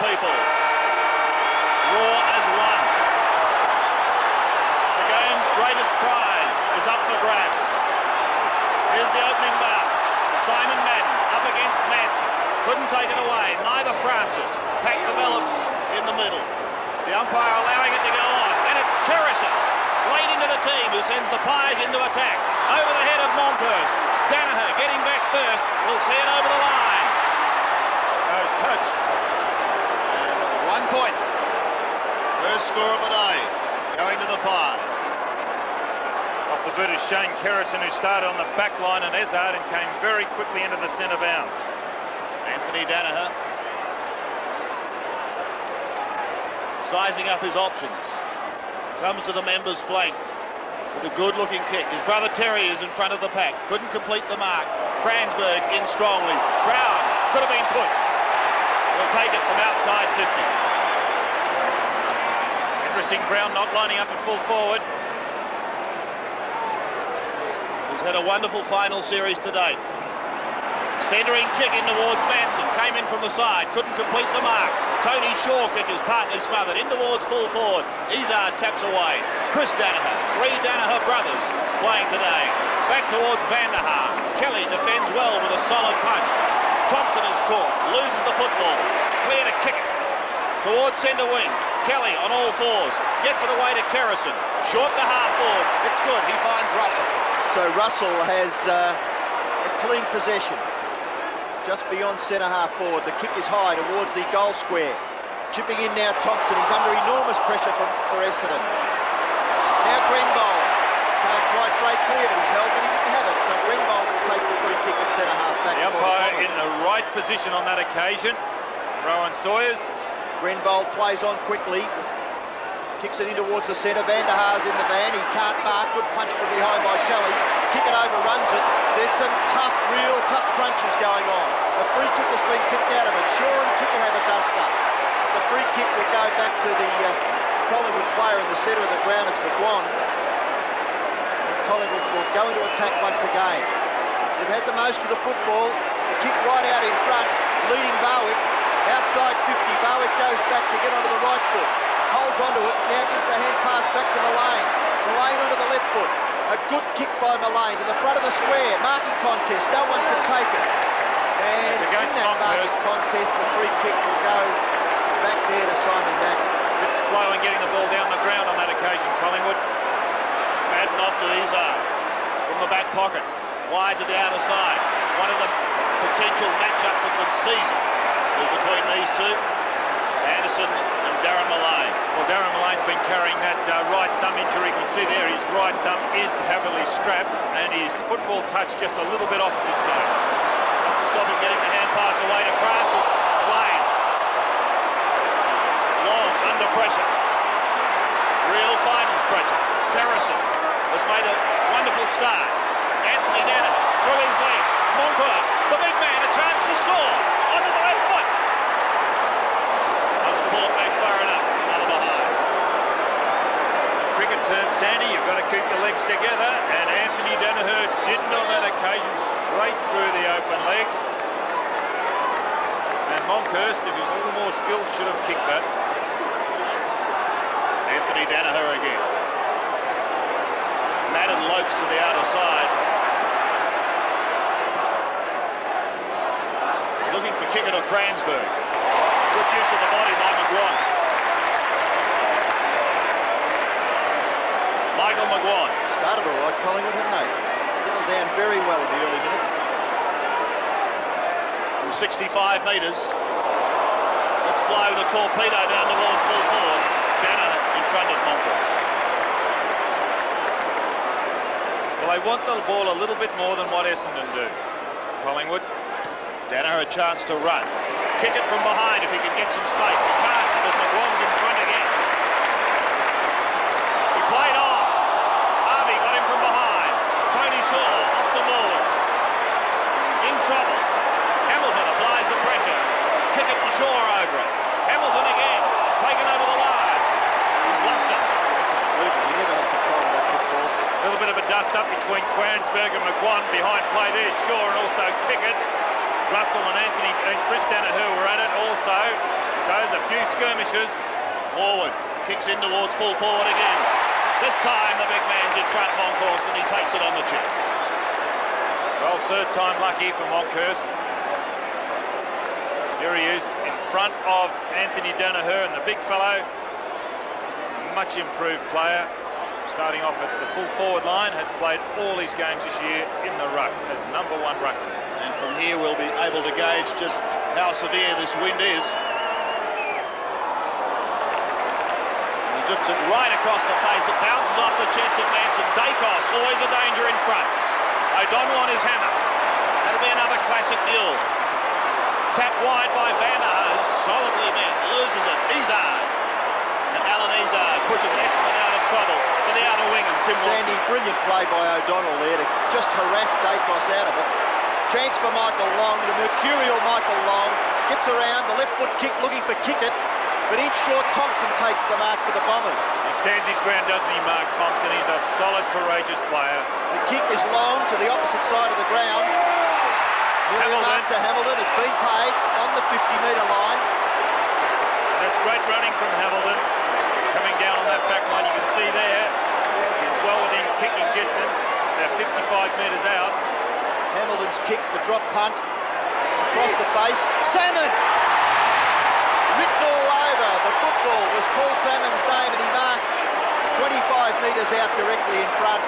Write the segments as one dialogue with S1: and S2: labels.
S1: people. Raw as one. The game's greatest prize is up for grabs. Here's the opening bounce. Simon Madden up against Manson. Couldn't take it away. Neither Francis. Pack develops in the middle. The umpire allowing it to go on. And it's Kerrison late into the team who sends the Pies into attack. Over the head of Monkhurst. Danaher getting back first. We'll see it over the line.
S2: It's touched.
S1: And 1 point. First score of the day. Going to the Pies.
S2: Off the boot is Shane Kerrison, who started on the back line and Ezard and came very quickly into the centre bounce.
S1: Anthony Danaher sizing up his options. Comes to the members' flank with a good-looking kick. His brother Terry is in front of the pack. Couldn't complete the mark. Kransberg in strongly. Brown could have been pushed. He'll take it from outside 50.
S2: Interesting, Brown not lining up at full forward.
S1: He's had a wonderful final series to date. Centering kick in towards Manson. Came in from the side. Couldn't complete the mark. Tony Shaw kick is partly smothered. In towards full forward. Ezard taps away. Chris Danaher. 3 Danaher brothers playing today. Back towards Vanderhaar. Kelly defends well with a solid punch. Thompson is caught. Loses the football. Clear to kick it. Towards centre wing. Kelly on all fours. Gets it away to Kerrison. Short to half forward. It's good. He finds Russell.
S3: So Russell has a clean possession. Just beyond centre half forward. The kick is high towards the goal square. Chipping in now Thompson. He's under enormous pressure for Essendon. Now Grenbold. Can't quite break clear, but he's held when he didn't have it. So Grenbold will take the free kick at centre half back.
S2: The umpire in the right position on that occasion. Rowan Sawyers.
S3: Grenbold plays on quickly. Kicks it in towards the centre. Vanderhaar's in the van. He can't mark. Good punch from behind by Kelly. Kick it over, runs it. There's some tough, real tough crunches going on. A free kick has been picked out of it. Sean Kick will have a dust up. The free kick will go back to the Collingwood player in the centre of the ground. It's McGuan. And Collingwood will go into attack once again. They've had the most of the football. The kick right out in front, leading Barwick. Outside 50, Barwick goes back to get onto the right foot. Holds onto it, now gives the hand pass back to Mullane. Mullane onto the left foot. A good kick by Mullane in the front of the square. Marking contest, no one can take it. And
S2: it's
S3: in that marking contest, the free kick will go back there to Simon Madden.
S2: A bit slow in getting the ball down the ground on that occasion, Collingwood.
S1: Madden off to Ezard from the back pocket. Wide to the outer side. One of the potential matchups of the season is between these two. Anderson and Darren Mullane.
S2: Well, Darren Mullane's been carrying that right thumb injury. You can see there his right thumb is heavily strapped and his football touch just a little bit off at this stage.
S1: Doesn't stop him getting the hand pass away to Francis. Klein. Long under pressure. Real finals pressure. Kerrison has made a wonderful start. Anthony Danaher through his legs. Monkhurst, the big man, a chance to score. Onto the left foot. Ball back far enough, another behind.
S2: Cricket term, Sandy, you've got to keep your legs together, and Anthony Danaher didn't on that occasion, straight through the open legs. And Monkhurst, if he's a little more skilled, should have kicked that.
S1: Anthony Danaher again. Madden lopes to the outer side. He's looking for Kickett or Kransberg. Good use of the body by McGuan. Michael McGuan.
S3: Started all right, Collingwood, haven't they? Settled down very well in the early minutes.
S1: From 65 metres. Let's fly with a torpedo down towards full forward. Danaher in front of Monkhurst.
S2: Well, they want the ball a little bit more than what Essendon do. Collingwood.
S1: Danaher a chance to run. Kick it from behind if he can get some space. He can't because McGuan's in front again. He played on. Harvey got him from behind. Tony Shaw off to Morwood. In trouble. Hamilton applies the pressure. Kick it to Shaw over it. Hamilton again. Taken over the line. He's lost it.
S3: Absolutely. He never had control of that football.
S2: A little bit of a dust up between Kransberg and McGuan. Behind play there, Shaw and also Kickett. Russell and Anthony and Chris Danaher were at it also. So there's a few skirmishes.
S1: Forward, kicks in towards full forward again. This time the big man's in front, Monkhorst, and he takes it on the chest.
S2: Well, third time lucky for Monkhorst. Here he is in front of Anthony Danaher, and the big fellow, much improved player, starting off at the full forward line, has played all his games this year in the ruck as #1 ruckman.
S1: And from here we'll be able to gauge just how severe this wind is. He drifts it right across the face. It bounces off the chest of Manson. Dacos, always a danger in front. O'Donnell on his hammer. That'll be another classic duel. Tap wide by Van der Haas, solidly met, loses it. Izzard. And Alan Izzard pushes Essendon out of trouble to the outer wing, and Tim
S3: Sandy,
S1: Watson.
S3: brilliant play by O'Donnell there to just harass Dacos out of it. Chance for Michael Long, the mercurial Michael Long, gets around, the left foot kick, looking for Kickett, but in short, Thompson takes the mark for the Bombers.
S2: He stands his ground, doesn't he, Mark Thompson? He's a solid, courageous player.
S3: The kick is long to the opposite side of the ground. Nearly a mark to Hamilton. It's been paid on the 50-metre line.
S2: That's great running from Hamilton. Coming down on that back line, you can see there, he's well within kicking distance, about 55 metres out.
S3: Hamilton's kick, the drop punt, across the face. Salmon! Written all over the football was Paul Salmon's name, and he marks 25 metres out directly in front.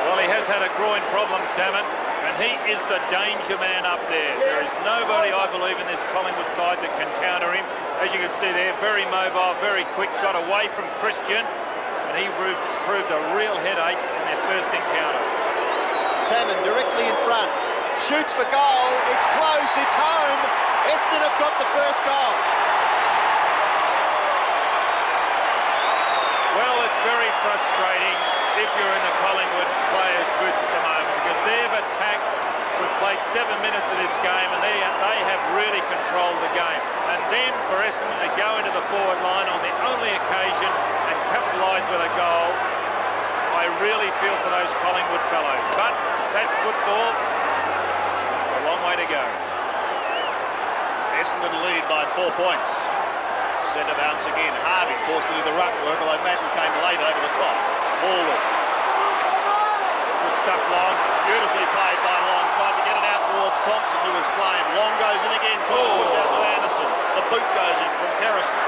S2: Well, he has had a groin problem, Salmon, and he is the danger man up there. There is nobody, I believe, in this Collingwood side that can counter him. As you can see there, very mobile, very quick, got away from Christian, and he proved a real headache in their first encounter.
S3: Salmon directly in front, shoots for goal, it's close, it's home. Essendon have got the first goal.
S2: Well, it's very frustrating if you're in the Collingwood players' boots at the moment, because they've attacked. We've played 7 minutes of this game, and they have really controlled the game. And then for Essendon to go into the forward line on the only occasion and capitalise with a goal, I really feel for those Collingwood fellows. But that's football. It's a long way to go.
S1: Essendon lead by 4 points. Centre bounce again. Harvey forced to do the ruck work, although Madden came late over the top. Forward.
S2: Good stuff, Long.
S1: Beautifully played by Long. Tried to get it out towards Thompson, who was claimed. Long goes in again, trying to push out to Anderson. The boot goes in from Kerrison.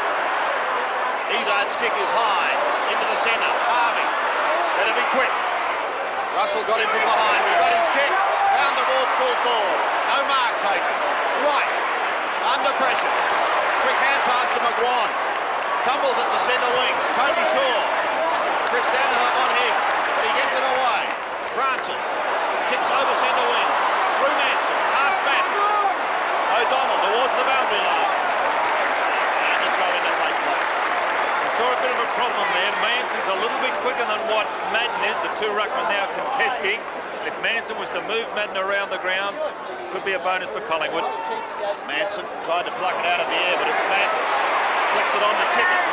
S1: Izzard's kick is high. Into the centre. Harvey. Better be quick. Russell got him from behind. He got his kick. Down towards full forward. No mark taken. Right. Under pressure. Quick hand pass to McGuan. Tumbles at the centre wing. Tony Shaw. Chris Danaher on him. But he gets it away. Francis. Kicks over centre wing. Through Manson. Past Madden. O'Donnell towards the boundary line. And the throw in to take place.
S2: Saw a bit of a problem there. Manson's a little bit quicker than what Madden is. The two ruckmen now contesting. If Manson was to move Madden around the ground, could be a bonus for Collingwood.
S1: Manson tried to pluck it out of the air, but it's Madden. Flicks it on to Kickett.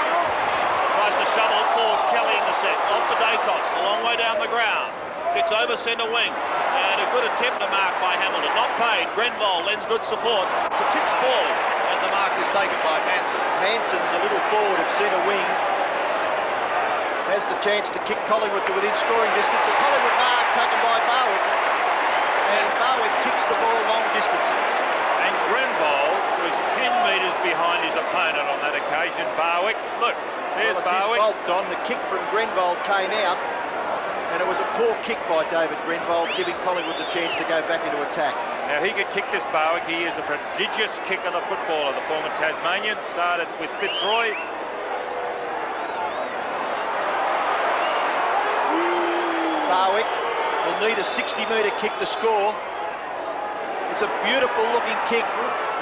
S1: Tries to shovel it forward. Kelly intercepts. Off to Dacos. A long way down the ground. Kicks over centre wing. And a good attempt to mark by Hamilton. Not paid. Grenville lends good support. The kick's poorly. And the mark is taken by Manson.
S3: Manson's a little forward of centre wing. Has the chance to kick Collingwood to within scoring distance. A Collingwood mark taken by Barwick. And Barwick kicks the ball long distances.
S2: And Grenville was 10 metres behind his opponent on that occasion. Barwick, look, there's Barwick.
S3: Well, Don, the kick from Grenville came out, and it was a poor kick by David Grenville, giving Collingwood the chance to go back into attack.
S2: Now, he could kick this, Barwick. He is a prodigious kicker, the footballer. The former Tasmanian started with Fitzroy.
S3: Barwick will need a 60-metre kick to score. It's a beautiful looking kick.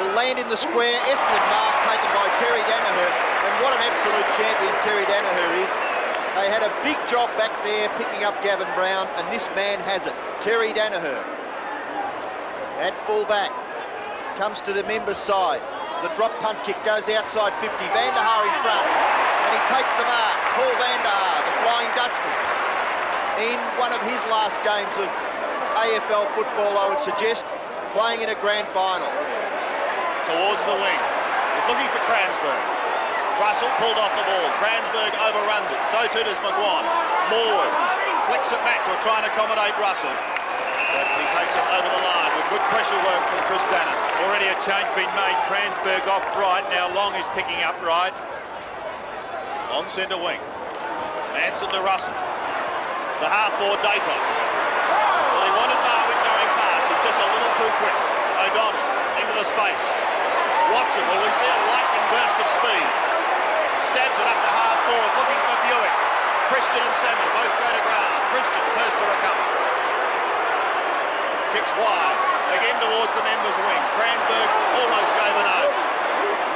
S3: Will land in the square. Essendon mark taken by Terry Danaher. And what an absolute champion Terry Danaher is. They had a big job back there picking up Gavin Brown, and this man has it. Terry Danaher. At full-back. Comes to the members' side. The drop punt kick goes outside 50. Van der Haar in front. And he takes the mark. Paul Van der Haar, the Flying Dutchman. In one of his last games of AFL football, I would suggest, playing in a grand final.
S1: towards the wing. He's looking for Cransberg. Russell pulled off the ball. Cransberg overruns it. So too does McGuan. Morwood flicks it back to try and accommodate Russell. But he takes it over the line with good pressure work from Chris Danner.
S2: Already a change been made. Cransberg off right. Now Long is picking up right.
S1: On centre wing. Manson to Russell. To half-forward Datos. Well, he wanted Marwick going past. He's just a little too quick. O'Donnell into the space. Watson, well, we see a lightning burst of speed. Stabs it up to half-forward, looking for Buick. Christian and Salmon both go to ground. Christian first to recover. Kicks wide. Again towards the members' wing. Cransberg almost gave a nose.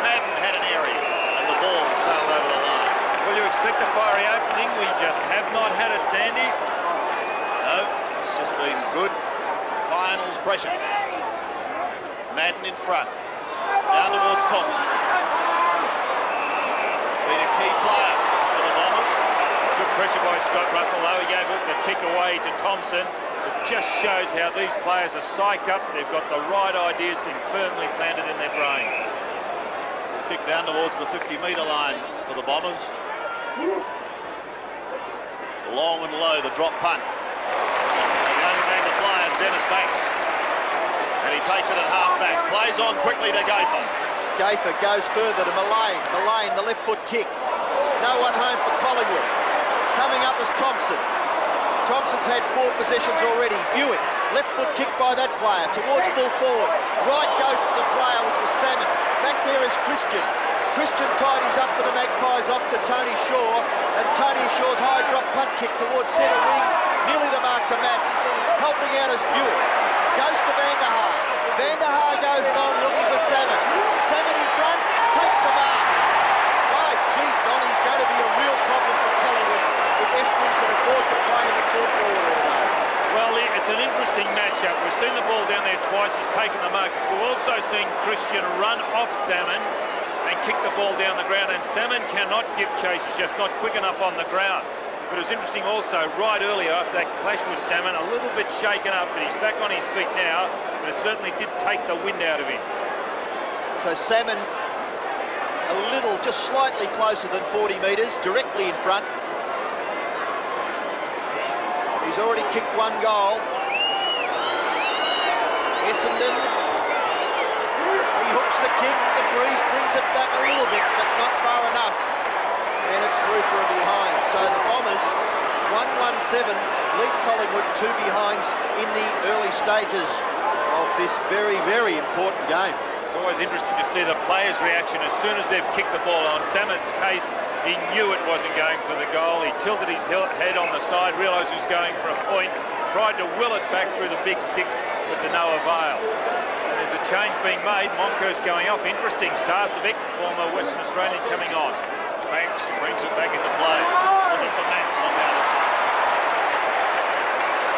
S1: Madden had an area, and the ball sailed over the line.
S2: Will you expect a fiery opening? We just have not had it, Sandy.
S1: No, it's just been good finals pressure. Madden in front. Down towards Thompson. Been a key player for the Bombers.
S2: It's good pressure by Scott Russell, though. He gave the kick away to Thompson. It just shows how these players are psyched up. They've got the right ideas firmly planted in their brain.
S1: Kick down towards the 50-metre line for the Bombers. Long and low, the drop punt. And the only man to fly is Dennis Banks. And he takes it at half-back. Plays on quickly to Gayfer.
S3: Gayfer goes further to Mullane. Mullane, the left foot kick. No one home for Collingwood. Coming up is Thompson. Thompson's had 4 possessions already. Buick, left foot kick by that player towards full forward. Right goes for the player, which was Salmon. Back there is Christian. Christian tidies up for the Magpies off to Tony Shaw, and Tony Shaw's high drop punt kick towards centre wing, nearly the mark to Matt. Helping out is Buick. Goes to Van der Haar. Van der Haar goes long looking for Salmon. Salmon in front, takes the mark. By gee, Donny's going to be a real problem for Collingwood if Essendon can afford to play in the full forward all day.
S2: Well, it's an interesting matchup. We've seen the ball down there twice. He's taken the mark. We've also seen Christian run off Salmon and kick the ball down the ground, and Salmon cannot give chase. He's just not quick enough on the ground. But it was interesting also, right earlier after that clash with Salmon, a little bit shaken up, but he's back on his feet now, but it certainly did take the wind out of him.
S3: So Salmon a little, just slightly closer than 40 metres, directly in front. He's already kicked 1 goal. Essendon, he hooks the kick, the breeze brings it back a little bit, but not far enough. And it's through for a behind. So the Bombers, 1-1-7, lead Collingwood 2 behinds in the early stages of this very, very important game.
S2: It's always interesting to see the players' reaction as soon as they've kicked the ball. On Salmon's case, he knew it wasn't going for the goal. He tilted his head on the side, realised he was going for a point, tried to will it back through the big sticks, but to no avail. And there's a change being made. Monkhurst going off. Interesting. Starcevic, former Western Australian, coming on.
S1: Banks brings it back into play. Looking for Manson on the other side.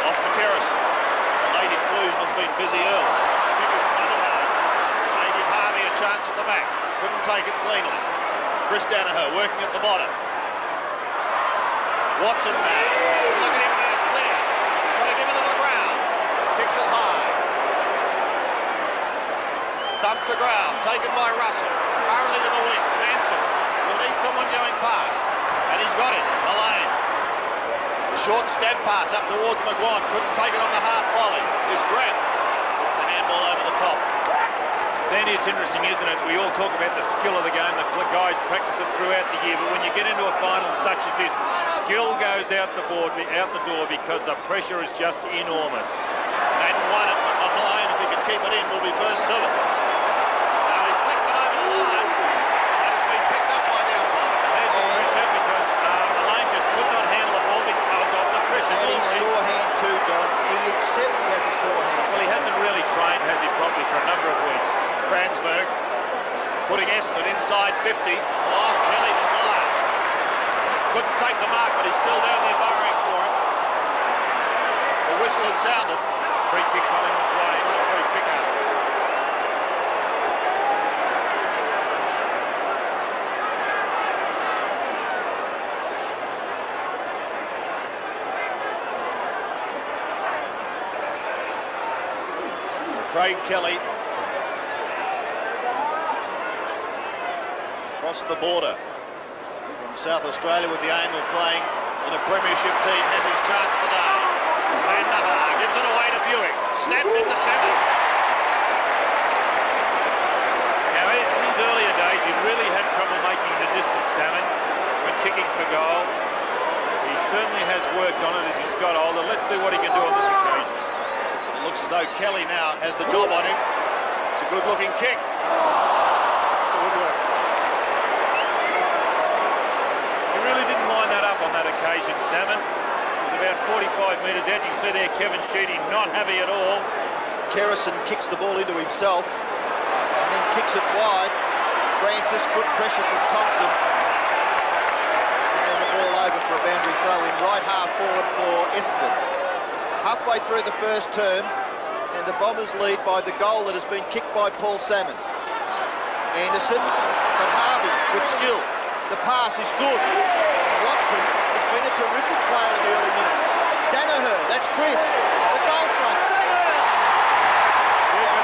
S1: Off to Kerrison. The Lady Clusion has been busy early. Kick is smothered home. They give Harvey a chance at the back. Couldn't take it cleanly. Chris Danaher working at the bottom. Watson now. Look at him burst clear. He's got to give it to the ground. Kicks it high. Thump to ground. Taken by Russell. Hurley to the wing. Manson. Will need someone going past, and he's got it. Mullane. The short stab pass up towards McGuan. Couldn't take it on the half volley. Is grabbed. Gets the handball over the top.
S2: Sandy, it's interesting, isn't it? We all talk about the skill of the game. The guys practice it throughout the year, but when you get into a final such as this, skill goes out the door because the pressure is just enormous.
S1: Madden won it, but Mullane, if he can keep it in, will be first to it. Now he flicked it over the line. That has been picked up by the umpire.
S2: There's the pressure because Mullane just could not handle the ball because of the pressure.
S3: And he's sore hand too, Don. He certainly has a sore hand.
S2: Well, he hasn't really trained, has he, probably for a number of weeks.
S1: Cransberg putting Essendon inside 50. Oh, Kelly the fly. Couldn't take the mark, but he's still down there burrowing for it. The whistle has sounded.
S2: Free kick Collingwood's way.
S1: Got a free kick out of it. Craig Kelly across the border from South Australia with the aim of playing in a premiership team, has his chance today. Van der Haar gives it away to Buick, stabs into Salmon.
S2: Now, in his earlier days, he really had trouble making the distance, Salmon, when kicking for goal. He certainly has worked on it as he's got older. Let's see what he can do on this occasion.
S1: It looks as though Kelly now has the job on him. It's a good-looking kick. It's the woodwork.
S2: He really didn't line that up on that occasion, Salmon. It was about 45 metres out. You can see there Kevin Sheedy not happy at all.
S3: Kerrison kicks the ball into himself and then kicks it wide. Francis, good pressure from Thompson. And the ball over for a boundary throw in right half forward for Essendon. Halfway through the first term, and the Bombers lead by the goal that has been kicked by Paul Salmon. Anderson, but Harvey with skill. The pass is good. Watson has been a terrific player in the early minutes. Danaher, that's Chris. The goal front, Salmon!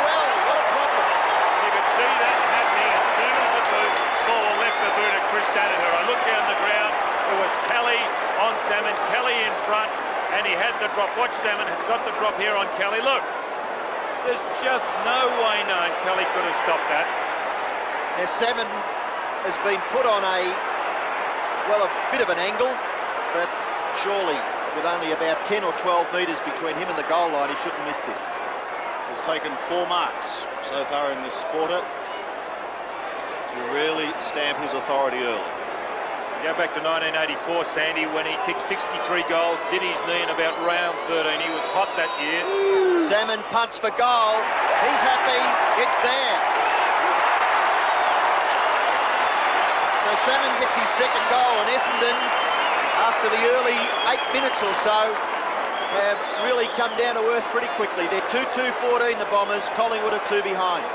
S3: Well, what a problem.
S2: You could see that happening as soon as the ball left the boot of Chris Danaher. I looked down the ground. It was Kelly on Salmon, Kelly in front, and he had the drop. Watch Salmon, has got the drop here on Kelly. Look, there's just no way known Kelly could have stopped that.
S3: Now, Salmon has been put on a bit of an angle, but surely with only about 10 or 12 metres between him and the goal line, he shouldn't miss this.
S1: Has taken 4 marks so far in this quarter to really stamp his authority early.
S2: Go back to 1984, Sandy, when he kicked 63 goals, did his knee in about round 13. He was hot that year.
S3: Salmon punts for goal. He's happy. It's there. So Salmon gets his second goal, and Essendon, after the early 8 minutes or so, have really come down to earth pretty quickly. They're 2-2-14, the Bombers. Collingwood are 2 behinds.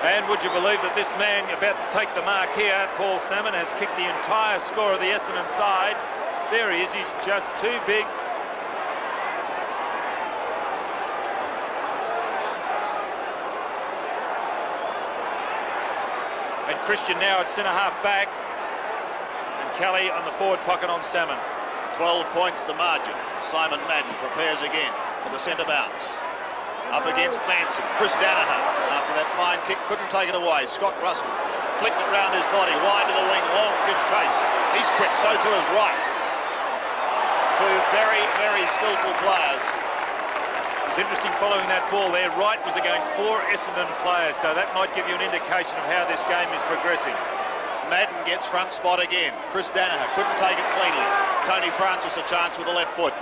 S2: And would you believe that this man about to take the mark here, Paul Salmon, has kicked the entire score of the Essendon side. There he is, he's just too big. And Christian now at centre-half back. And Kelly on the forward pocket on Salmon.
S1: 12 points the margin. Simon Madden prepares again for the centre bounce. Up against Manson. Chris Danaher, after that fine kick, couldn't take it away. Scott Russell flicked it round his body, wide to the wing. Long gives chase. He's quick, so too is Wright. 2 very, very skillful players.
S2: It's interesting following that ball there. Wright was against 4 Essendon players, so that might give you an indication of how this game is progressing.
S1: Madden gets front spot again. Chris Danaher couldn't take it cleanly. Tony Francis a chance with the left foot.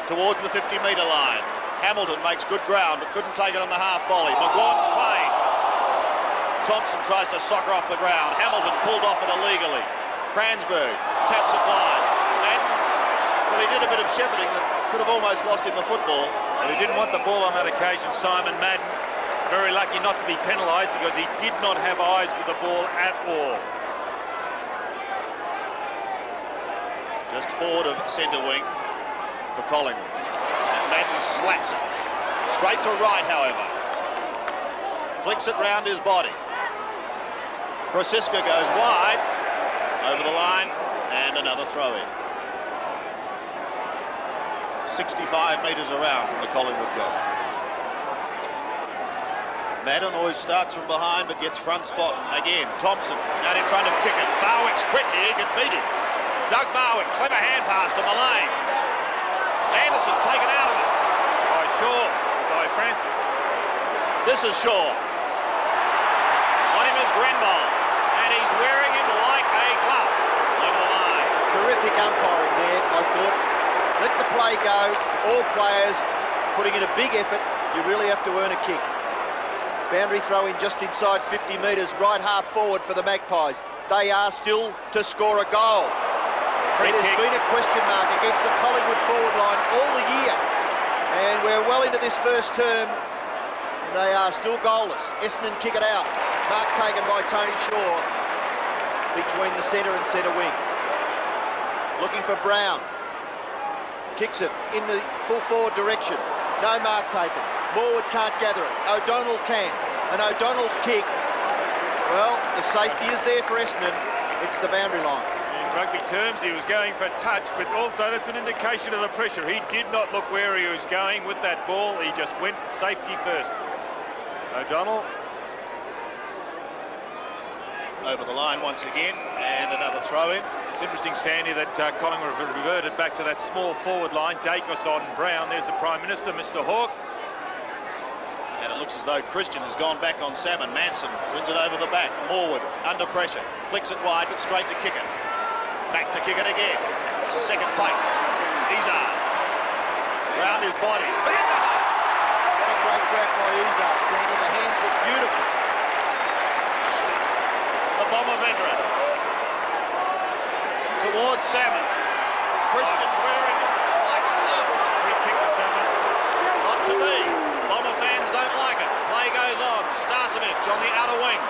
S1: Towards the 50-metre line. Hamilton makes good ground, but couldn't take it on the half volley. McGuan playing. Thompson tries to soccer off the ground. Hamilton pulled off it illegally. Cransberg taps it wide. Madden, well, he did a bit of shepherding that could have almost lost him the football.
S2: And he didn't want the ball on that occasion, Simon Madden. Very lucky not to be penalised because he did not have eyes for the ball at all.
S1: Just forward of centre wing for Collingwood. Madden slaps it. Straight to right, however. Flicks it round his body. Krosiska goes wide. Over the line. And another throw-in. 65 metres around from the Collingwood goal. Madden always starts from behind but gets front spot again. Thompson out in front of kicker. Barwick's quick here. He can beat him. Doug Barwick. Clever hand pass to Mullane. Anderson taken out of it.
S2: By Shaw, by Francis.
S1: This is Shaw. On him is Grenville. And he's wearing him like a glove over the line.
S3: Terrific umpiring there, I thought. Let the play go. All players putting in a big effort. You really have to earn a kick. Boundary throw in just inside 50 metres, right half forward for the Magpies. They are still to score a goal. It has been a question mark against the Collingwood forward line all the year. And we're well into this first term. And they are still goalless. Essendon kick it out. Mark taken by Tony Shaw between the centre and centre wing. Looking for Brown. Kicks it in the full forward direction. No mark taken. Morwood can't gather it. O'Donnell can. And O'Donnell's kick Well, the safety is there for Essendon. It's the boundary line.
S2: In rugby terms, he was going for touch, but also that's an indication of the pressure. He did not look where he was going with that ball. He just went safety first. O'Donnell.
S1: Over the line once again, and another throw-in.
S2: It's interesting, Sandy, that Collingwood have reverted back to that small forward line. Dacos on Brown. There's the Prime Minister, Mr. Hawke.
S1: And it looks as though Christian has gone back on Salmon. Manson wins it over the back. Morwood under pressure. Flicks it wide, but straight to kick it. Back to kick it again. Second take. Izar. Round his body.
S3: What a great grab by Izar, Sandy. The hands look beautiful.
S1: The bomber veteran. Towards Salmon. Christian's wearing it like a glove.
S2: Free kick to Salmon.
S1: Not to be. Bomber fans don't like it. Play goes on. Starcevic on the outer wing.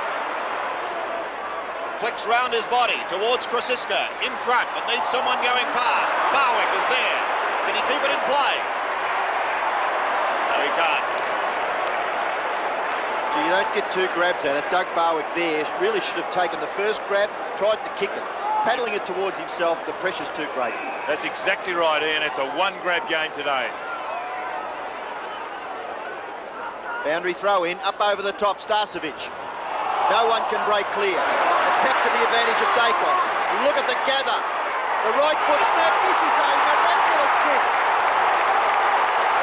S1: Flicks round his body towards Krasiska. In front, but needs someone going past. Barwick is there. Can he keep it in play? No, he can't.
S3: You don't get two grabs at it. Doug Barwick there really should have taken the first grab, tried to kick it. Paddling it towards himself, the pressure's too great.
S2: That's exactly right, Ian. It's a one-grab game today.
S3: Boundary throw in, up over the top, Starcevic. No one can break clear. Attack to the advantage of Dacos. Look at the gather. The right foot snap. This is a miraculous kick.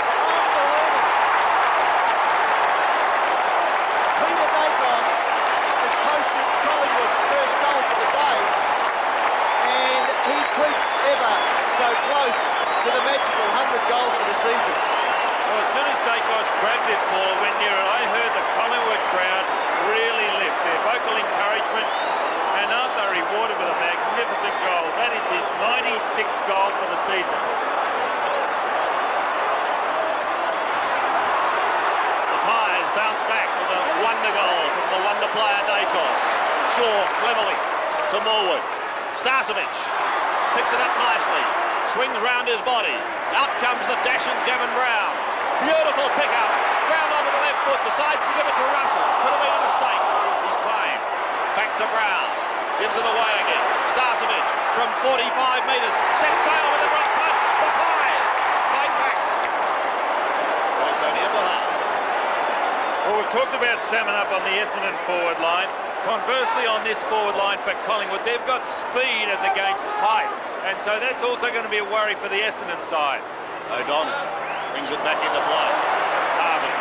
S3: Unbelievable. Peter Dacos is posting Collingwood's first goal for the day. And he creeps ever so close to the magical 100 goals for the season.
S2: Well, as soon as Dacos grabbed this ball and went near it, I heard the Collingwood crowd really lift their vocal encouragement, and aren't they rewarded with a magnificent goal? That is his 96th goal for the season.
S1: The Pies bounce back with a wonder goal from the wonder player Dacos. Shaw cleverly to Morwood. Starcevic picks it up nicely, swings round his body. Out comes the dashing Gavin Brown. Beautiful pickup. Round onto the left foot, decides to give it to Russell. Could have been a mistake. He's claimed. Back to Brown. Gives it away again. Starcevic from 45 metres. Set sail with a drop punt. The Pies fight back. But it's only a behind.
S2: Well, we've talked about Salmon up on the Essendon forward line. Conversely, on this forward line for Collingwood, they've got speed as against height. And so that's also going to be a worry for the Essendon side.
S1: O'Donnell brings it back into play. Harvey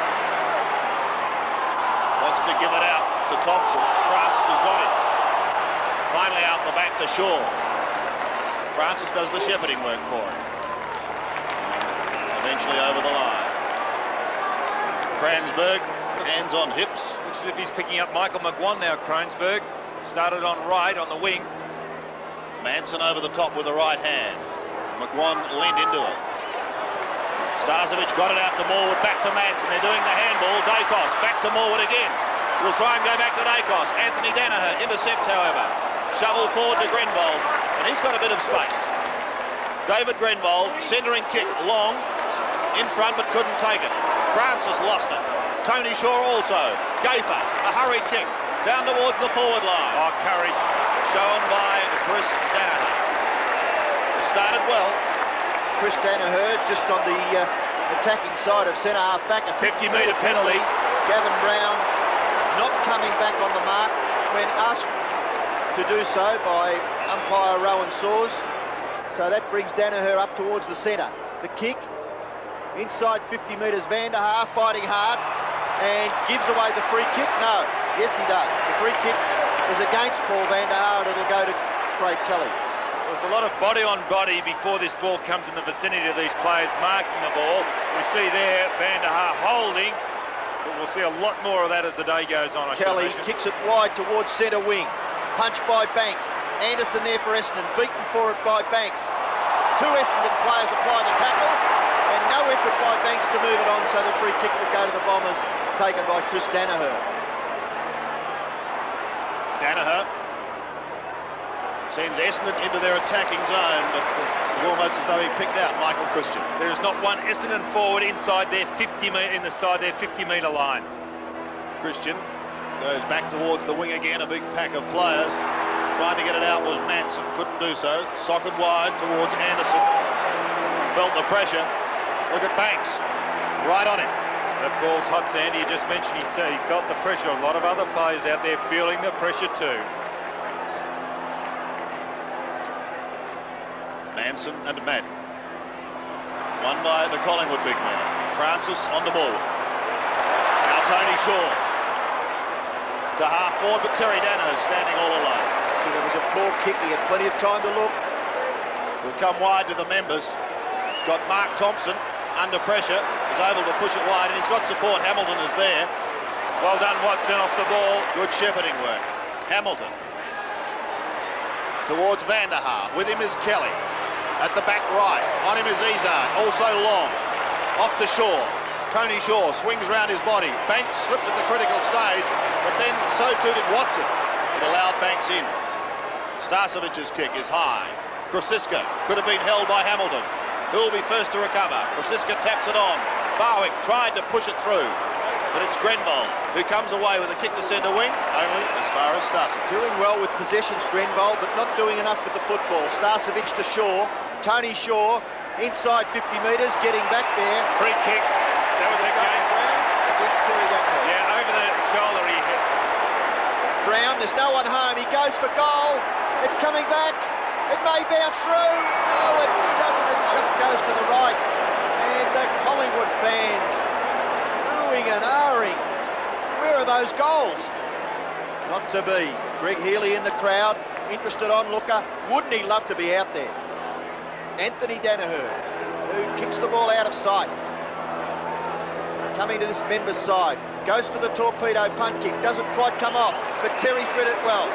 S1: wants to give it out to Thompson. Francis has got it. Finally out the back to Shaw. Francis does the shepherding work for him. Eventually over the line. Kransberg, hands on hips.
S2: Looks as if he's picking up Michael McGuan now, Kransberg. Started on right on the wing.
S1: Manson over the top with the right hand. McGuan leaned into it. Starcevic got it out to Morwood, back to Manson. They're doing the handball. Dacos back to Morwood again. We'll try and go back to Dacos. Anthony Danaher intercepts, however. Shovel forward to Grenvold, and he's got a bit of space. David Grenvold, centering kick, long, in front but couldn't take it. Francis lost it. Tony Shaw also. Gafer, a hurried kick, down towards the forward line.
S2: Oh, courage.
S1: Shown by Chris Danaher. It started well.
S3: Chris Danaher just on the attacking side of centre half back. A
S2: 50-metre penalty.
S3: Gavin Brown not coming back on the mark when asked to do so by umpire Rowan Saws. So that brings Danaher up towards the centre. The kick inside 50 metres. Van der Haar fighting hard and gives away the free kick. No, yes he does. The free kick is against Paul Van der Haar and it'll go to Craig Kelly.
S2: There's a lot of body on body before this ball comes in the vicinity of these players marking the ball. We see there Van der Haar holding, but we'll see a lot more of that as the day goes on.
S3: Kelly kicks it wide towards centre wing. Punched by Banks. Anderson there for Essendon, beaten for it by Banks. Two Essendon players apply the tackle, and no effort by Banks to move it on, so the free kick will go to the Bombers, taken by Chris Danaher.
S1: Danaher sends Essendon into their attacking zone, but it's almost as though he picked out Michael Christian.
S2: There is not one Essendon forward inside their 50-metre line.
S1: Christian Goes back towards the wing again, a big pack of players. Trying to get it out was Manson, couldn't do so. Socket wide towards Anderson. Felt the pressure. Look at Banks, right on him.
S2: That ball's hot, Sandy. You just mentioned he felt the pressure. A lot of other players out there feeling the pressure too.
S1: Manson and Madden. Won by the Collingwood big man. Francis on the ball. Now Tony Shaw. To half forward, but Terry Danaher standing all alone.
S3: There was a poor kick. He had plenty of time to look.
S1: Will come wide to the members. He's got Mark Thompson under pressure. Is able to push it wide, and he's got support. Hamilton is there.
S2: Well done, Watson, off the ball.
S1: Good shepherding work. Hamilton. Towards Vanderhaar. With him is Kelly. At the back right. On him is Izzard. Also long. Off to Shaw. Tony Shaw swings round his body. Banks slipped at the critical stage, but then so too did Watson. It allowed Banks in. Starcevic's kick is high. Krosiska could have been held by Hamilton. Who'll be first to recover? Krosiska taps it on. Barwick tried to push it through, but it's Grenville who comes away with a kick to centre wing, only as far as Starcevic.
S3: Doing well with possessions, Grenville, but not doing enough with the football. Starcevic to Shaw. Tony Shaw inside 50 metres, getting back there.
S2: Free kick. That was against
S3: Terry Danaher.
S2: Yeah, over the shoulder he hit.
S3: Brown, there's no one home. He goes for goal. It's coming back. It may bounce through. No, it doesn't. It just goes to the right. And the Collingwood fans oohing and ahhing. Where are those goals? Not to be. Greg Healy in the crowd, interested onlooker. Wouldn't he love to be out there? Anthony Danaher, who kicks the ball out of sight. Coming to this member's side. Goes for the torpedo punt kick. Doesn't quite come off, but Terry's read it well.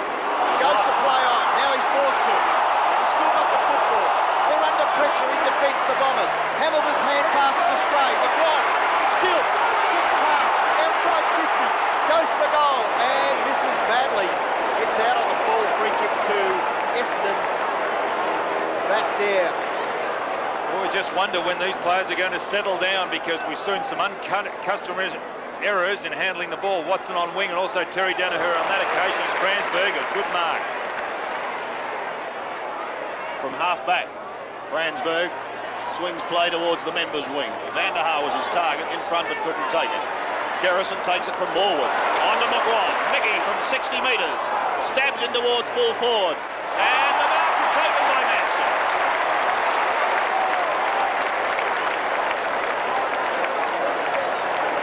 S3: Goes to play on. Now he's forced to. He's still got the football. They're under pressure in defence, the Bombers. Hamilton's hand passes astray. McGuire, skill, gets past, outside 50, goes for goal, and misses badly. It's out on the full free kick to Essendon. Back there.
S2: Well, we just wonder when these players are going to settle down, because we've seen some uncustomary errors in handling the ball. Watson on wing, and also Terry Danaher on that occasion. Stransberg, a good mark.
S1: From half-back, Fransberg swings play towards the members' wing. Vanderhaar was his target, in front but couldn't take it. Garrison takes it from Morwood. On to McGraw. Mickey from 60 metres. Stabs in towards full forward. And the mark is taken by Manson.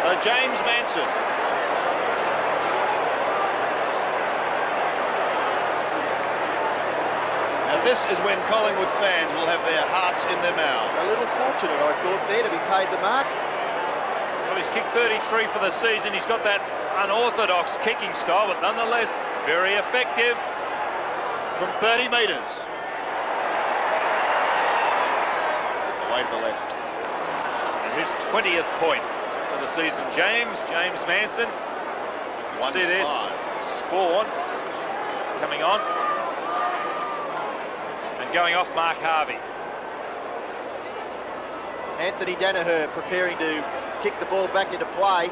S1: So James Manson. Now this is when Collingwood fans will have their hearts in their mouths.
S3: A little fortunate, I thought, there to be paid the mark.
S2: Well, he's kicked 33 for the season. He's got that unorthodox kicking style, but nonetheless very effective.
S1: From 30 metres. Away to the left.
S2: And his 20th point for the season. James Manson. See this. Spawn coming on. And going off Mark Harvey.
S3: Anthony Danaher preparing to kick the ball back into play.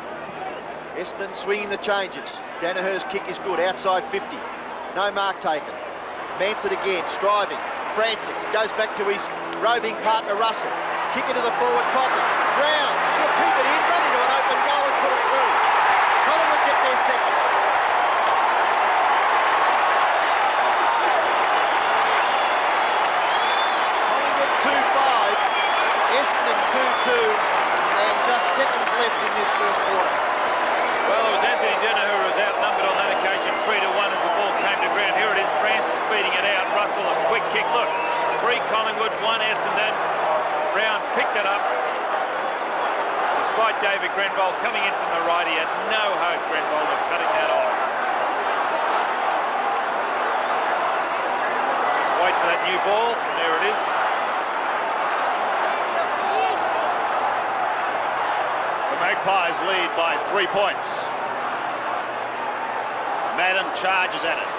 S3: Essendon swinging the changes. Danaher's kick is good, outside 50. No mark taken. Manson again, striving. Francis goes back to his roving partner Russell. Kick into the forward pocket. Brown will keep it in, run into an open goal and put it through. Collingwood get their second. Collingwood 2-5, Essendon 2-2, and just seconds left in this first quarter.
S2: Well, it was Anthony Danaher who was outnumbered on that occasion, 3-1 as the ball came to ground. Here it is, Francis feeding it out. Russell, a quick kick. Look, 3 Collingwood, 1 Essendon. Brown picked it up. Despite David Grenville coming in from the right, he had no hope, Grenville, of cutting that off. Just wait for that new ball. There it is.
S1: The Magpies lead by 3 points. Madden charges at it.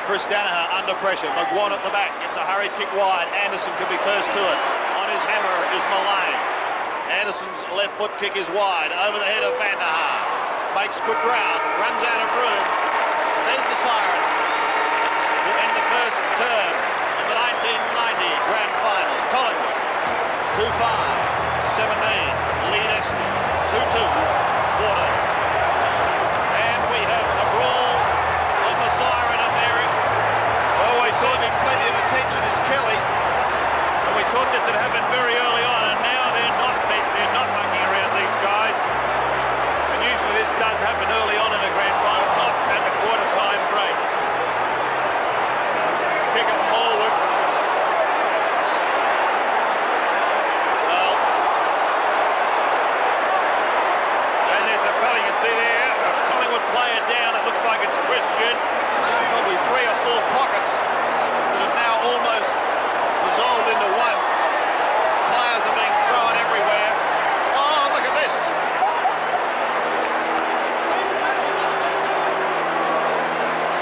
S1: Chris Danaher under pressure. McGuan at the back. It's a hurried kick wide. Anderson could be first to it. On his hammer is Mullane. Anderson's left foot kick is wide. Over the head of Vanderhaar. makes good ground, runs out of room. There's the siren to end the first term in the 1990 Grand Final. Collingwood, 2-5, 17, lead Essendon, 2-2, 14. And we have a brawl on the siren, and there, always receiving plenty of attention is Kelly.
S2: And we thought this had happened very early on, and now they're not mucking around, these guys. And usually this does happen early on in a grand final, not at the quarter-time break.
S1: Kick it forward. Well.
S2: And there's a fella you can see there, a Collingwood player down. It looks like it's Christian.
S1: There's probably 3 or 4 pockets that have now almost dissolved into one. Players are being thrown everywhere. Oh, look at this.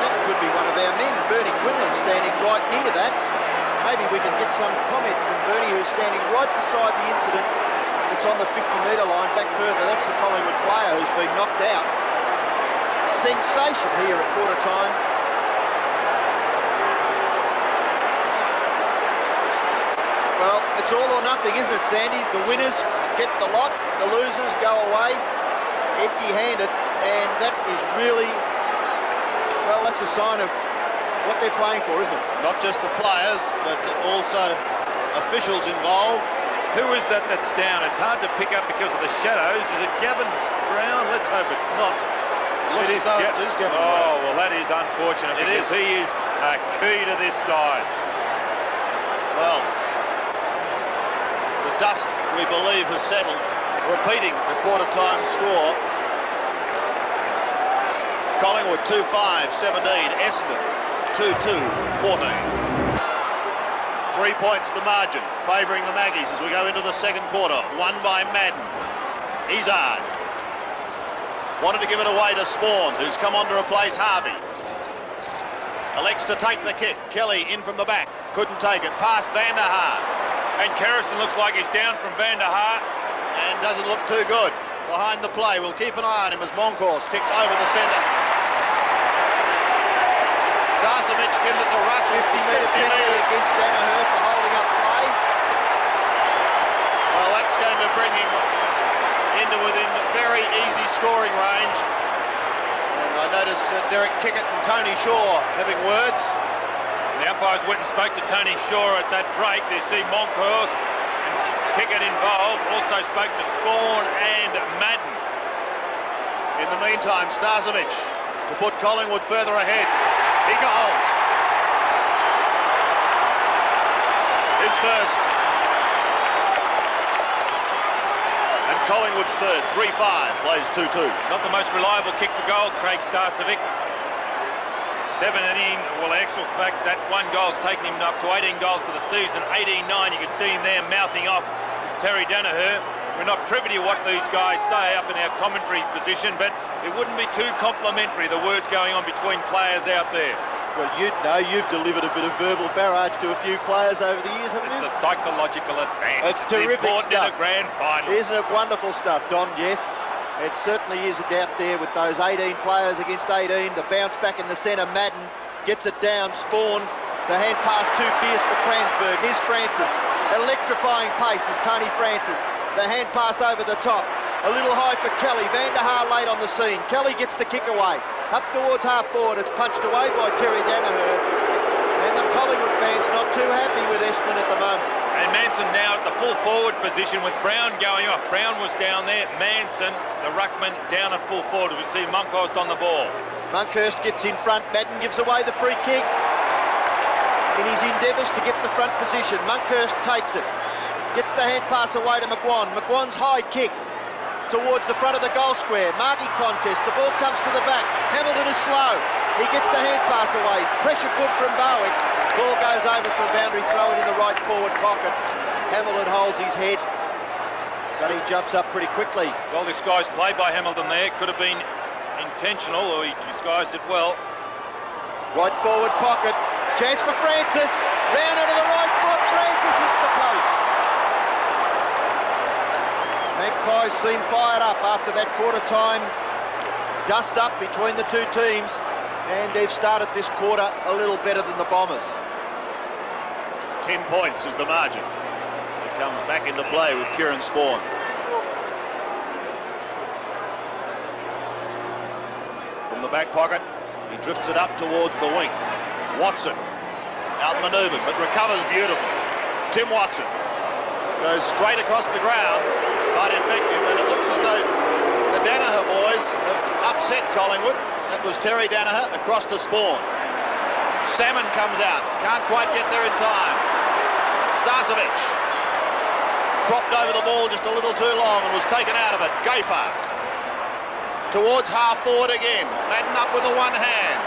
S3: That could be one of our men, Bernie Quinlan, standing right near that. Maybe we can get some comment from Bernie, who's standing right beside the incident. It's on the 50-metre line, back further. That's the Collingwood player who's been knocked out. Sensation here at quarter time. Well, it's all or nothing, isn't it, Sandy? The winners get the lot, the losers go away empty-handed, and that is really, well, that's a sign of what they're playing for, isn't it?
S1: Not just the players, but also officials involved.
S2: Who is that that's down? It's hard to pick up because of the shadows. Is it Gavin Brown? Let's hope it's not.
S1: Looks as though it is Gavin Brown.
S2: Oh, well, that is unfortunate because he is a key to this side.
S1: Well, the dust, we believe, has settled. Repeating the quarter-time score. Collingwood 2-5, 17. Essendon 2-2, 14. 3 points the margin, favouring the Maggies as we go into the second quarter. Won by Madden. Izzard wanted to give it away to Spawn, who's come on to replace Harvey. Elects to take the kick. Kelly in from the back. Couldn't take it. Past Van der Haar.
S2: And Kerrison looks like he's down from Van der Haar.
S1: And doesn't look too good. Behind the play, we'll keep an eye on him as Moncourse kicks over the centre. Starcevic gives it to Russell.
S3: 50-metre penalty against Danaher for holding up play.
S1: Well, that's going to bring him into within very easy scoring range. And I notice Derek Kickett and Tony Shaw having words.
S2: The umpires went and spoke to Tony Shaw at that break. They see Moncourse and Kickett involved. Also spoke to Spawn and Madden.
S1: In the meantime, Starcevic to put Collingwood further ahead. He goals. His first. And Collingwood's third. 3-5, plays 2-2.
S2: Not the most reliable kick for goal, Craig Starcevic. 17, well, in actual fact, that 1 goal's taken him up to 18 goals for the season. 18-9, you can see him there mouthing off with Terry Danaher. We're not privy to what these guys say up in our commentary position, but it wouldn't be too complimentary, the words going on between players out there.
S3: Well, you know, you've delivered a bit of verbal barrage to a few players over the years, haven't you?
S2: It's a psychological advantage.
S3: It's terrific
S2: important
S3: stuff.
S2: in a grand final.
S3: Isn't it wonderful stuff, Dom? Yes, it certainly is out there with those 18 players against 18. The bounce back in the centre, Madden gets it down, Spawn. The hand pass too fierce for Kransberg. Here's Francis. Electrifying pace is Tony Francis. The hand pass over the top. A little high for Kelly. Van der Haar late on the scene. Kelly gets the kick away. Up towards half forward. It's punched away by Terry Danaher. And the Collingwood fans not too happy with Essendon at the moment.
S2: And Manson now at the full forward position with Brown going off. Brown was down there. Manson, the ruckman, down at full forward. We see Monkhorst on the ball.
S3: Monkhorst gets in front. Madden gives away the free kick. In his endeavours to get the front position, Monkhorst takes it. Gets the hand pass away to McGuan. McGuan's high kick towards the front of the goal square. Marty contest. The ball comes to the back. Hamilton is slow. He gets the hand pass away. Pressure good from Bowick. Ball goes over for a boundary. Throw it in the right forward pocket. Hamilton holds his head, but he jumps up pretty quickly.
S2: Well, disguised play by Hamilton there. Could have been intentional, or he disguised it well.
S3: Right forward pocket. Chance for Francis. Round onto the right foot. Francis hits the post. Magpies seem fired up after that quarter-time Dust up between the two teams, and they've started this quarter a little better than the Bombers.
S1: 10 points is the margin. It comes back into play with Kieran Spawn. From the back pocket, he drifts it up towards the wing. Watson, outmanoeuvred, but recovers beautifully. Tim Watson goes straight across the ground, but effective, and it looks as though the Danaher boys have upset Collingwood. That was Terry Danaher across to Spawn. Salmon comes out, can't quite get there in time. Starcevic cropped over the ball just a little too long and was taken out of it. Gayfar towards half forward again. Madden up with the one hand.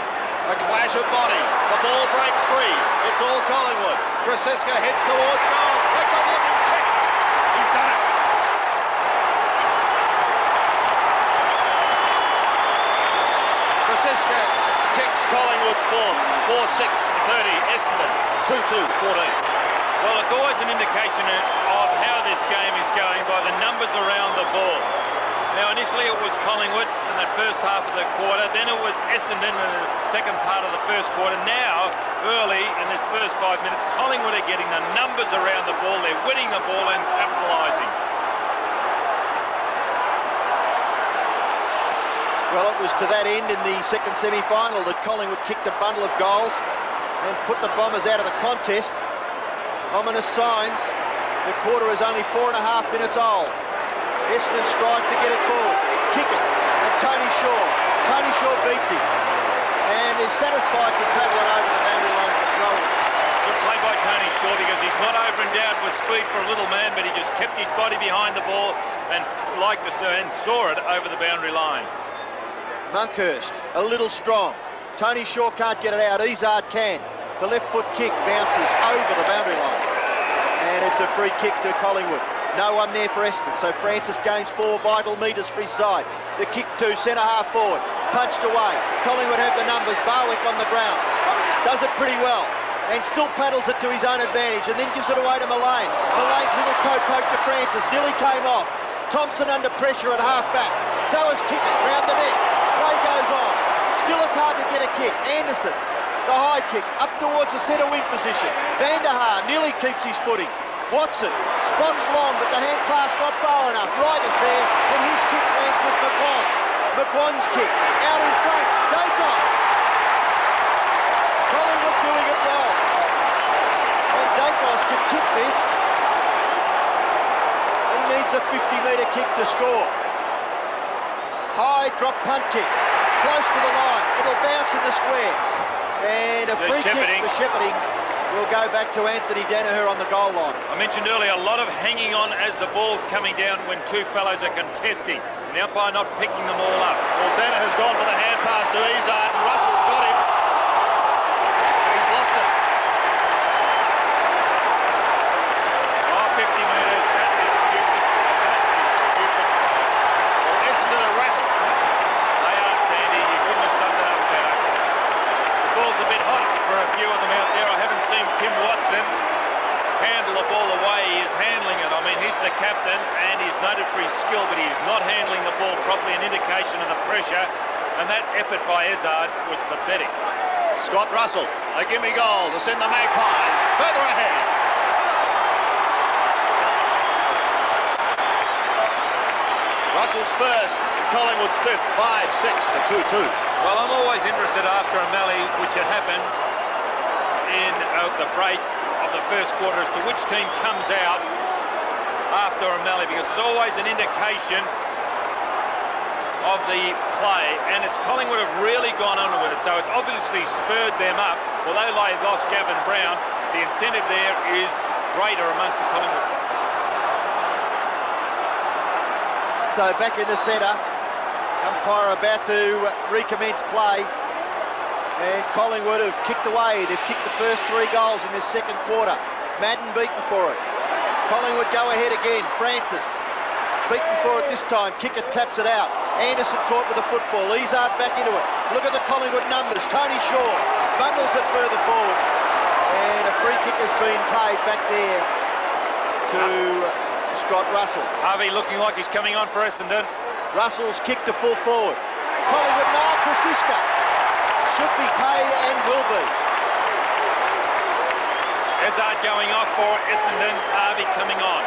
S1: A clash of bodies. The ball breaks free. It's all Collingwood. Grosiska heads towards goal. A good-looking kick. He's done it. Grosiska kicks Collingwood's fourth. 4-6-30. Essendon 2-2-14.
S2: Well, it's always an indication of how this game is going by the numbers around the ball. Now, initially it was Collingwood in that first half of the quarter, then it was Essendon in the second part of the first quarter. Now, early in this first 5 minutes, Collingwood are getting the numbers around the ball, they're winning the ball and capitalising.
S3: Well, it was to that end in the second semi-final that Collingwood kicked a bundle of goals and put the Bombers out of the contest. Ominous signs. The quarter is only 4.5 minutes old. Essendon strive to get it forward. Kick it. And Tony Shaw beats him. And is satisfied to paddle it over the boundary line for throwing.
S2: Good play by Tony Shaw, because he's not over-endowed with speed for a little man, but he just kept his body behind the ball and saw it over the boundary line.
S3: Monkhurst, a little strong. Tony Shaw can't get it out. Izzard can. The left foot kick bounces over the boundary line. And it's a free kick to Collingwood. No one there for Essendon, so Francis gains 4 vital metres for his side. The kick to centre half forward. Punched away. Collingwood have the numbers. Barwick on the ground. Does it pretty well. And still paddles it to his own advantage, and then gives it away to Mullane. Mullane's little toe poke to Francis. Nearly came off. Thompson under pressure at half back. So is Kickett round the net. Play goes on. Still it's hard to get a kick. Anderson. The high kick up towards the centre wing position. Van der Haar nearly keeps his footing. Watson spots long, but the hand pass not far enough. Right is there, and his kick lands with McGuan. McGuan's kick out in front. Dacos. Collingwood doing it well. And Dacos can kick this. He needs a 50-metre kick to score. High drop punt kick, close to the line. It'll bounce in the square. And a free kick for shepherding will go back to Anthony Danaher on the goal line.
S2: I mentioned earlier a lot of hanging on as the ball's coming down when two fellows are contesting. And the umpire not picking them all up.
S1: Well, Danaher's gone for the hand pass to Izzard, and Russell's got him. He's lost it.
S2: 50 metres, that is stupid. That is stupid.
S1: Well, Essendon are rattled.
S2: They are, Sandy. You couldn't have summed it up better. The ball's a bit hot for a few of them out there. I haven't seen Tim Watson handle the ball the way he is handling it. I mean, he's the captain and he's noted for his skill, but he's not handling the ball properly, an indication of the pressure. And that effort by Izzard was pathetic.
S1: Scott Russell, a gimme goal to send the Magpies further ahead. Russell's first, and Collingwood's fifth, 5-6 to 2-2.
S2: Well, I'm always interested after O'Malley, which had happened in the break of the first quarter, as to which team comes out after O'Malley, because it's always an indication of the play, and it's Collingwood have really gone on with it, so it's obviously spurred them up. Although they've lost Gavin Brown, the incentive there is greater amongst the Collingwood.
S3: So back in the centre, umpire about to recommence play, and Collingwood have kicked away. They've kicked the first 3 goals in this second quarter. Madden beaten for it. Collingwood go ahead again. Francis beaten for it this time. Kicker taps it out. Anderson caught with the football. Izzard back into it. Look at the Collingwood numbers. Tony Shaw bundles it further forward, and a free kick has been paid back there to Scott Russell.
S2: Harvey looking like he's coming on for Essendon.
S3: Russell's kick to full forward. Collingwood now, Krasiska. Should be paid and will be.
S2: Hazard going off for Essendon, Harvey coming on.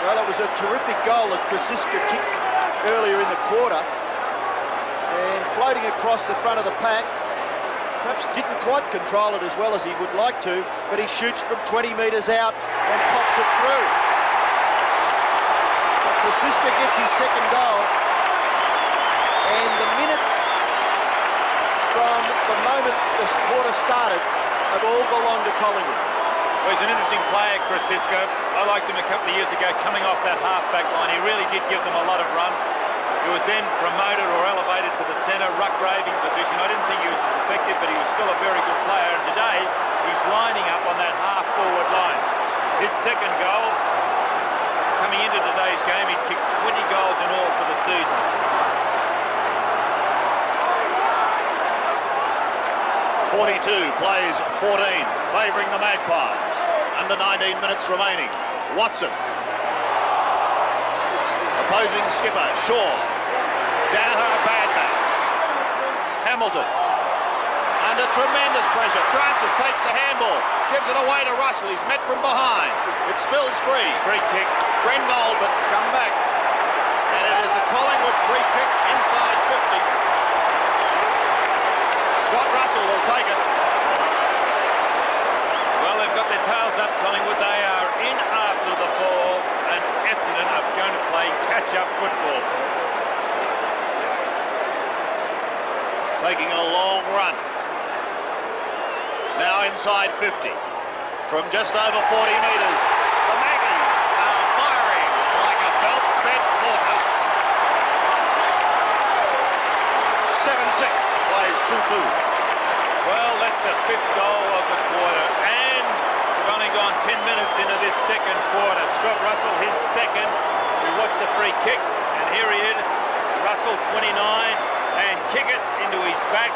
S3: Well, it was a terrific goal that Krasiska kicked earlier in the quarter. And floating across the front of the pack. Perhaps didn't quite control it as well as he would like to, but he shoots from 20 metres out and pops it through. But Krasiska gets his second goal. And the minutes from the moment this quarter started have all belonged to Collingwood.
S2: Well, he's an interesting player, Krasiska. I liked him a couple of years ago coming off that half-back line. He really did give them a lot of run. He was then promoted or elevated to the centre, ruck-raving position. I didn't think he was as effective, but he was still a very good player. And today, he's lining up on that half-forward line. His second goal, coming into today's game, he'd kicked 20 goals in all for the season.
S1: 42 plays 14, favouring the Magpies. Under 19 minutes remaining. Watson. Opposing skipper, Shaw. Danaher, bad backs. Hamilton. Under tremendous pressure. Francis takes the handball. Gives it away to Russell. He's met from behind. It spills free.
S2: Free kick.
S1: Grenbold, but it's come back. And it is a Collingwood free kick inside 50. Scott Russell will take it.
S2: Well, they've got their tails up, Collingwood. They are in after the ball, and Essendon are going to play catch-up football.
S1: Taking a long run. Now inside 50. From just over 40 metres, the Maggies are firing like a belt-fed mortar. 7-6, plays 2-2.
S2: Well, that's the fifth goal of the quarter, and we've only gone 10 minutes into this second quarter. Scott Russell, his second. We watch the free kick, and here he is, Russell, 29, and kick it into his back.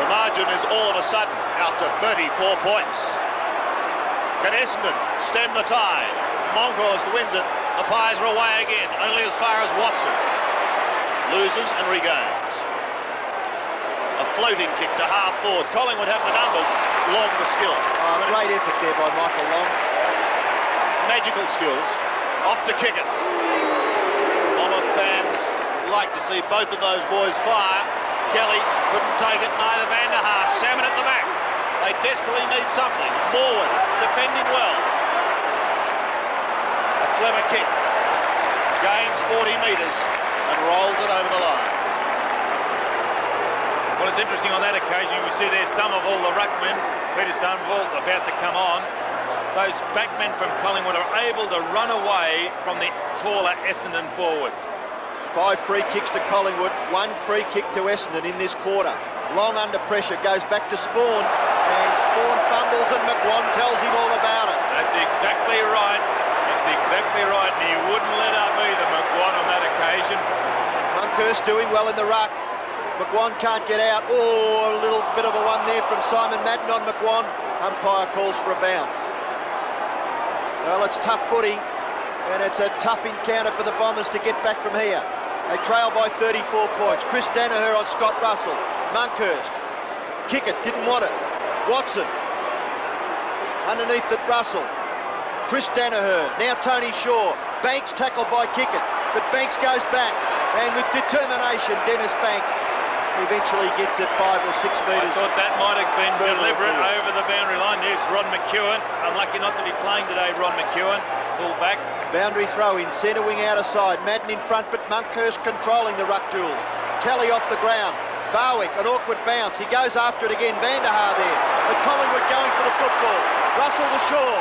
S1: The margin is all of a sudden out to 34 points. Can Essendon stem the tide? Monkhorst wins it. The Pies are away again, only as far as Watson. Loses and regains. A floating kick to half forward. Collingwood have the numbers, Long the skill.
S3: Great effort there by Michael Long.
S1: Magical skills. Off to kick it. Bomber fans like to see both of those boys fire. Kelly couldn't take it, neither Van der Haar. Salmon at the back. They desperately need something. Morwood defending well. A clever kick. Gains 40 metres and rolls it over the line.
S2: Well, it's interesting on that occasion. You see there Somerville, the ruckman, Peter Somerville, about to come on. Those backmen from Collingwood are able to run away from the taller Essendon forwards.
S3: 5 free kicks to Collingwood, 1 free kick to Essendon in this quarter. Long under pressure, goes back to Spawn, and Spawn fumbles and McGuan tells him all about it.
S2: That's exactly right. That's exactly right, and he wouldn't let up either, McGuan, on that occasion.
S3: Monkhorst doing well in the ruck. McGuan can't get out. Oh, a little bit of a one there from Simon Madden on McGuan. Umpire calls for a bounce. Well, it's tough footy, and it's a tough encounter for the Bombers to get back from here. They trail by 34 points. Chris Danaher on Scott Russell. Monkhorst. Kick it, didn't want it. Watson. Underneath it, Russell. Chris Danaher. Now Tony Shaw. Banks tackled by Kickett, but Banks goes back. And with determination, Dennis Banks eventually gets it 5 or 6 metres.
S2: I thought that might have been deliberate over the boundary line. There's Ron McEwen. Unlucky not to be playing today, Ron McEwen. Full back.
S3: Boundary throw in, centre wing out of side. Madden in front, but Monkhorst controlling the ruck duels. Kelly off the ground. Barwick, an awkward bounce. He goes after it again. Van der Haar there. But Collingwood going for the football. Russell to Shaw.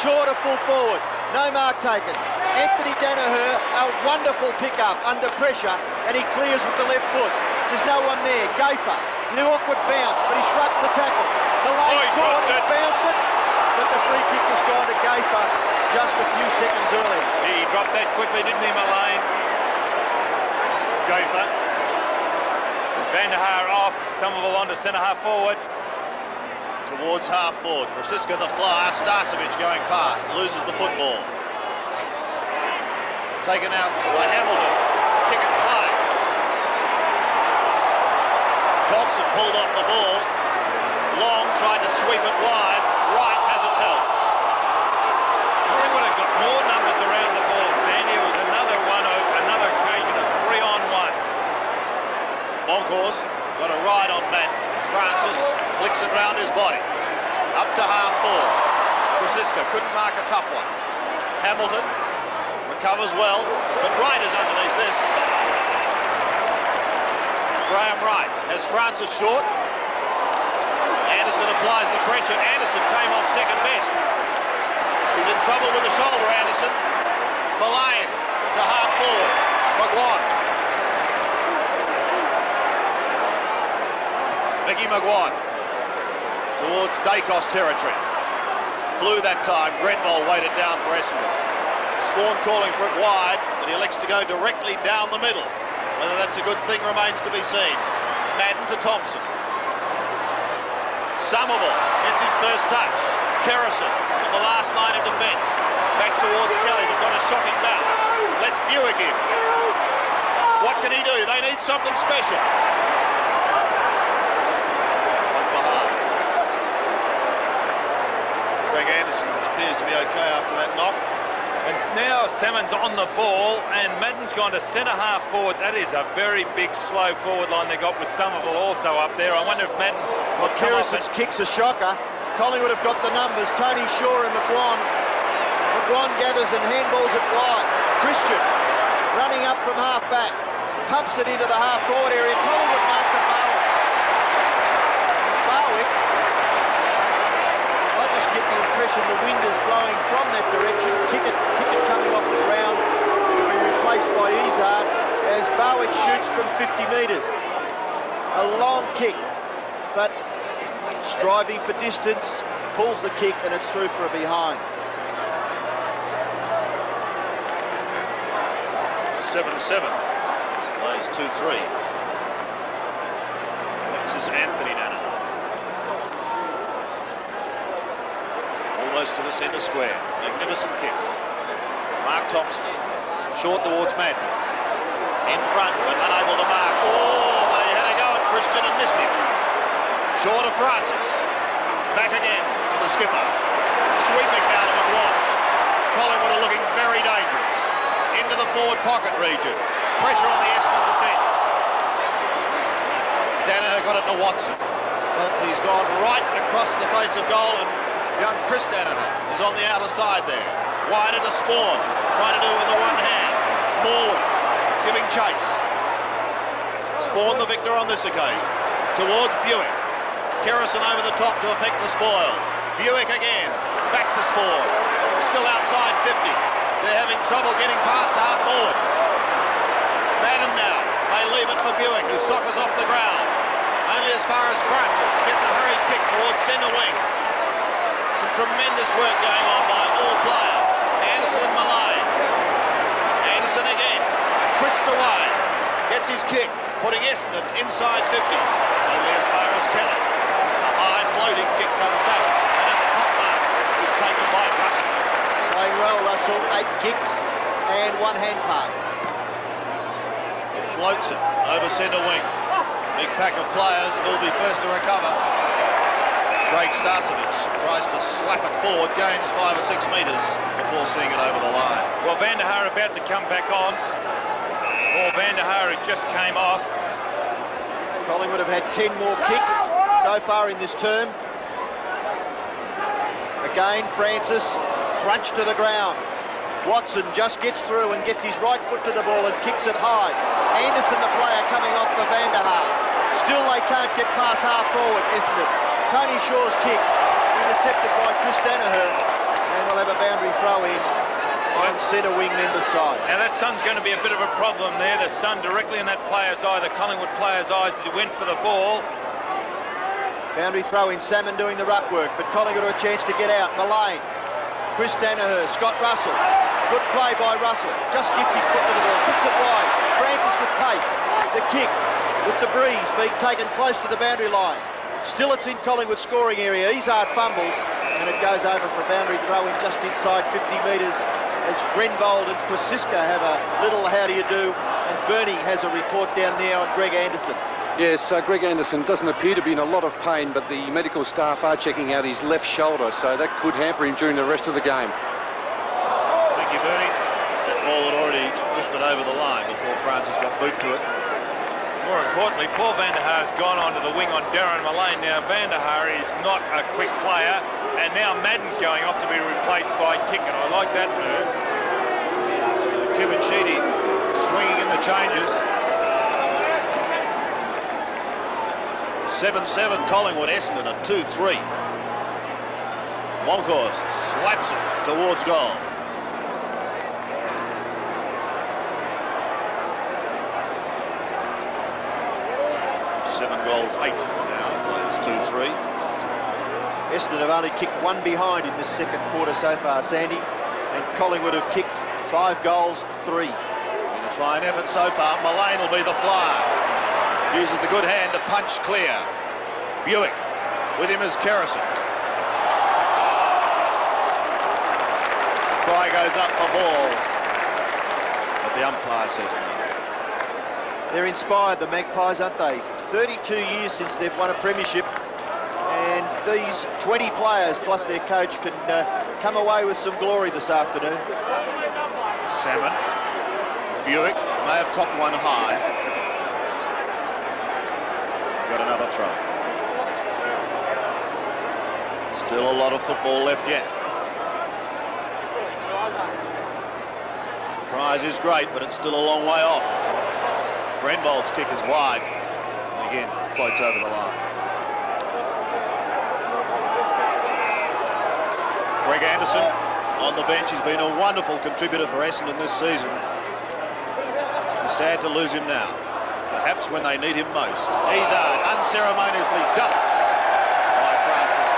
S3: Shaw to full forward. No mark taken. Anthony Danaher, a wonderful pick-up under pressure, and he clears with the left foot. There's no one there. Gaffer, the awkward bounce, but he shrugs the tackle. The lane's caught, he's bounced it, but the free kick has gone to Gaffer just a few seconds early.
S2: Gee, he dropped that quickly, didn't he, Mullane?
S1: Gaffer.
S2: Van der Haar off, Somerville on to centre half forward.
S1: towards half forward. Brasiska the flyer, Starcevic going past, loses the football. Taken out by Hamilton. Kick and play. Thompson pulled off the ball. Long tried to sweep it wide. Wright hasn't helped.
S2: Collingwood have got more numbers around the ball, Sandy. It was another occasion of 3-on-1.
S1: Monkhorst got a ride on Matt. Francis flicks it round his body. Up to half forward. Brasiska couldn't mark a tough one. Hamilton recovers well, but Wright is underneath this. Graham Wright has Francis short. Anderson applies the pressure. Anderson came off second best. He's in trouble with the shoulder, Anderson. Mullane to half forward. McGuan. Mickey McGuan towards Dacos territory. Flew that time. Grenville waited down for Essendon. Spawn calling for it wide, but he elects to go directly down the middle. Whether that's a good thing remains to be seen. Madden to Thompson. Somerville gets his first touch. Kerrison on the last line of defence. Back towards Kelly, but got a shocking bounce. Let's Buick in. What can he do? They need something special. From behind. Greg Anderson appears to be okay after that knock.
S2: And now Salmon's on the ball, and Madden's gone to centre-half forward. That is a very big, slow forward line they got with Somerville also up there. I wonder if Madden...
S3: Well, Kerison's kick's a shocker. Collingwood have got the numbers. Tony Shaw and McGuan. McGuan gathers and handballs it wide. Christian running up from half-back. Pumps it into the half-forward area. Collingwood marks the Barwick. Barwick, I just get the impression the wind is blowing from that direction. Kick it coming off the ground to be replaced by Izard as Barwick shoots from 50 metres. A long kick, but striving for distance, pulls the kick and it's through for a behind.
S1: 7-7. Plays 2-3. This is Anthony Danaher. Almost to the centre square. Magnificent kick. Mark Thompson. Short towards Madden. In front, but unable to mark. Oh, they had a go at Christian and missed him. Short of Francis. Back again to the skipper. Sweeping down to McGuan. Collingwood are looking very dangerous. Into the forward pocket region. Pressure on the Essendon defence. Danaher got it to Watson. But he's gone right across the face of goal, and young Chris Danaher is on the outer side there. Wider to Spawn. Trying to do it with the one hand. Morwood giving chase. Spawn the victor on this occasion. Towards Buick. Kerrison over the top to affect the spoil. Buick again. Back to Spawn. Still outside 50. They're having trouble getting past half forward. Madden now may leave it for Buick, who soccers off the ground. Only as far as Francis gets a hurried kick towards centre wing. Some tremendous work going on by all players. Anderson and Mullane. Anderson again. Twists away. Gets his kick, putting Essendon inside 50. Only as far as Kelly. A high floating kick comes back, and at the top mark is taken by Russell.
S3: Playing well, Russell. 8 kicks and 1 hand pass.
S1: Floats it over centre wing. Big pack of players who'll be first to recover. Craig Starcevic tries to slap it forward, gains 5 or 6 metres before seeing it over the line.
S2: Well, Van der Haar about to come back on. Or Van der Haar just came off.
S3: Collingwood have had 10 more kicks so far in this term. Again, Francis crunched to the ground. Watson just gets through and gets his right foot to the ball and kicks it high. Anderson, the player, coming off for Van der Haar. Still they can't get past half forward, isn't it? Tony Shaw's kick intercepted by Chris Danaher, and we'll have a boundary throw in on centre wing member side.
S2: Now that sun's going to be a bit of a problem there. The sun directly in that player's eye, the Collingwood player's eyes, as he went for the ball.
S3: Boundary throw in, Salmon doing the ruck work, but Collingwood have a chance to get out. Mullane, Chris Danaher, Scott Russell. Good play by Russell. Just gets his foot to the ball, kicks it wide. Francis with pace. The kick with the breeze being taken close to the boundary line. Still it's in Collingwood scoring area. Izzard fumbles, and it goes over for a boundary throw in just inside 50 metres as Grenvold and Krasiska have a little how do you do, and Bernie has a report down there on Greg Anderson.
S4: Yes, Greg Anderson doesn't appear to be in a lot of pain, but the medical staff are checking out his left shoulder, so that could hamper him during the rest of the game.
S1: Thank you, Bernie. That ball had already drifted over the line before Francis got boot to it.
S2: More importantly, Paul van der Haar's gone onto the wing on Darren Mullane. Now, van der Haar is not a quick player, and now Madden's going off to be replaced by Kicken. I like that move.
S1: So Kevin Sheedy swinging in the changes. 7-7 Collingwood, Essendon at 2-3. Monkhorst slaps it towards goal. Goals 8 now, plays 2-3.
S3: Essendon have only kicked one behind in this second quarter so far, Sandy, and Collingwood have kicked 5 goals, 3.
S1: And a fine effort so far. Mullane will be the flyer. Uses the good hand to punch clear. Buick with him as Kerrison. Cry goes up the ball, but the umpire says no.
S3: They're inspired, the Magpies, aren't they? 32 years since they've won a premiership, and these 20 players plus their coach can come away with some glory this afternoon.
S1: Salmon. Buick may have copped one high. Got another throw. Still a lot of football left yet. The prize is great, but it's still a long way off. Grenvold's kick is wide. Again, floats over the line. Greg Anderson on the bench. He's been a wonderful contributor for Essendon this season. It's sad to lose him now, perhaps when they need him most. Izzard unceremoniously dumped by Francis.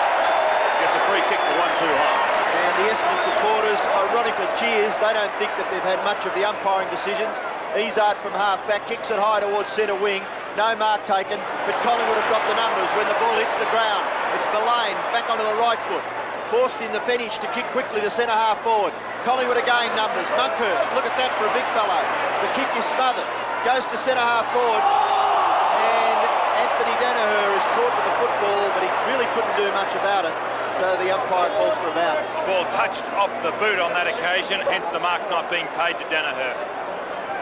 S1: Gets a free kick for 1-2 high.
S3: And the Essendon supporters, ironical cheers. They don't think that they've had much of the umpiring decisions. Izzard from half-back, kicks it high towards centre wing. No mark taken, but Collingwood have got the numbers when the ball hits the ground. It's Mullane back onto the right foot. Forced in the finish to kick quickly to centre half forward. Collingwood again numbers. Monkhorst, look at that for a big fellow. The kick is smothered. Goes to centre half forward. And Anthony Danaher is caught with the football, but he really couldn't do much about it. So the umpire calls for a bounce.
S2: Ball touched off the boot on that occasion, hence the mark not being paid to Danaher.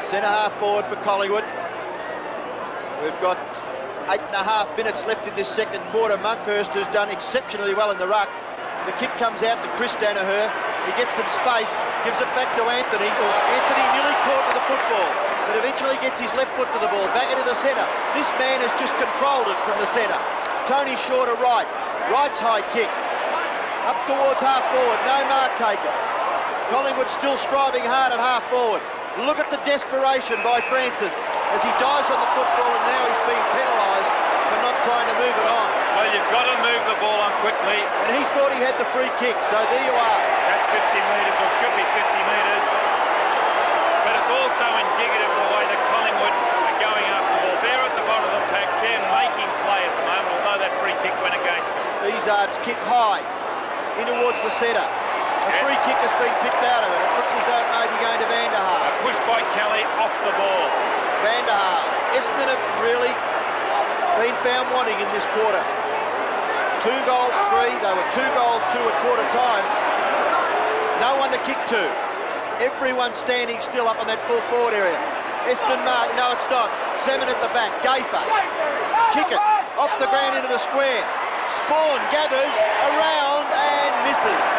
S3: Centre half forward for Collingwood. We've got 8.5 minutes left in this second quarter. Monkhorst has done exceptionally well in the ruck. The kick comes out to Chris Danaher. He gets some space, gives it back to Anthony. Anthony nearly caught with the football, but eventually gets his left foot to the ball, back into the centre. This man has just controlled it from the centre. Tony Shaw to right. Right's high kick. Up towards half forward, no mark taken. Collingwood still striving hard at half forward. Look at the desperation by Francis as he dives on the football, and now he's being penalised for not trying to move it on.
S2: Well, you've got to move the ball on quickly.
S3: And he thought he had the free kick, so there you are.
S2: That's 50 metres, or should be 50 metres. But it's also indicative of the way that Collingwood are going after the ball. They're at the bottom of the packs. They're making play at the moment, although that free kick went against them.
S3: Izzard's kick high in towards the centre. A free kick has been picked out of it. It looks as though it may be going to van der Haar.
S2: A push by Kelly off the ball.
S3: Van der Haar. Essendon have really been found wanting in this quarter. 2 goals, 3. They were 2 goals, 2 at quarter time. No one to kick to. Everyone standing still up on that full forward area. Essendon mark. No, it's not. Salmon at the back. Gafer. Kick it. Off the ground into the square. Spawn gathers around and misses.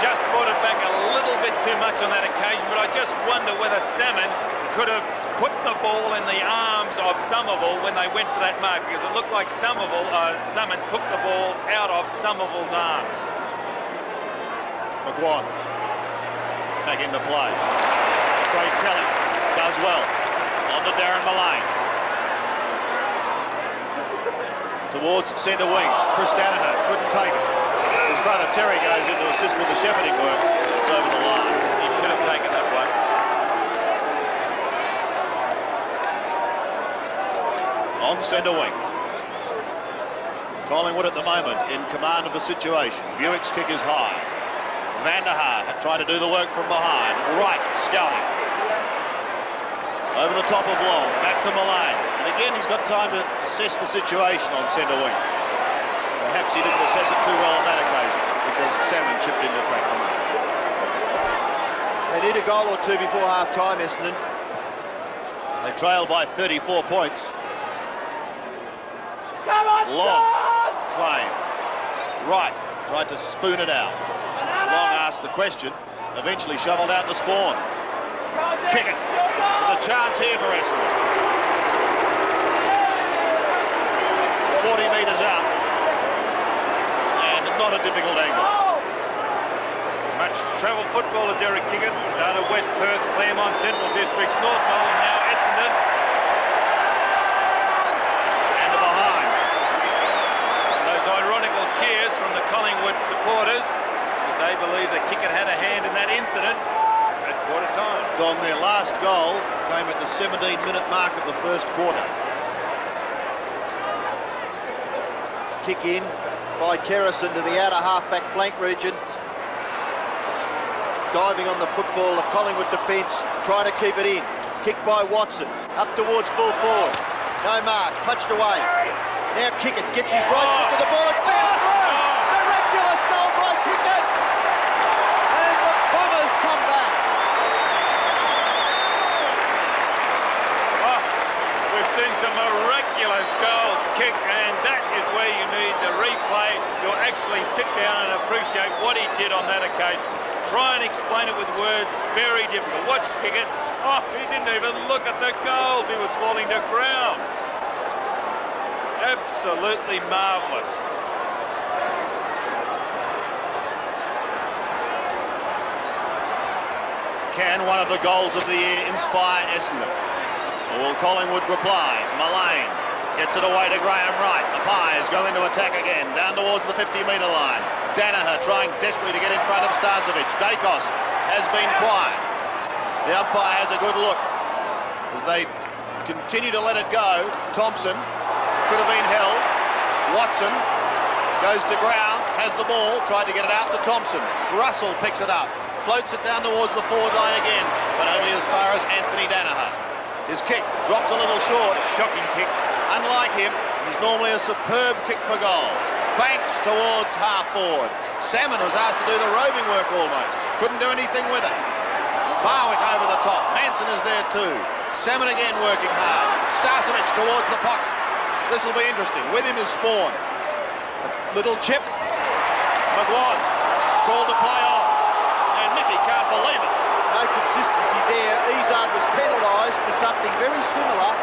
S2: Just brought it back a little bit too much on that occasion, but I just wonder whether Salmon could have put the ball in the arms of Somerville when they went for that mark, because it looked like Salmon took the ball out of Somerville's arms.
S1: McGuan back into play. Craig Kelly does well. On to Darren Mullane. Towards centre wing. Chris Danaher couldn't take it. His brother Terry goes in to assist with the shepherding work. It's over the line.
S2: He should have taken that one.
S1: On centre wing. Collingwood at the moment in command of the situation. Buick's kick is high. Van der Haar trying to do the work from behind. Wright scouting. Over the top of Long, back to Mullane. And again, he's got time to assess the situation on centre wing. Perhaps he didn't assess it too well on that occasion because Salmon chipped in to take the mark.
S3: They need a goal or two before half-time, Essendon.
S1: They trail by 34 points. Long claim. Wright tried to spoon it out. Long asked the question, eventually shoveled out to Spawn. Kick it. There's a chance here for Essendon. 40 metres out. And not a difficult angle.
S2: Much travel footballer, Derek Kickett. Started West Perth, Claremont, Central Districts, North Melbourne, now Essendon.
S1: And behind.
S2: Those ironical cheers from the Collingwood supporters as they believe that Kickett had a hand in that incident at quarter time.
S1: Don, their last goal came at the 17-minute mark of the first quarter.
S3: Kick in by Kerrison to the outer half-back flank region. Diving on the football, the Collingwood defence trying to keep it in. Kick by Watson, up towards full forward. No mark, punched away. Now Kickett gets his right foot to the ball. It's bounced through. Miraculous goal by Kickett. And the Bombers come back.
S2: Oh, we've seen some miraculous goals kicked, and that is where you need the replay to actually sit down and appreciate what he did on that occasion. Try and explain it with words, very difficult. Watch Kickett. Oh, he didn't even look at the goals. He was falling to ground. Absolutely marvellous.
S1: Can one of the goals of the year inspire Essendon? Or will Collingwood reply? Mullane gets it away to Graham Wright. The Pies go into attack again, down towards the 50-metre line. Danaher trying desperately to get in front of Starcevic. Dacos has been quiet. The umpire has a good look as they continue to let it go. Thompson could have been held. Watson goes to ground, has the ball, tried to get it out to Thompson. Russell picks it up, floats it down towards the forward line again, but only as far as Anthony Danaher. His kick drops a little short.
S2: Shocking kick.
S1: Unlike him, he's normally a superb kick for goal. Banks towards half forward. Salmon was asked to do the roving work almost. Couldn't do anything with it. Barwick over the top. Manson is there too. Salmon again working hard. Starcevic towards the pocket. This will be interesting. With him is Spawn. A little chip. McGuan called to play on. And Mickey can't believe it.
S3: No consistency there. Izzard was penalised for something very similar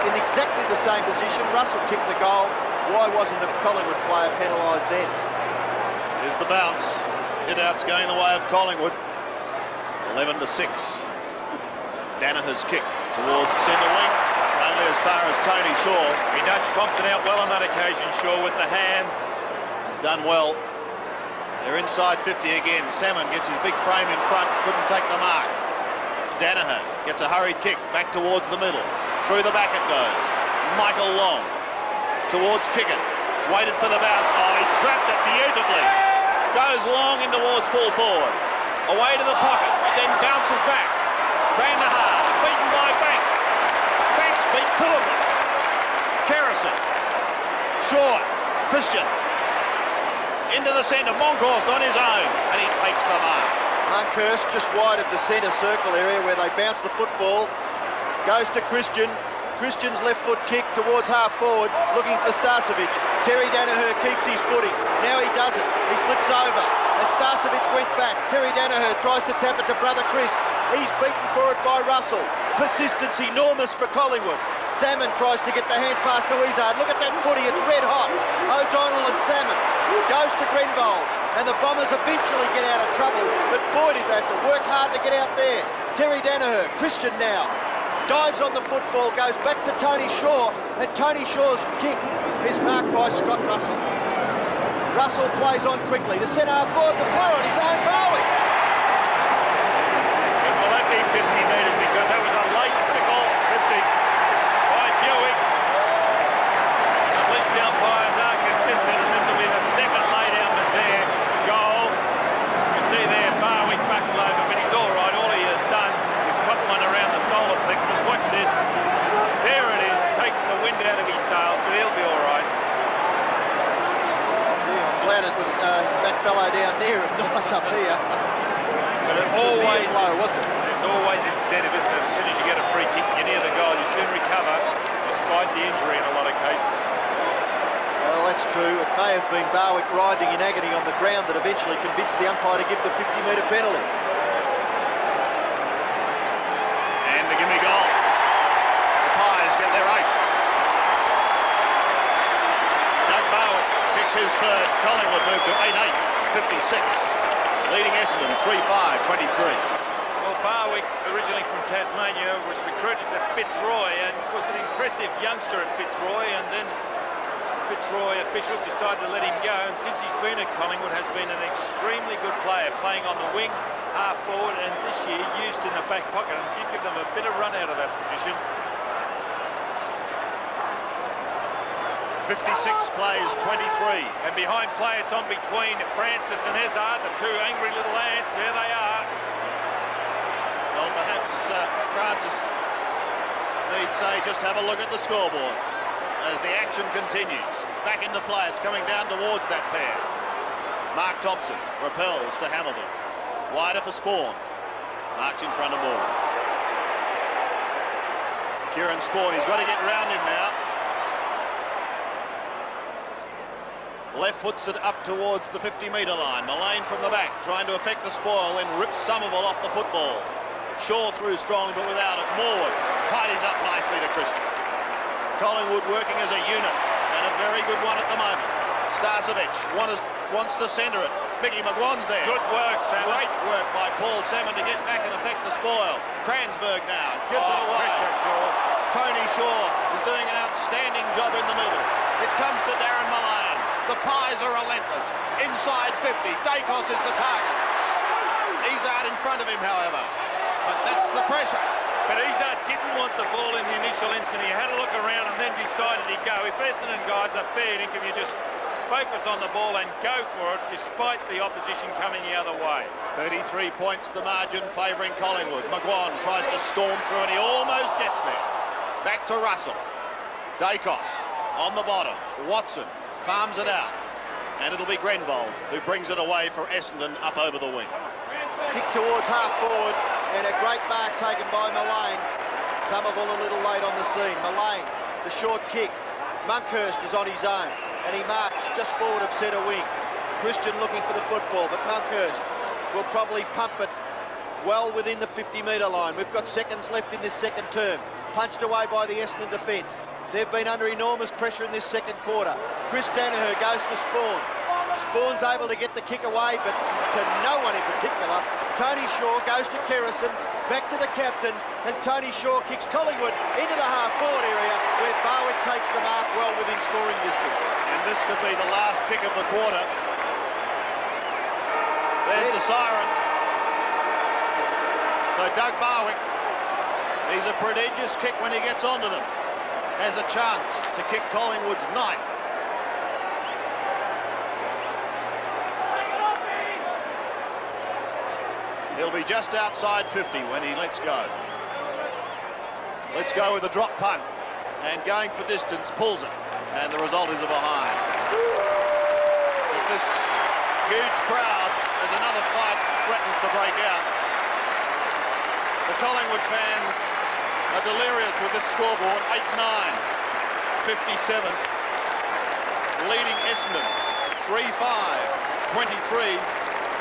S3: in exactly the same position. Russell kicked the goal. Why wasn't the Collingwood player penalised then?
S1: Here's the bounce. Hit-out's going the way of Collingwood. 11-6. Danaher's kick towards centre wing. Only as far as Tony Shaw.
S2: He nudged Thompson out well on that occasion, Shaw, with the hands.
S1: He's done well. They're inside 50 again. Salmon gets his big frame in front. Couldn't take the mark. Danaher gets a hurried kick back towards the middle. Through the back it goes. Michael Long towards Kickett. Waited for the bounce. Oh, he trapped it beautifully. Goes long in towards full forward. Away to the pocket. Then bounces back. Van der Haar beaten by Banks. Banks beat two of them. Kerrison. Short. Christian. Into the centre. Monkhorst on his own. And he takes the mark.
S3: Monkhorst just wide of the centre circle area where they bounce the football. Goes to Christian. Christian's left foot kick towards half forward, looking for Starcevic. Terry Danaher keeps his footing. Now he doesn't. He slips over. And Starcevic went back. Terry Danaher tries to tap it to brother Chris. He's beaten for it by Russell. Persistence enormous for Collingwood. Salmon tries to get the hand pass to Izzard. Look at that footy, it's red hot. O'Donnell and Salmon goes to Grenvold. And the Bombers eventually get out of trouble. But boy, did they have to work hard to get out there. Terry Danaher, Christian now. Dives on the football, goes back to Tony Shaw, and Tony Shaw's kick is marked by Scott Russell. Russell plays on quickly. The centre half forward's a player on his own, Barwick.
S2: Will that be 50 metres? Because that was a late tackle. 50 by Buick. At least the umpires are consistent.
S3: fellow down there and nice up here.
S2: But it's always
S3: low, wasn't it?
S2: It's always incentive, isn't it? As soon as you get a free kick, you're near the goal, you soon recover, despite the injury in a lot of cases.
S3: Well, that's true. It may have been Barwick writhing in agony on the ground that eventually convinced the umpire to give the 50-metre penalty.
S1: And the gimme goal. The Pies get their 8th. Doug Barwick kicks his first. Collingwood move to 8-8, 56. Leading Essendon 3-5, 23.
S2: Well, Barwick, originally from Tasmania, was recruited to Fitzroy and was an impressive youngster at Fitzroy, and then Fitzroy officials decided to let him go, and since he's been at Collingwood has been an extremely good player, playing on the wing, half forward, and this year used in the back pocket, and did give them a bit of run out of that position.
S1: 56 plays 23.
S2: And behind play, it's on between Francis and Ezard, the two angry little ants. There they are.
S1: Well, perhaps Francis needs, say, just have a look at the scoreboard as the action continues. Back into play, it's coming down towards that pair. Mark Thompson repels to Hamilton. Wider for Spawn. March in front of Moore. Kieran Spawn, he's got to get round him now. Left foots it up towards the 50-metre line. Mullane from the back, trying to affect the spoil, then rips Somerville off the football. Shaw through strong, but without it. Morwood tidies up nicely to Christian. Collingwood working as a unit, and a very good one at the moment. Starcevic wants to centre it. Mickey McGuan's there.
S2: Good work, Salmon.
S1: Great work by Paul Salmon to get back and affect the spoil. Cransberg now gives it away.
S2: Pressure, Shaw.
S1: Tony Shaw is doing an outstanding job in the middle. It comes to Darren Mullane. The Pies are relentless. Inside 50, Dacos is the target. He's out in front of him, however. But that's the pressure.
S2: But Ezard didn't want the ball in the initial instant. He had a look around and then decided he'd go. If Essendon guys are fair dinkum, you just focus on the ball and go for it, despite the opposition coming the other way.
S1: 33 points the margin favouring Collingwood. McGuan tries to storm through and he almost gets there. Back to Russell. Dacos on the bottom. Watson farms it out. And it'll be Grenvold who brings it away for Essendon up over the wing.
S3: Kick towards half forward and a great mark taken by Mullane. Somerville a little late on the scene. Mullane, the short kick. Monkhurst is on his own and he marks just forward of centre wing. Christian looking for the football, but Monkhurst will probably pump it well within the 50-metre line. We've got seconds left in this second term. Punched away by the Essendon defence. They've been under enormous pressure in this second quarter. Chris Danaher goes to Spawn. Spawn's able to get the kick away, but to no one in particular. Tony Shaw goes to Kerrison, back to the captain, and Tony Shaw kicks Collingwood into the half-forward area, where Barwick takes the mark well within scoring distance.
S1: And this could be the last kick of the quarter. There's the siren. So Doug Barwick, he's a prodigious kick when he gets onto them. Has a chance to kick Collingwood's 9th. He'll be just outside 50 when he lets go. Let's go with a drop punt. And going for distance, pulls it. And the result is a behind. But this huge crowd, as another fight threatens to break out. The Collingwood fans are delirious with this scoreboard. 8-9, 57. Leading Essendon, 3-5, 23.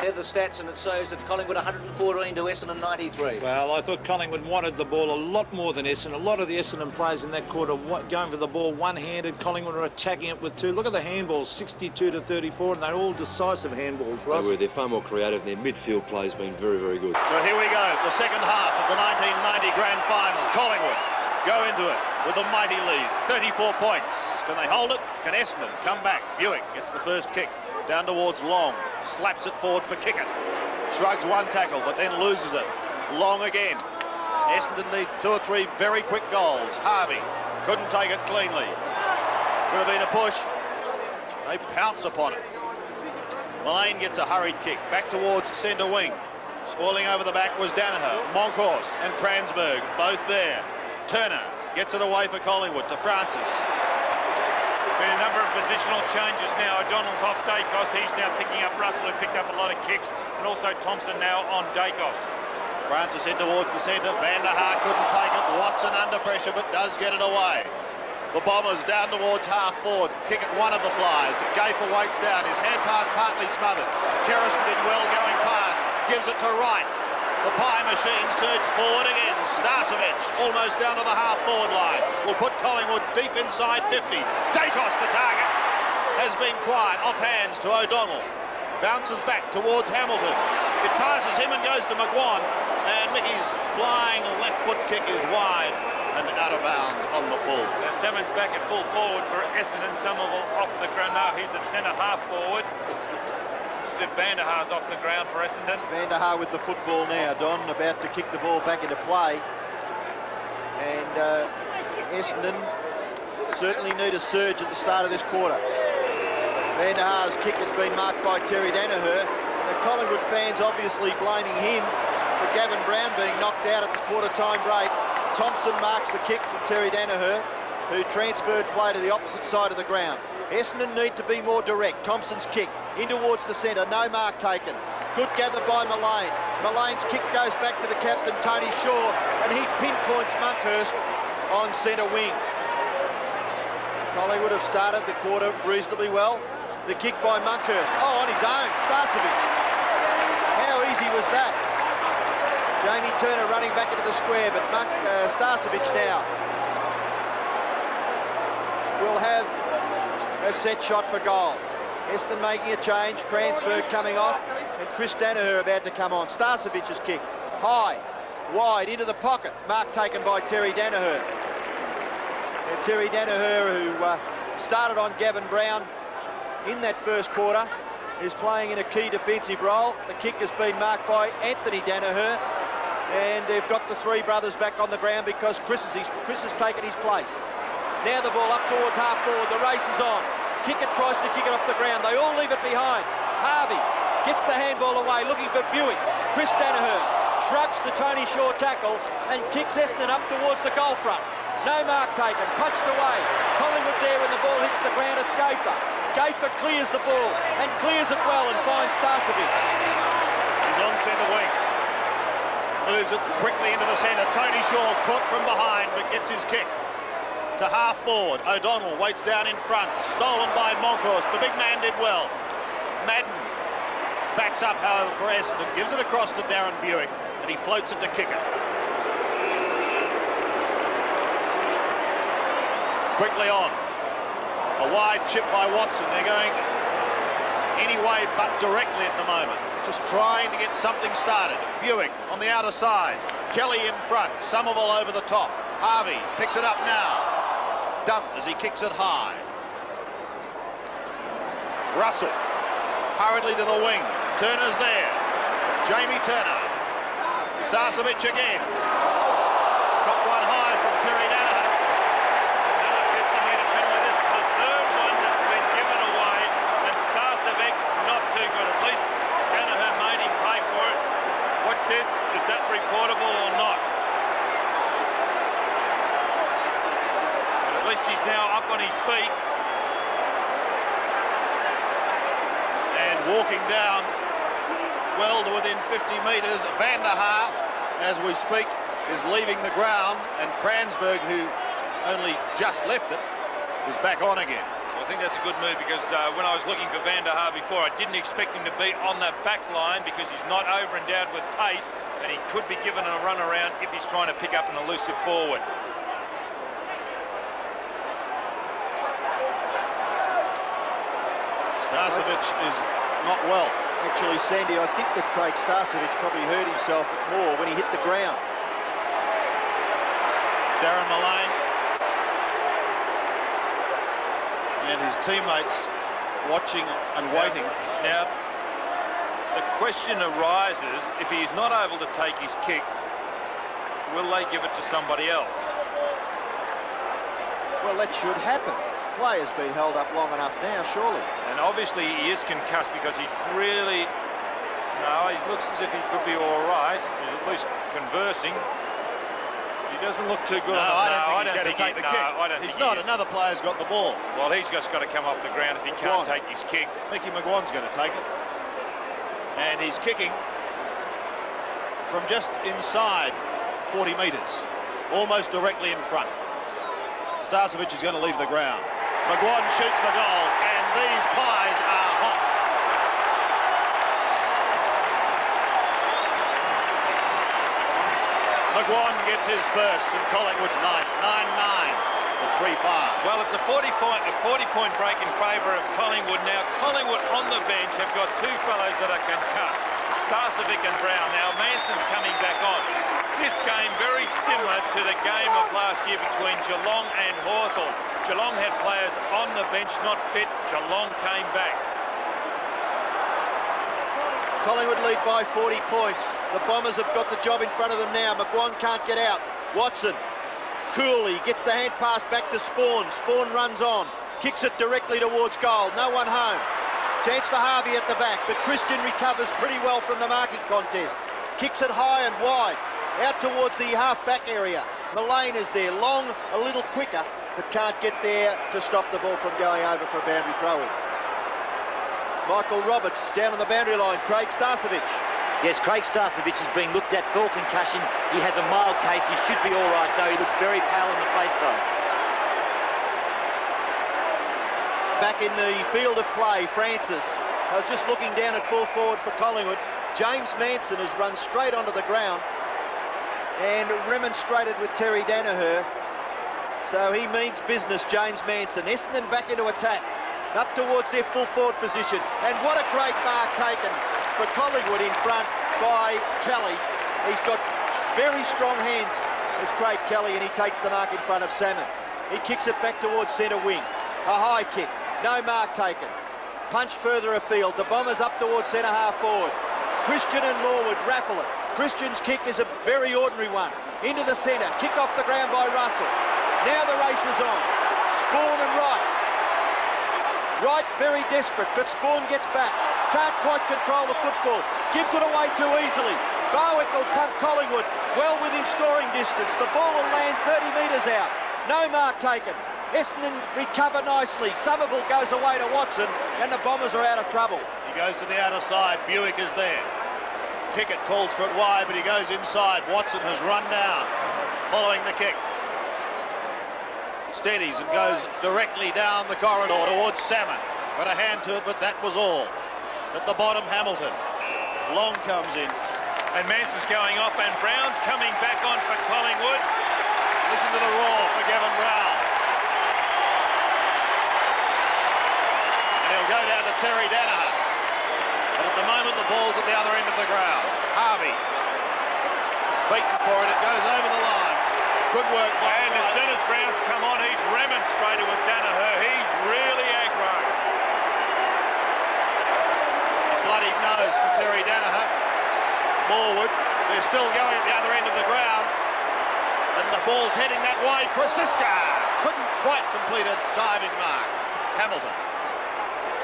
S5: They're the stats, and it shows that Collingwood 114 to Essendon 93.
S6: Well, I thought Collingwood wanted the ball a lot more than Essendon. A lot of the Essendon players in that quarter going for the ball one-handed. Collingwood are attacking it with two. Look at the handballs, 62 to 34, and they're all decisive handballs, Ross.
S7: They're far more creative, and their midfield play has been very, very good.
S1: So here we go, the second half of the 1990 Grand Final. Collingwood go into it with a mighty lead, 34 points. Can they hold it? Can Essendon come back? Buick gets the first kick. Down towards Long, slaps it forward for Kickett. Shrugs one tackle, but then loses it. Long again. Essendon need 2 or 3 very quick goals. Harvey couldn't take it cleanly. Could have been a push. They pounce upon it. Mullane gets a hurried kick. Back towards centre wing. Spoiling over the back was Danaher, Monkhorst and Cransberg, both there. Turner gets it away for Collingwood to Francis.
S2: Been a number of positional changes now. O'Donnell's off Dacos. He's now picking up Russell, who picked up a lot of kicks, and also Thompson now on Dacos.
S1: Francis in towards the centre. Van der Haar couldn't take it. Watson under pressure, but does get it away. The Bombers down towards half forward. Kick at one of the flyers. Gafer waits down. His hand pass partly smothered. Kerrison did well going past. Gives it to Wright. The pie machine surged forward again. Starcevic almost down to the half-forward line. Will put Collingwood deep inside 50. Dacos, the target, has been quiet. Off hands to O'Donnell. Bounces back towards Hamilton. It passes him and goes to McGuan. And Mickey's flying left foot kick is wide and out of bounds on the full.
S2: Now Salmon's back at full forward for Essendon. Somerville off the ground. No, he's at centre half forward. Van der Haar's off the ground for Essendon.
S3: Van der Haar with the football now. Don about to kick the ball back into play. And Essendon certainly need a surge at the start of this quarter. Van der Haar's kick has been marked by Terry Danaher. The Collingwood fans obviously blaming him for Gavin Brown being knocked out at the quarter-time break. Thompson marks the kick from Terry Danaher, who transferred play to the opposite side of the ground. Essendon need to be more direct. Thompson's kick in towards the centre, no mark taken. Good gather by Mullane. Mullane's kick goes back to the captain, Tony Shaw, and he pinpoints Monkhurst on centre wing. Collingwood have started the quarter reasonably well. The kick by Monkhurst. Oh, on his own, Starcevic. How easy was that? Jamie Turner running back into the square, but Starcevic now will have a set shot for goal. Essendon making a change, Cransberg coming off, and Chris Danaher about to come on. Starcevic's kick, high, wide, into the pocket. Mark taken by Terry Danaher. And Terry Danaher, who started on Gavin Brown in that first quarter, is playing in a key defensive role. The kick has been marked by Anthony Danaher, and they've got the three brothers back on the ground because Chris has taken his place. Now the ball up towards half forward. The race is on. Kickett tries to kick it off the ground. They all leave it behind. Harvey gets the handball away, looking for Buick. Chris Danaher shrugs the Tony Shaw tackle and kicks Essendon up towards the goal front. No mark taken. Punched away. Collingwood there when the ball hits the ground. It's Gafer. Gafer clears the ball and clears it well and finds Starcevic.
S1: He's on centre wing. Moves it quickly into the centre. Tony Shaw caught from behind but gets his kick to half forward. O'Donnell waits down in front. Stolen by Monkhorst. The big man did well. Madden backs up, however, for Essendon. Gives it across to Darren Buick, and he floats it to Kicker. Quickly on. A wide chip by Watson. They're going any way but directly at the moment. Just trying to get something started. Buick on the outer side. Kelly in front. Somerville over the top. Harvey picks it up now. Dump as he kicks it high. Russell hurriedly to the wing. Turner's there. Jamie Turner. Starcevic again. Got one high from Terry Danaher.
S2: Another 50-metre penalty. This is the third one that's been given away, and Starcevic not too good. At least Danaher made him pay for it. Watch this. Is that reportable or not? At least he's now up on his feet.
S1: And walking down well to within 50 metres. Van der Haar, as we speak, is leaving the ground, and Cransberg, who only just left it, is back on again.
S2: I think that's a good move because when I was looking for Van der Haar before, I didn't expect him to be on that back line because he's not over-endowed with pace, and he could be given a run around if he's trying to pick up an elusive forward.
S1: Starcevic is not well.
S3: Actually, Sandy, I think that Craig Starcevic probably hurt himself more when he hit the ground.
S1: Darren Mullane and his teammates watching and waiting.
S2: Now, the question arises, if he is not able to take his kick, will they give it to somebody else?
S3: Well, that should happen. Player's been held up long enough now, surely.
S2: And obviously he is concussed because he really... No, he looks as if he could be all right. He's at least conversing. He doesn't look too good.
S1: No,
S2: on it.
S1: I don't think he's going to take the kick.
S2: I don't
S1: He's
S2: think
S1: not.
S2: he is.
S1: Another player's got the ball.
S2: Well, he's just got to come off the ground if he can't take his kick.
S1: Mickey McGuan's going to take it. And he's kicking from just inside 40 metres, almost directly in front. Starcevic is going to leave the ground. McGuan shoots the goal, and these pies are hot. McGuan gets his first, and Collingwood's 9-9 to 3-5.
S2: Well, it's a 40-point break in favour of Collingwood. Now, Collingwood on the bench have got two fellows that are concussed, Starcevic and Brown. Now, Manson's coming back on. This game very similar to the game of last year between Geelong and Hawthorn. Geelong had players on the bench not fit. Geelong came back.
S3: Collingwood lead by 40 points. The Bombers have got the job in front of them now. McGuan can't get out. Watson, coolly, gets the hand pass back to Spawn. Spawn runs on, kicks it directly towards goal. No one home. Chance for Harvey at the back, but Christian recovers pretty well from the marking contest. Kicks it high and wide, out towards the half-back area. Mullane is there, long, a little quicker, but can't get there to stop the ball from going over for a boundary throw-in. Michael Roberts down on the boundary line. Craig Starcevic.
S5: Yes, Craig Starcevic is being looked at for concussion. He has a mild case. He should be all right, though. He looks very pale in the face, though.
S3: Back in the field of play, Francis. I was just looking down at full forward for Collingwood. James Manson has run straight onto the ground and remonstrated with Terry Danaher. So he means business, James Manson. Essendon back into attack, up towards their full forward position. And what a great mark taken for Collingwood in front by Kelly. He's got very strong hands as Craig Kelly, and he takes the mark in front of Salmon. He kicks it back towards centre wing. A high kick, no mark taken. Punched further afield. The Bombers up towards centre half forward. Christian and Lorwood raffle it. Christian's kick is a very ordinary one. Into the centre, kick off the ground by Russell. Now the race is on. Spawn and Wright. Wright very desperate, but Spawn gets back. Can't quite control the football. Gives it away too easily. Barwick will punt Collingwood well within scoring distance. The ball will land 30 metres out. No mark taken. Essendon recover nicely. Somerville goes away to Watson, and the Bombers are out of trouble.
S1: He goes to the outer side. Buick is there. Kickett calls for it wide, but he goes inside. Watson has run down, following the kick. Steadies and goes directly down the corridor towards Salmon. Got a hand to it, but that was all. At the bottom, Hamilton. Long comes in.
S2: And Manson's going off, and Brown's coming back on for Collingwood.
S1: Listen to the roar for Gavin Brown. And he'll go down to Terry Danaher. But at the moment, the ball's at the other end of the ground. Harvey. Beaten for it. It goes over the line. Good work by
S2: And as soon as Brown's come on, he's remonstrated with Danaher. He's really aggro.
S1: A bloodied nose for Terry Danaher. Morwood. They're still going at the other end of the ground. And the ball's heading that way. Krasiska couldn't quite complete a diving mark. Hamilton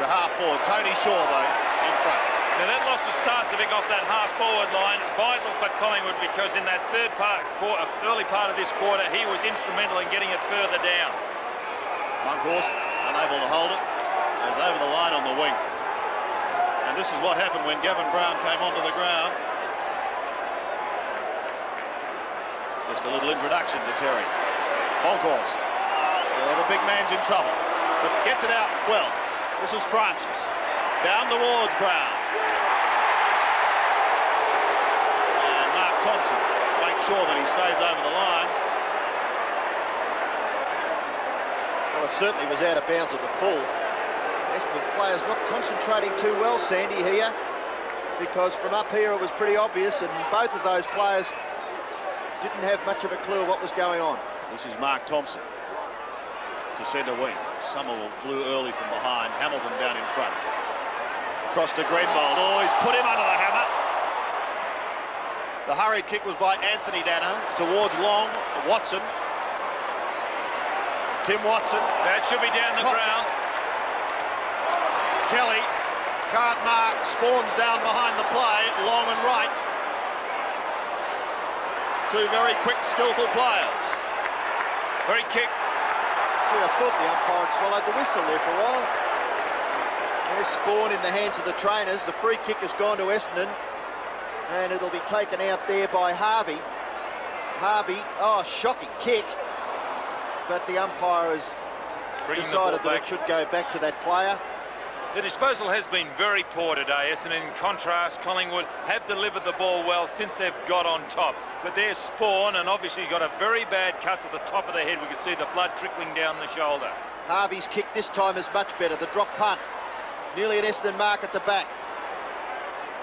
S1: to half forward. Tony Shaw, though, in front.
S2: Now that loss of Starcevic off that half-forward line, vital for Collingwood, because in that early part of this quarter, he was instrumental in getting it further down.
S1: Monkhorst, unable to hold it, goes over the line on the wing. And this is what happened when Gavin Brown came onto the ground. Just a little introduction to Terry. Monkhorst. The big man's in trouble, but gets it out well. This is Francis. Down towards Brown. And Mark Thompson makes sure that he stays over the line.
S3: Well, it certainly was out of bounds at the full. Essendon players not concentrating too well, Sandy, here, because from up here it was pretty obvious, and both of those players didn't have much of a clue of what was going on.
S1: This is Mark Thompson to centre wing. Somerville flew early from behind. Hamilton down in front. Across to Grenbold. Oh, he's put him under the hammer. The hurried kick was by Anthony Danaher towards Long. Watson. Tim Watson.
S2: That should be down the ground.
S1: Kelly can't mark. Spawns down behind the play. Long and right. two very quick, skillful players.
S2: Free kick.
S3: I thought the umpire had swallowed the whistle there for a while. There's Spawn in the hands of the trainers. The free kick has gone to Essendon, and it'll be taken out there by Harvey. Harvey, oh, shocking kick, but the umpire has decided that it should go back to that player.
S2: The disposal has been very poor today, Essendon. In contrast, Collingwood have delivered the ball well since they've got on top. But there's Spawn, and obviously he's got a very bad cut to the top of the head. We can see the blood trickling down the shoulder.
S3: Harvey's kick this time is much better. The drop punt. Nearly an Essendon mark at the back.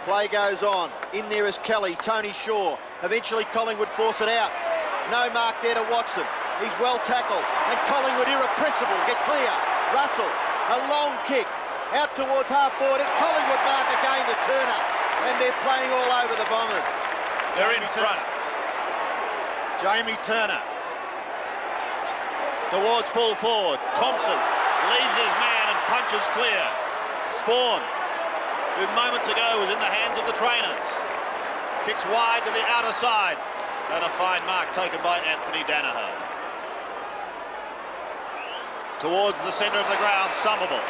S3: Play goes on. In there is Kelly, Tony Shaw. Eventually Collingwood force it out. No mark there to Watson. He's well tackled. And Collingwood irrepressible. Get clear. Russell, a long kick. Out towards half-forward, and Collingwood mark again to Turner, and they're playing all over the Bombers.
S2: They're in front.
S1: Jamie Turner towards full forward. Thompson leaves his man and punches clear. Spawn, who moments ago was in the hands of the trainers, kicks wide to the outer side, and a fine mark taken by Anthony Danaher. Towards the centre of the ground, Somerville.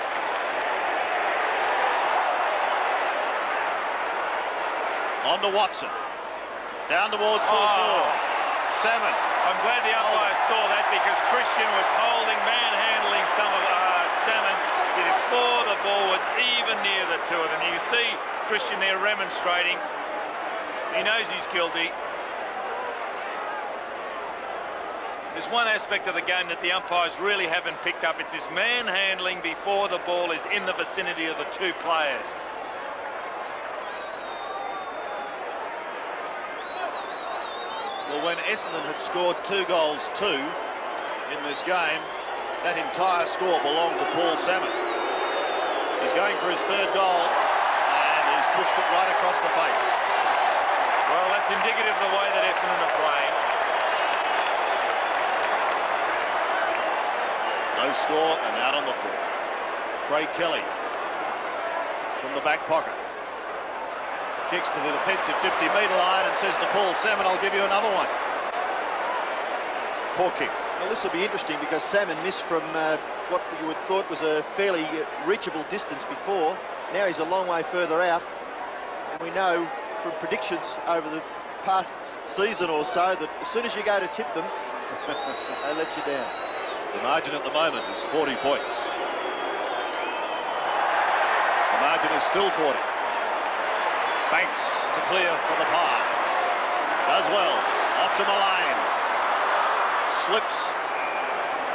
S1: On to Watson. Down towards full forward. Salmon.
S2: I'm glad the umpire saw that, because Christian was holding, manhandling some of Salmon before the ball was even near the two of them. You can see Christian there remonstrating. He knows he's guilty. There's one aspect of the game that the umpires really haven't picked up. It's his manhandling before the ball is in the vicinity of the two players.
S1: Well, when Essendon had scored 2 goals, 2 in this game, that entire score belonged to Paul Salmon. He's going for his 3rd goal, and he's pushed it right across the face.
S2: Well, that's indicative of the way that Essendon are playing.
S1: No score, and out on the floor. Craig Kelly from the back pocket. Kicks to the defensive 50-metre line and says to Paul Salmon, I'll give you another one. Poor kick.
S3: Well, this will be interesting, because Salmon missed from what you would thought was a fairly reachable distance before. Now he's a long way further out. And we know from predictions over the past season or so that as soon as you go to tip them, they let you down.
S1: The margin at the moment is 40 points. The margin is still 40. Banks to clear for the Pies. Does well. Off to Mullane. Slips.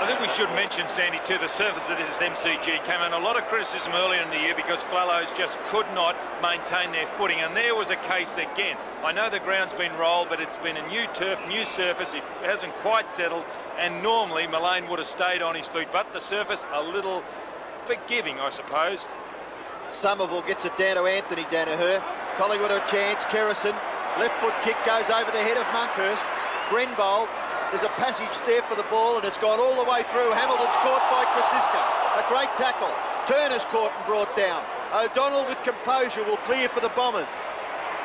S2: I think we should mention, Sandy, too, the surface of this MCG came under a lot of criticism earlier in the year because Fallows just could not maintain their footing, and there was a case again. I know the ground's been rolled, but it's been a new turf, new surface. It hasn't quite settled, and normally Mullane would have stayed on his feet, but the surface a little forgiving, I suppose.
S3: Somerville gets it down to Anthony Danaher. Collingwood a chance. Kerrison, left foot kick goes over the head of Monkhurst. Grenbold, there's a passage there for the ball, and it's gone all the way through. Hamilton's caught by Krasiska. A great tackle. Turner's caught and brought down. O'Donnell with composure will clear for the Bombers.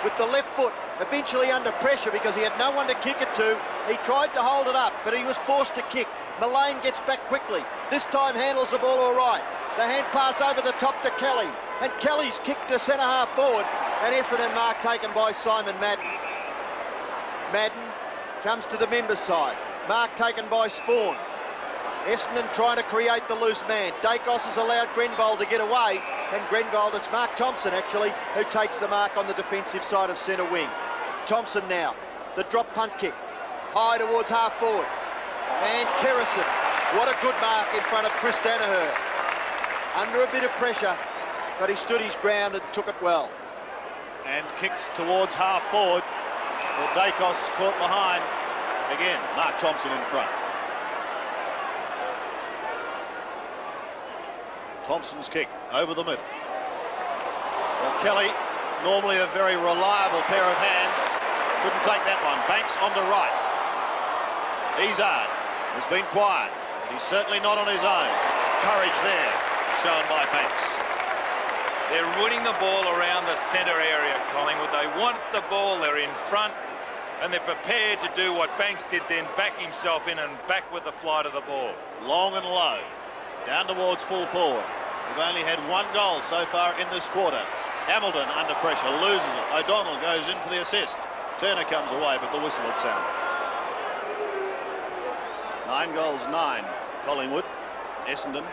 S3: With the left foot eventually under pressure because he had no one to kick it to. He tried to hold it up, but he was forced to kick. Mullane gets back quickly. This time handles the ball all right. The hand pass over the top to Kelly. And Kelly's kicked to centre half forward. And Essendon mark taken by Simon Madden. Madden comes to the members' side. Mark taken by Spawn. Essendon trying to create the loose man. Dacos has allowed Grenvold to get away. And Grenvold, it's Mark Thompson actually, who takes the mark on the defensive side of centre wing. Thompson now, the drop punt kick. High towards half forward. And Kerrison, what a good mark in front of Chris Danaher. Under a bit of pressure, but he stood his ground and took it well.
S1: And kicks towards half forward. Well, Dacos caught behind. Again, Mark Thompson in front. Thompson's kick over the middle. Well, Kelly, normally a very reliable pair of hands, couldn't take that one. Banks on the right. Izzard has been quiet, but he's certainly not on his own. Courage there, shown by Banks.
S2: They're running the ball around the centre area, Collingwood. They want the ball, they're in front. and they're prepared to do what Banks did then, back himself in and back with the flight of the ball.
S1: Long and low, down towards full forward. We've only had one goal so far in this quarter. Hamilton under pressure, loses it. O'Donnell goes in for the assist. Turner comes away, but the whistle would sound. 9 goals, 9. Collingwood. Essendon,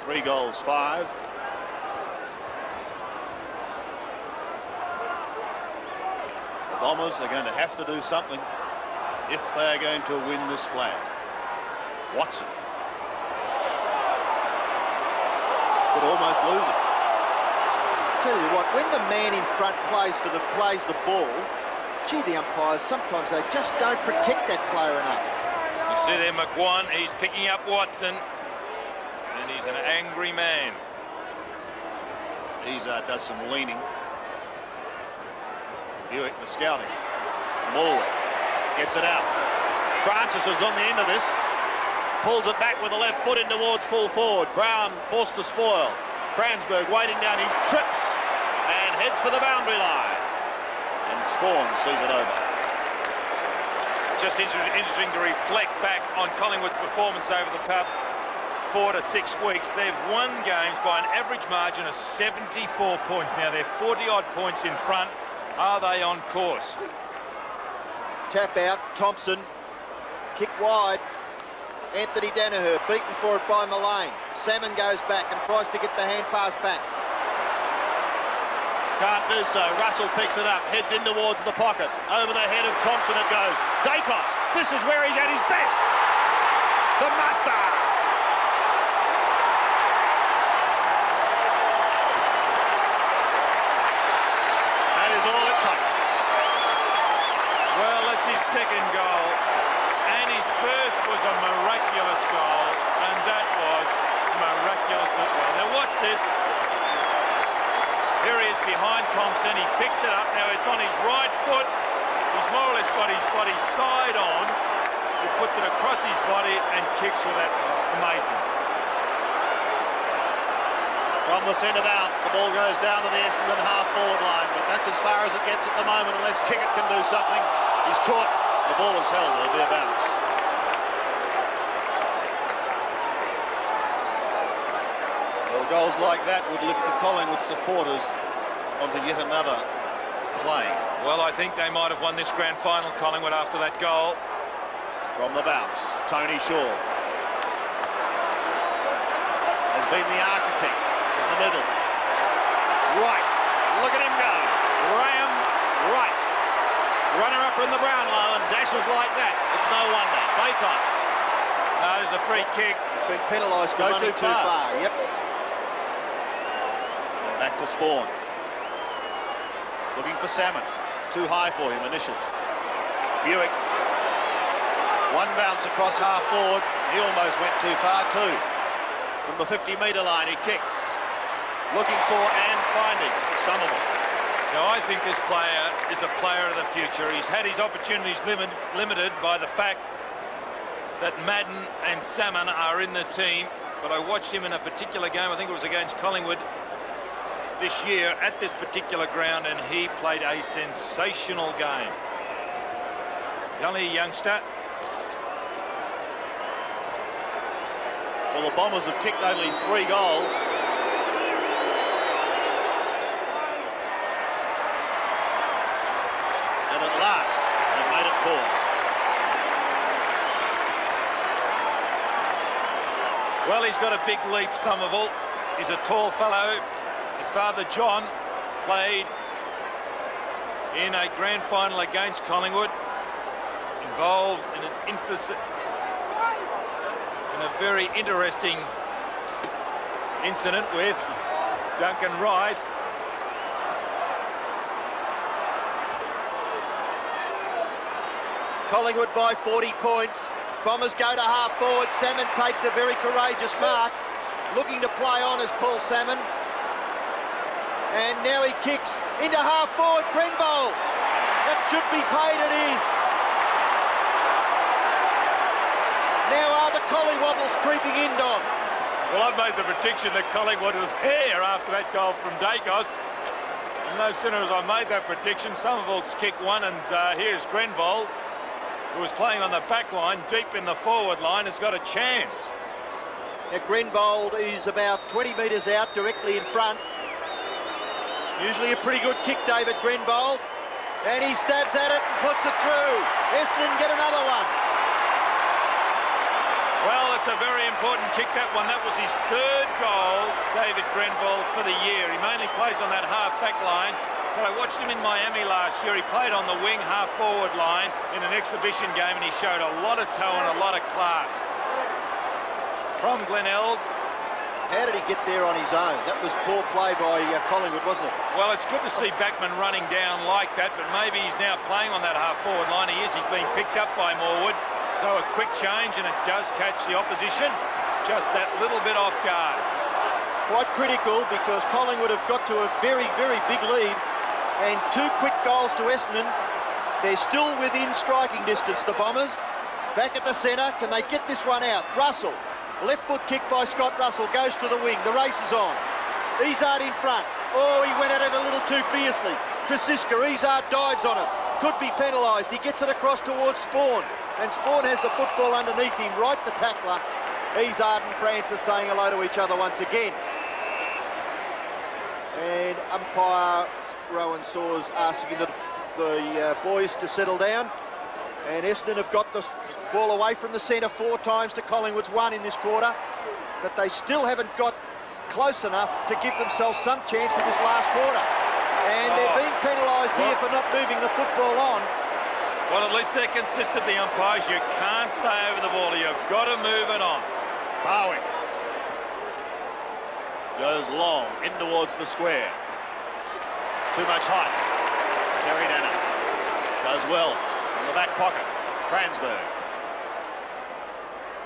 S1: 3 goals, 5. The Bombers are going to have to do something if they are going to win this flag. Watson could almost lose it.
S3: Tell you what, when the man in front plays the ball, gee, the umpires sometimes they just don't protect that player enough.
S2: You see there, McGuan, he's picking up Watson, and he's an angry man.
S1: He does some leaning. Buick, the scouting. Morley gets it out. Francis is on the end of this. Pulls it back with the left foot in towards full forward. Brown forced to spoil. Kransberg waiting down. He trips and heads for the boundary line. And Spawn sees it over.
S2: Just interesting to reflect back on Collingwood's performance over the past 4 to 6 weeks. They've won games by an average margin of 74 points. Now they're 40-odd points in front. Are they on course?
S3: Tap out, Thompson. Kick wide. Anthony Danaher beaten for it by Mullane. Salmon goes back and tries to get the hand pass back.
S1: Can't do so. Russell picks it up, heads in towards the pocket. Over the head of Thompson it goes. Dacos, this is where he's at his best. The master. That is all it takes.
S2: Well, that's his second goal. And his first was a miraculous goal. And that was miraculous as well. Now watch this. Here he is behind Thompson. He picks it up. Now it's on his right foot. He's more or less got his body side on. He puts it across his body and kicks with that. Amazing.
S1: From the centre bounce, the ball goes down to the Essendon half-forward line, but that's as far as it gets at the moment, unless Kickett can do something. He's caught. The ball is held. It'll be a bounce. Well, goals like that would lift the Collingwood supporters onto yet another play.
S2: Well, I think they might have won this grand final, Collingwood, after that goal.
S1: From the bounce, Tony Shaw has been the architect in the middle. Right, look at him go. Graham Wright, runner-up in the Brownlow, and dashes like that. It's no wonder. Dacos.
S2: No, there's a free kick.
S3: Been penalised for running too far. Yep.
S1: Back to Spawn. Looking for Salmon. Too high for him initially. Buick. One bounce across half forward. He almost went too far too. From the 50-metre line, he kicks. Looking for and finding Somerville.
S2: Now, I think this player is the player of the future. He's had his opportunities limited by the fact that Madden and Salmon are in the team. But I watched him in a particular game, I think it was against Collingwood this year at this particular ground, and he played a sensational game. He's only a youngster.
S1: Well, the Bombers have kicked only 3 goals. And at last, they've made it 4.
S2: Well, he's got a big leap, Somerville. He's a tall fellow. His father, John, played in a grand final against Collingwood, involved in a very interesting incident with Duncan Wright.
S3: Collingwood by 40 points. Bombers go to half forward. Salmon takes a very courageous mark. Looking to play on as Paul Salmon. And now he kicks into half forward. Grenville. That should be paid. It is. Now are the Collywobbles creeping in, Don?
S2: Well, I've made the prediction that Collingwood was here after that goal from Dacos. No sooner as I made that prediction, Somerville's kick one, and here's Grenvold, who was playing on the back line, deep in the forward line, has got a chance.
S3: Now, Grenvold is about 20 metres out, directly in front. Usually a pretty good kick, David Grenvold. And he stabs at it and puts it through. Essendon get another one.
S2: Well, it's a very important kick, that one. That was his third goal, David Grenvold, for the year. He mainly plays on that half-back line, but I watched him in Miami last year. He played on the wing half-forward line in an exhibition game, and he showed a lot of toe and a lot of class. From Glenelg.
S3: How did he get there on his own? That was poor play by Collingwood, wasn't it?
S2: Well, it's good to see Backman running down like that, but maybe he's now playing on that half-forward line. He is. He's being picked up by Morwood. So a quick change, and it does catch the opposition. Just that little bit off guard.
S3: Quite critical, because Collingwood have got to a very, very big lead. And 2 quick goals to Essendon. They're still within striking distance, the Bombers. Back at the centre, can they get this one out? Russell. Left foot kick by Scott Russell, goes to the wing. The race is on. Izzard in front. Oh, he went at it a little too fiercely. Krasiska, Izzard dives on it. Could be penalised. He gets it across towards Spawn. And Spawn has the football underneath him, right the tackler. Izzard and Francis saying hello to each other once again. And umpire Rowan Saws asking the boys to settle down. And Essendon have got the ball away from the centre 4 times to Collingwood's 1 in this quarter. But they still haven't got close enough to give themselves some chance in this last quarter. And they're being penalised here for not moving the football on.
S2: Well, at least they're consistent, the umpires. You can't stay over the ball. You've got to move it on.
S1: Barwick goes long in towards the square. Too much height. Terry Dana does well in the back pocket. Cransberg.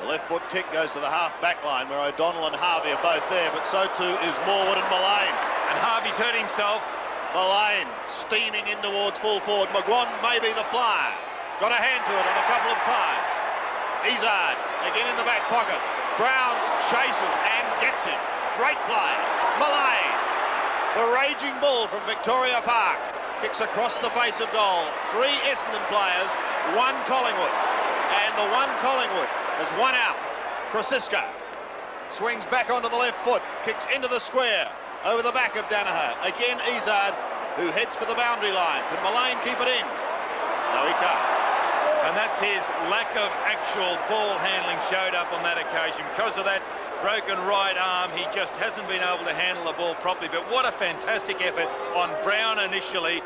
S1: The left foot kick goes to the half-back line, where O'Donnell and Harvey are both there, but so too is Morwood and Mullane.
S2: And Harvey's hurt himself.
S1: Mullane steaming in towards full forward. McGuan may be the flyer. Got a hand to it on a couple of times. Izzard again in the back pocket. Brown chases and gets him. Great play. Mullane, the raging bull from Victoria Park, kicks across the face of goal. 3 Essendon players, 1 Collingwood. And the 1 Collingwood has 1 out. Krasiska swings back onto the left foot, kicks into the square, over the back of Danaher. Again, Izzard, who heads for the boundary line. Can Mullane keep it in? No, he can't.
S2: And that's his lack of actual ball handling showed up on that occasion. Because of that broken right arm, he just hasn't been able to handle the ball properly. But what a fantastic effort on Brown initially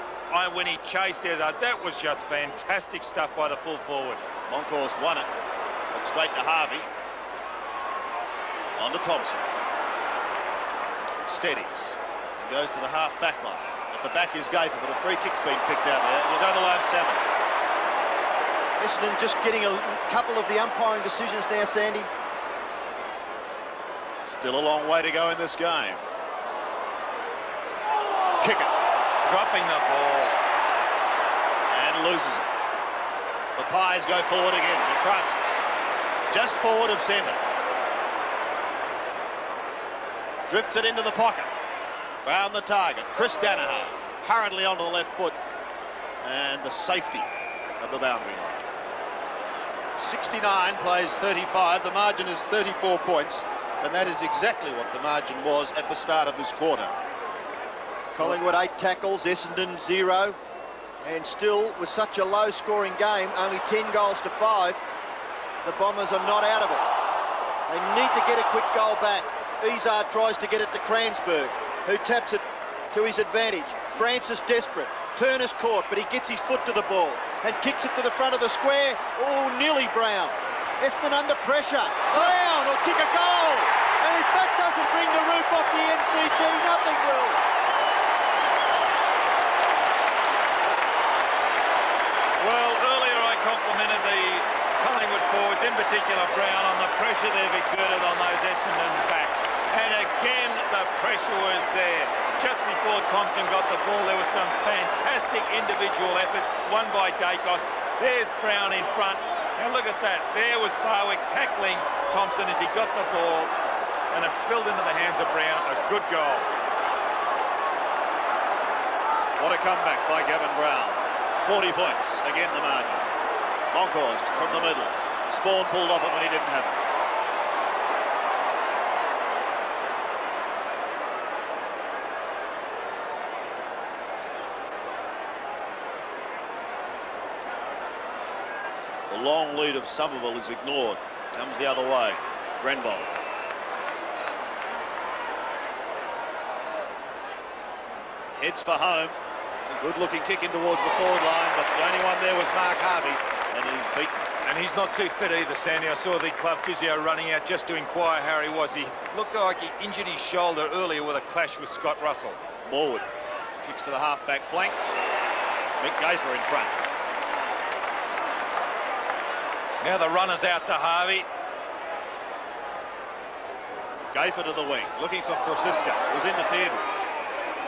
S2: when he chased Izzard. That was just fantastic stuff by the full forward.
S1: Moncourse won it, but straight to Harvey. On to Thompson. Steadies. And goes to the half-back line. At the back is Gafer, but a free kick's been picked out there. It'll go the way of 7.
S3: Essendon just getting a couple of the umpiring decisions now, Sandy.
S1: Still a long way to go in this game. Kick it.
S2: Dropping the ball.
S1: And loses it. The Pies go forward again. And Francis just forward of centre. Drifts it into the pocket. Found the target. Chris Danaher hurriedly onto the left foot. And the safety of the boundary line. 69 plays 35. The margin is 34 points. And that is exactly what the margin was at the start of this quarter.
S3: Collingwood 8 tackles, Essendon 0. And still, with such a low-scoring game, only 10 goals to 5, the Bombers are not out of it. They need to get a quick goal back. Izzard tries to get it to Cransberg, who taps it to his advantage. Francis desperate. Turner's caught, but he gets his foot to the ball and kicks it to the front of the square. Oh, nearly Brown. Essendon under pressure. Brown will kick a goal. And if that doesn't bring the roof off the MCG, nothing will.
S2: Well, earlier I complimented the Collingwood forwards, in particular Brown, on the pressure they've exerted on those Essendon backs. And again, the pressure was there. Just before Thompson got the ball, there were some fantastic individual efforts, one by Dacos. There's Brown in front. And look at that. There was Barwick tackling Thompson as he got the ball. And it spilled into the hands of Brown. A good goal.
S1: What a comeback by Gavin Brown. 40 points, again the margin. Monkhorst from the middle. Spawn pulled off it when he didn't have it. The long lead of Somerville is ignored. Comes the other way. Grenbold. Heads for home. A good-looking kick in towards the forward line, but the only one there was Mark Harvey, and he's beaten.
S2: And he's not too fit either, Sandy. I saw the club physio running out just to inquire how he was. He looked like he injured his shoulder earlier with a clash with Scott Russell.
S1: Morwood kicks to the half-back flank. Mick Gaither in front.
S2: Now the runner's out to Harvey.
S1: Gaither to the wing, looking for Krosiska. Was interfered with.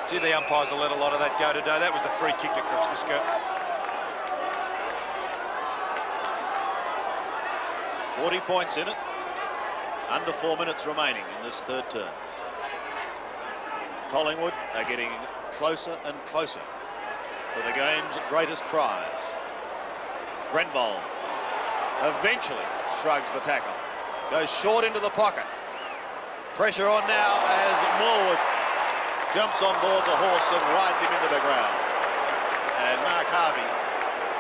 S2: Gee, the umpires will let a lot of that go today. That was a free kick to Krosiska.
S1: 40 points in it. Under 4 minutes remaining in this third term. Collingwood are getting closer and closer to the game's greatest prize. Grenbold eventually shrugs the tackle. Goes short into the pocket. Pressure on now as Morwood jumps on board the horse and rides him into the ground. And Mark Harvey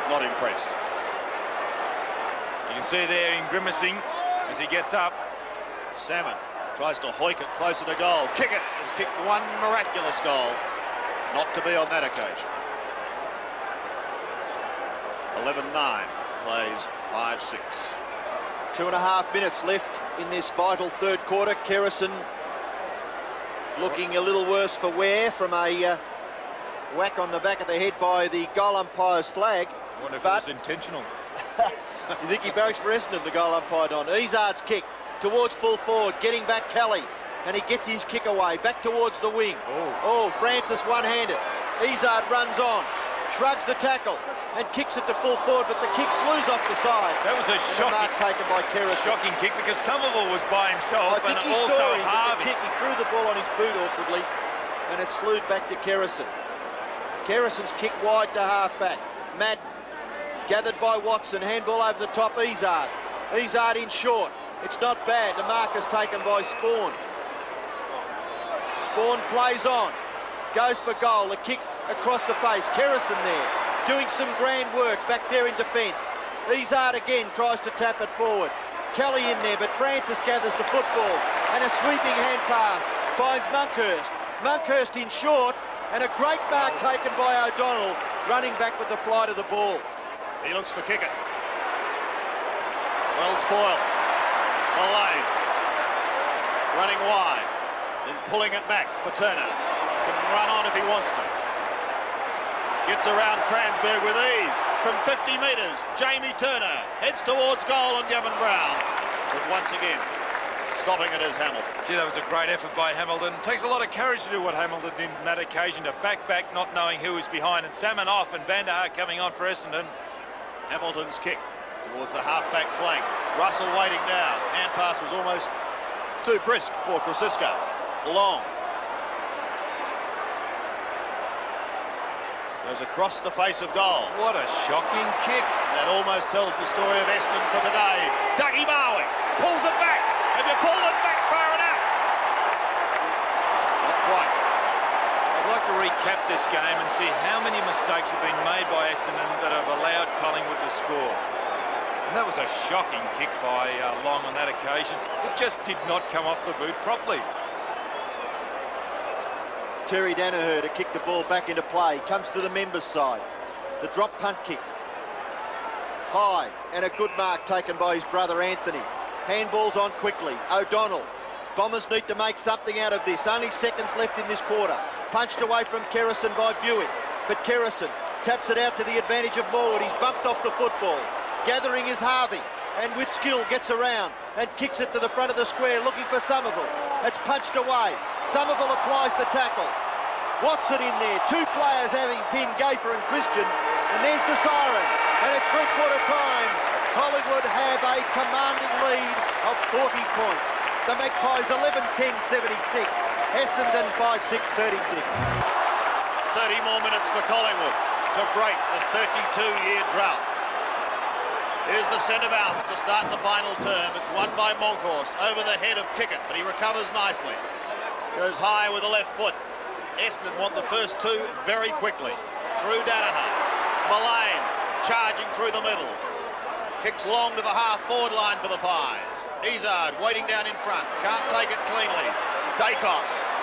S1: not impressed.
S2: You can see there him grimacing as he gets up.
S1: Salmon tries to hoik it closer to goal. Kick it. Has kicked one miraculous goal. Not to be on that occasion. 11-9. Plays 5-6.
S3: 2.5 minutes left in this vital third quarter. Kerrison looking a little worse for wear from a whack on the back of the head by the goal umpire's flag.
S2: I wonder if it was intentional.
S3: You think he barracks for Essendon, the goal umpire on. Izzard's kick towards full forward, getting back Kelly, and he gets his kick away, back towards the wing. Oh, Francis one-handed. Izzard runs on, shrugs the tackle, and kicks it to full forward, but the kick slews off the side.
S2: That was a
S3: mark taken by Kerrison.
S2: Shocking kick because Somerville was by himself.
S3: I think
S2: and
S3: he
S2: also
S3: saw him
S2: Harvey.
S3: the kick. He threw the ball on his boot awkwardly, and it slewed back to Kerrison. Kerrison's kick wide to half-back. Madden gathered by Watson, handball over the top, Izzard. Izzard in short. It's not bad. The mark is taken by Spawn. Spawn plays on. Goes for goal. The kick across the face. Kerrison there, doing some grand work back there in defence. Izzard again tries to tap it forward. Kelly in there, but Francis gathers the football. And a sweeping hand pass finds Monkhorst. Monkhorst in short, and a great mark taken by O'Donnell, running back with the flight of the ball.
S1: He looks for kick it. Well spoiled. Malone running wide, then pulling it back for Turner. Can run on if he wants to. Gets around Kransberg with ease from 50 metres. Jamie Turner heads towards goal and Gavin Brown. But once again, stopping it is Hamilton.
S2: Gee, that was a great effort by Hamilton. It takes a lot of courage to do what Hamilton did on that occasion, to back, not knowing who was behind. And Salmon off and Van der Haar coming on for Essendon.
S1: Hamilton's kick towards the half-back flank. Russell waiting down. Hand pass was almost too brisk for Krosiska. Long. Goes across the face of goal.
S2: What a shocking kick.
S1: That almost tells the story of Essendon for today. Dougie Barwick pulls it back. Have you pulled it back far enough? Not quite.
S2: I'd like to recap this game and see how many mistakes have been made by Essendon that have allowed Collingwood to score. And that was a shocking kick by Long on that occasion. It just did not come off the boot properly.
S3: Terry Danaher to kick the ball back into play. Comes to the members' side. The drop punt kick. High, and a good mark taken by his brother Anthony. Handballs on quickly. O'Donnell. Bombers need to make something out of this. Only seconds left in this quarter. Punched away from Kerrison by Buick. But Kerrison taps it out to the advantage of Morwood. He's bumped off the football. Gathering is Harvey. And with skill gets around and kicks it to the front of the square, looking for Somerville. It's punched away. Somerville applies the tackle. Watson in there. Two players having pinned, Gaither and Christian. And there's the siren. And at three-quarter time, Collingwood have a commanding lead of 40 points. The Magpies 11-10-76. Essendon 5-6-36.
S1: 30 more minutes for Collingwood to break the 32-year drought. Here's the centre bounce to start the final term. It's won by Monkhorst over the head of Kickett, but he recovers nicely. Goes high with the left foot. Essendon want the first two very quickly. Through Danaher. Mullane charging through the middle. Kicks long to the half-forward line for the Pies. Izzard waiting down in front. Can't take it cleanly. Dacos,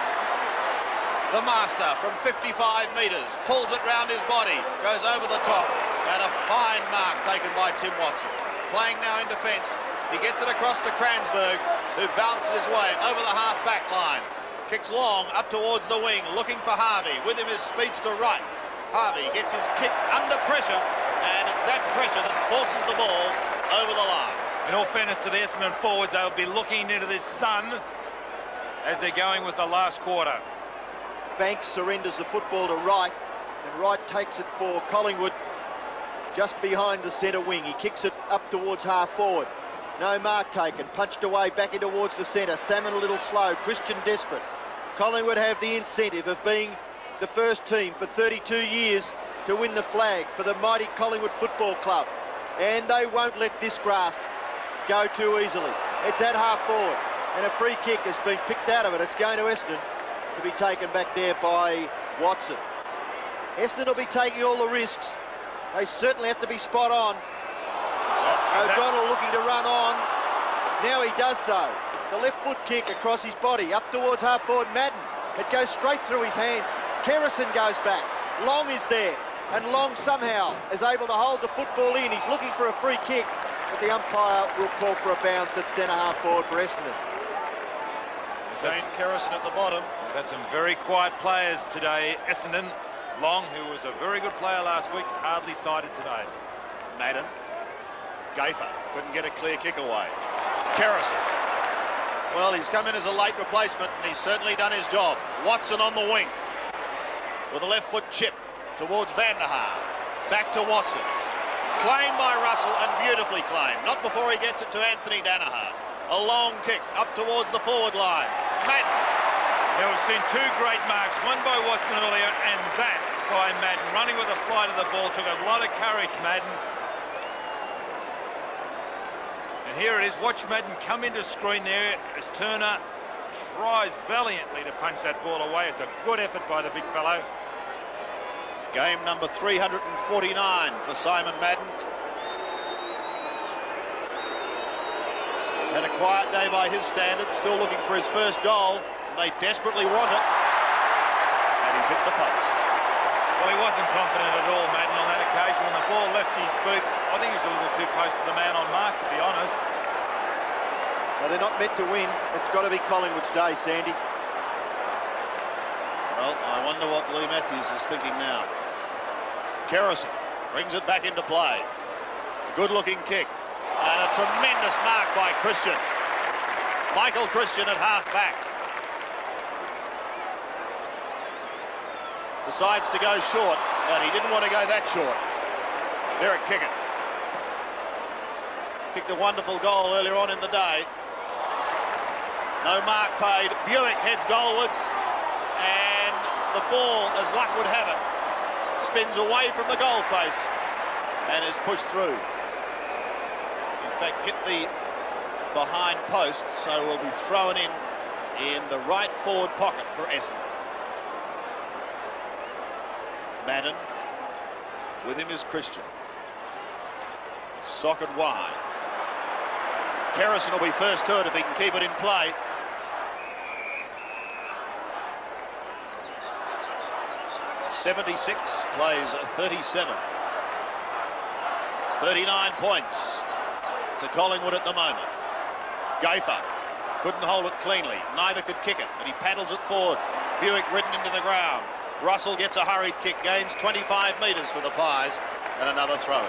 S1: the master from 55 metres, pulls it round his body, goes over the top, and a fine mark taken by Tim Watson. Playing now in defence. He gets it across to Cransberg, who bounces his way over the half-back line. Kicks long up towards the wing, looking for Harvey. With him is Speedster Wright. Harvey gets his kick under pressure, and it's that pressure that forces the ball over the line.
S2: In all fairness to the Essendon forwards, they'll be looking into this sun as they're going with the last quarter.
S3: Banks surrenders the football to Wright, and Wright takes it for Collingwood just behind the centre wing. He kicks it up towards half-forward. No mark taken, punched away back in towards the centre. Salmon a little slow, Christian desperate. Collingwood have the incentive of being the first team for 32 years to win the flag for the mighty Collingwood Football Club. And they won't let this grasp go too easily. It's at half-forward, and a free kick has been picked out of it. It's going to Essendon to be taken back there by Watson. Essendon will be taking all the risks. They certainly have to be spot on. O'Donnell looking to run on. Now he does so. The left foot kick across his body, up towards half-forward Madden. It goes straight through his hands. Kerrison goes back. Long is there, and Long somehow is able to hold the football in. He's looking for a free kick, but the umpire will call for a bounce at centre half-forward for Essendon.
S1: Shane Kerrison at the bottom.
S2: We've had some very quiet players today. Essendon, Long, who was a very good player last week, hardly sighted today.
S1: Madden. Gafer couldn't get a clear kick away. Kerrison. Well, he's come in as a late replacement, and he's certainly done his job. Watson on the wing with a left foot chip towards Van der Haar. Back to Watson. Claimed by Russell, and beautifully claimed. Not before he gets it to Anthony Danaher. A long kick up towards the forward line. Madden.
S2: Now we've seen two great marks, one by Watson earlier and that by Madden. Running with the flight of the ball, took a lot of courage, Madden. And here it is, watch Madden come into screen there as Turner tries valiantly to punch that ball away. It's a good effort by the big fellow.
S1: Game number 349 for Simon Madden. He's had a quiet day by his standards, still looking for his first goal. They desperately want it, and he's hit the post.
S2: Well, he wasn't confident at all, Madden, on that occasion. When the ball left his boot, I think he was a little too close to the man on mark, to be honest.
S3: Well, they're not meant to win. It's got to be Collingwood's day, Sandy.
S1: Well, I wonder what Lee Matthews is thinking now. Kerrison brings it back into play. A good-looking kick, and a tremendous mark by Christian. Michael Christian at half-back. Decides to go short, but he didn't want to go that short. Derek Kickett kicked a wonderful goal earlier on in the day. No mark paid. Buick heads goalwards, and the ball, as luck would have it, spins away from the goal face and is pushed through. In fact, hit the behind post, so will be thrown in the right forward pocket for Essendon. Madden, with him is Christian. Socket wide. Kerrison will be first to it if he can keep it in play. '76 plays 37. 39 points to Collingwood at the moment. Gafer couldn't hold it cleanly. Neither could kick it, but he paddles it forward. Buick ridden into the ground. Russell gets a hurried kick, gains 25 metres for the Pies, and another throw-in.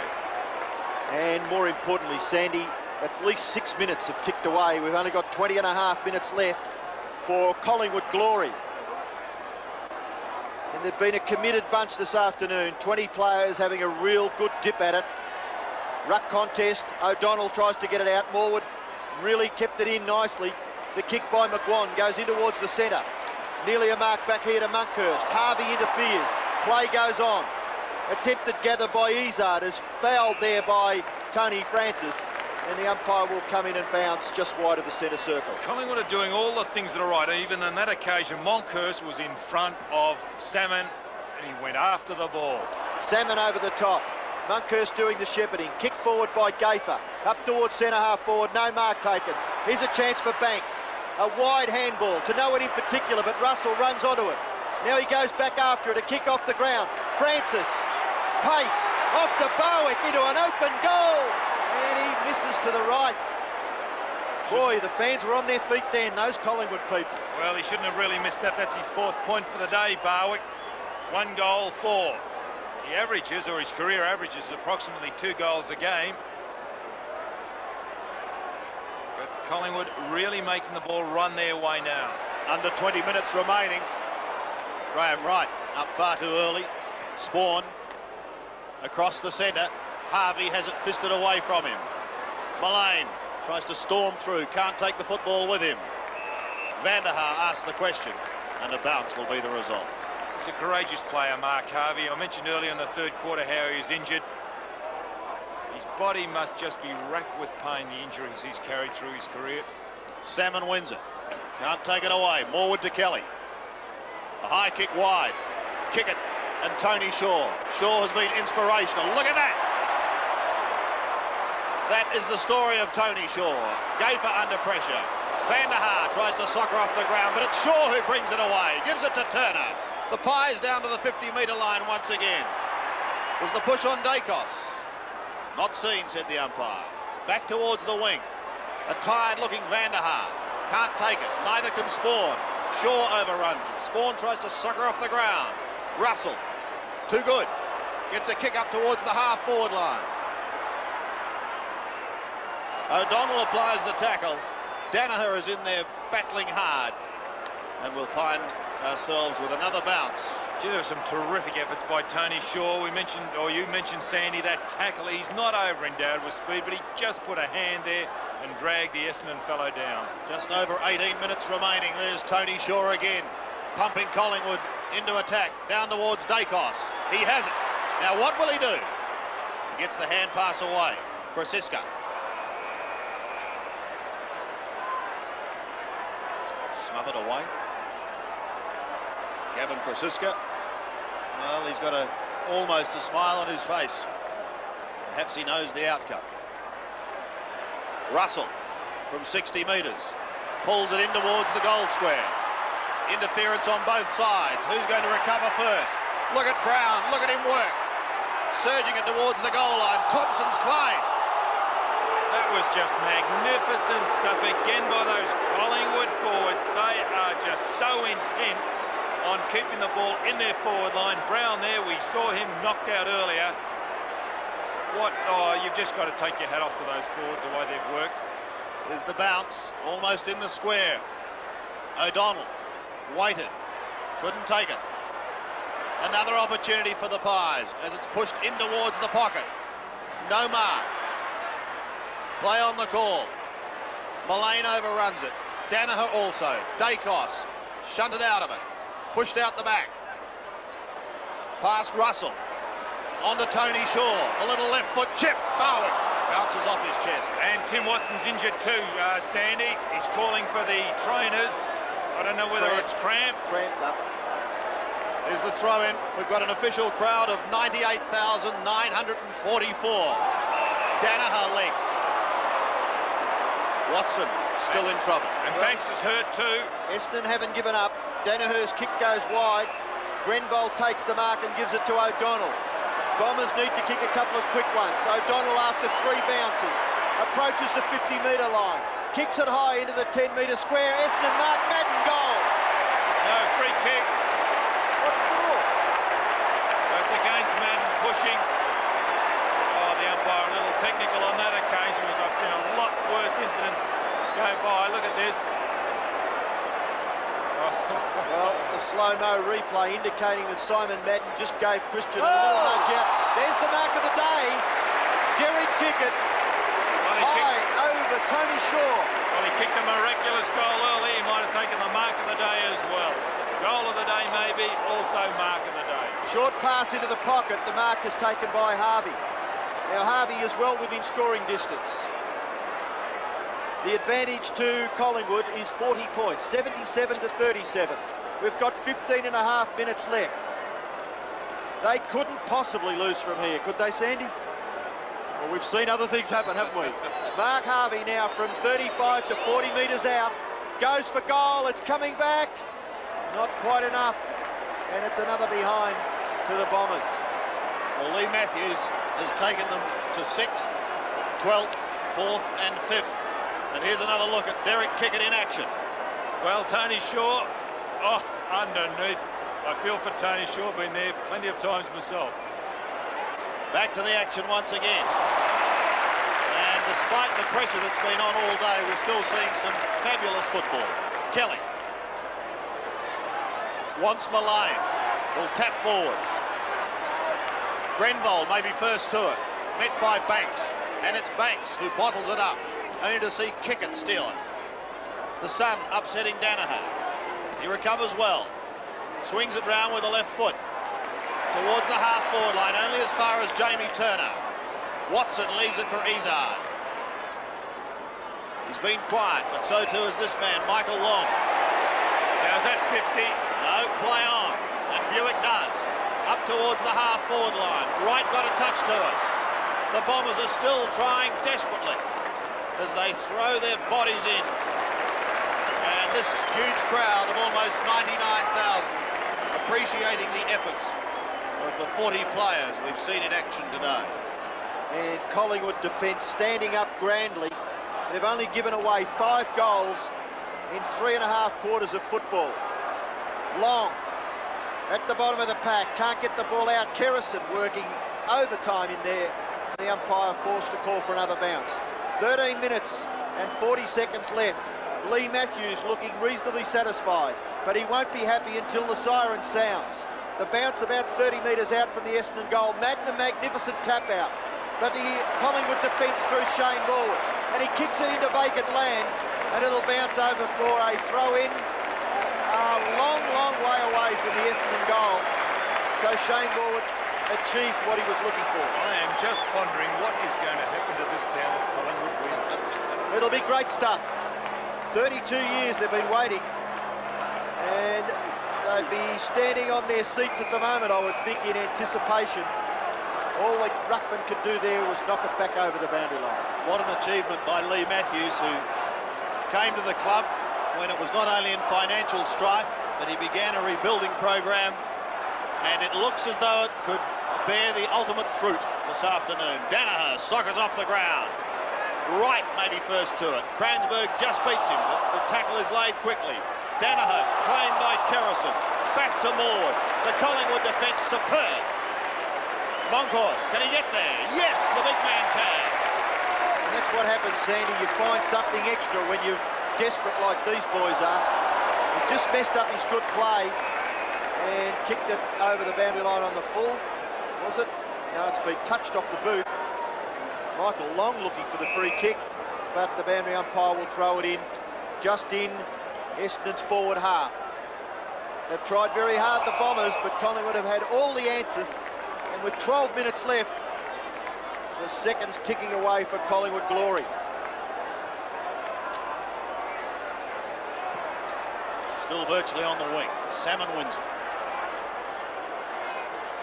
S3: And more importantly, Sandy, at least 6 minutes have ticked away. We've only got 20 and a half minutes left for Collingwood glory. And they've been a committed bunch this afternoon. 20 players having a real good dip at it. Ruck contest. O'Donnell tries to get it out. Morwood really kept it in nicely. The kick by McGuan goes in towards the centre. Nearly a mark back here to Monkhorst. Harvey interferes. Play goes on. Attempted gather by Izzard is fouled there by Tony Francis, and the umpire will come in and bounce just wide of the centre circle.
S2: Collingwood are doing all the things that are right. Even on that occasion, Monkhurst was in front of Salmon, and he went after the ball.
S3: Salmon over the top. Monkhurst doing the shepherding. Kick forward by Gafer. Up towards centre half forward. No mark taken. Here's a chance for Banks. A wide handball to no one in particular, but Russell runs onto it. Now he goes back after it. A kick off the ground. Francis. Pace. Off to Barwick into an open goal. And he misses to the right. Boy, the fans were on their feet then, those Collingwood people.
S2: Well, he shouldn't have really missed that. That's his 4th point for the day, Barwick. 1 goal, 4. He averages, or his career averages, approximately 2 goals a game. But Collingwood really making the ball run their way now.
S1: Under 20 minutes remaining. Graham Wright up far too early. Spawn across the centre. Harvey has it fisted away from him. Mullane tries to storm through, can't take the football with him. Vanderhaar asks the question, and a bounce will be the result.
S2: He's a courageous player, Mark Harvey. I mentioned earlier in the 3rd quarter how he was injured. His body must just be racked with pain, the injuries he's carried through his career.
S1: Salmon wins it. Can't take it away. Morwood to Kelly. A high kick wide. Kick it. And Tony Shaw. Shaw has been inspirational. Look at that. That is the story of Tony Shaw. Gafer under pressure. Vanderhaar tries to soccer off the ground, but it's Shaw who brings it away. Gives it to Turner. The Pies down to the 50-metre line once again. Was the push on Dacos? Not seen, said the umpire. Back towards the wing. A tired-looking Vanderhaar. Can't take it. Neither can Spawn. Shaw overruns it. Spawn tries to soccer off the ground. Russell. Too good. Gets a kick up towards the half-forward line. O'Donnell applies the tackle. Danaher is in there battling hard. And we'll find ourselves with another bounce.
S2: Gee, there were some terrific efforts by Tony Shaw. We mentioned, or you mentioned, Sandy, that tackle. He's not over-endowed with speed, but he just put a hand there and dragged the Essendon fellow down.
S1: Just over 18 minutes remaining. There's Tony Shaw again, pumping Collingwood into attack, down towards Dacos. He has it. Now what will he do? He gets the hand pass away. Krasiska. Smothered away. Gavin Krasiska. Well, he's got almost a smile on his face. Perhaps he knows the outcome. Russell from 60 metres. Pulls it in towards the goal square. Interference on both sides. Who's going to recover first? Look at Brown. Look at him work. Surging it towards the goal line. Thompson's claim.
S2: That was just magnificent stuff again by those Collingwood forwards. They are just so intent on keeping the ball in their forward line. Brown there, we saw him knocked out earlier. Oh, you've just got to take your hat off to those forwards, the way they've worked.
S1: There's the bounce, almost in the square. O'Donnell waited, couldn't take it. Another opportunity for the Pies as it's pushed in towards the pocket. No mark. Play on the call. Mullane overruns it. Danaher also. Dacos shunted out of it. Pushed out the back. Past Russell. On to Tony Shaw. A little left foot chip. Barwick bounces off his chest.
S2: And Tim Watson's injured too, Sandy. He's calling for the trainers. I don't know whether it's cramp.
S3: Cramped up.
S1: Here's the throw-in. We've got an official crowd of 98,944. Danaher leg. Watson still in trouble.
S2: And Banks is hurt too.
S3: Essendon haven't given up. Danaher's kick goes wide. Grenville takes the mark and gives it to O'Donnell. Bombers need to kick a couple of quick ones. O'Donnell, after 3 bounces, approaches the 50-metre line. Kicks it high into the 10-metre square. Essendon mark. Madden goals.
S2: No, free kick.
S3: What for?
S2: That's against Madden pushing. Oh, the umpire a little technical on that occasion, as I've seen a lot worse incidents go by. Look at this.
S3: Well, the slow-mo replay indicating that Simon Madden just gave Christian a little nudge out. There's the mark of the day. Jerry Kickett high over Tony Shaw.
S2: Well, he kicked a miraculous goal early. He might have taken the mark of the day as well. Goal of the day, maybe. Also mark of the day.
S3: Short pass into the pocket. The mark is taken by Harvey. Now Harvey is well within scoring distance. The advantage to Collingwood is 40 points, 77 to 37. We've got 15 and a half minutes left. They couldn't possibly lose from here, could they, Sandy? Well, we've seen other things happen, haven't we? Mark Harvey now from 35 to 40 metres out. Goes for goal. It's coming back. Not quite enough. And it's another behind to the Bombers.
S1: Well, Lee Matthews has taken them to 6th, 12th, 4th and 5th. And here's another look at Derek Kickett in action.
S2: Well, Tony Shaw, underneath. I feel for Tony Shaw, been there plenty of times myself.
S1: Back to the action once again. And despite the pressure that's been on all day, we're still seeing some fabulous football. Kelly wants Mullane. Will tap forward. Grenville may be first to it. Met by Banks. And it's Banks who bottles it up. Only to see Kickett steal it. The Sun upsetting Danaher. He recovers well. Swings it round with the left foot. Towards the half-forward line, only as far as Jamie Turner. Watson leaves it for Izzard. He's been quiet, but so too is this man, Michael Long.
S2: Now, is that 50?
S1: No, play on. And Buick does. Up towards the half-forward line. Wright got a touch to it. The Bombers are still trying desperately as they throw their bodies in. And this huge crowd of almost 99,000 appreciating the efforts of the 40 players we've seen in action today.
S3: And Collingwood defence standing up grandly. They've only given away 5 goals in 3.5 quarters of football. Long at the bottom of the pack, can't get the ball out. Kerrison working overtime in there. The umpire forced to call for another bounce. 13 minutes and 40 seconds left. Lee Matthews looking reasonably satisfied, but he won't be happy until the siren sounds. The bounce about 30 metres out from the Essendon goal. Magnificent tap out. But the Collingwood defence through Shane Norwood. And he kicks it into vacant land, and it'll bounce over for a throw-in. A long, long way away from the Essendon goal. So Shane Norwood achieved what he was looking for.
S2: I am just pondering what is going to happen to this town if Collingwood win.
S3: It'll be great stuff. 32 years they've been waiting, and they'd be standing on their seats at the moment, I would think, in anticipation. All the ruckman could do there was knock it back over the boundary line.
S1: What an achievement by Lee Matthews, who came to the club when it was not only in financial strife, but he began a rebuilding program, and it looks as though it could bear the ultimate fruit this afternoon. Danaher soccers off the ground. Wright may be first to it. Kransberg just beats him, but the tackle is laid quickly. Danaher claimed by Kerrison. Back to Maud. The Collingwood defence superb. Monkhorst, can he get there? Yes, the big man can.
S3: And that's what happens, Sandy. You find something extra when you're desperate like these boys are. He just messed up his good play and kicked it over the boundary line on the full. Was it? No, it's been touched off the boot. Michael Long looking for the free kick, but the boundary umpire will throw it in just in Essendon's forward half. They've tried very hard, the Bombers, but Collingwood have had all the answers, and with 12 minutes left, the seconds ticking away for Collingwood glory.
S1: Still virtually on the wing. Salmon wins it.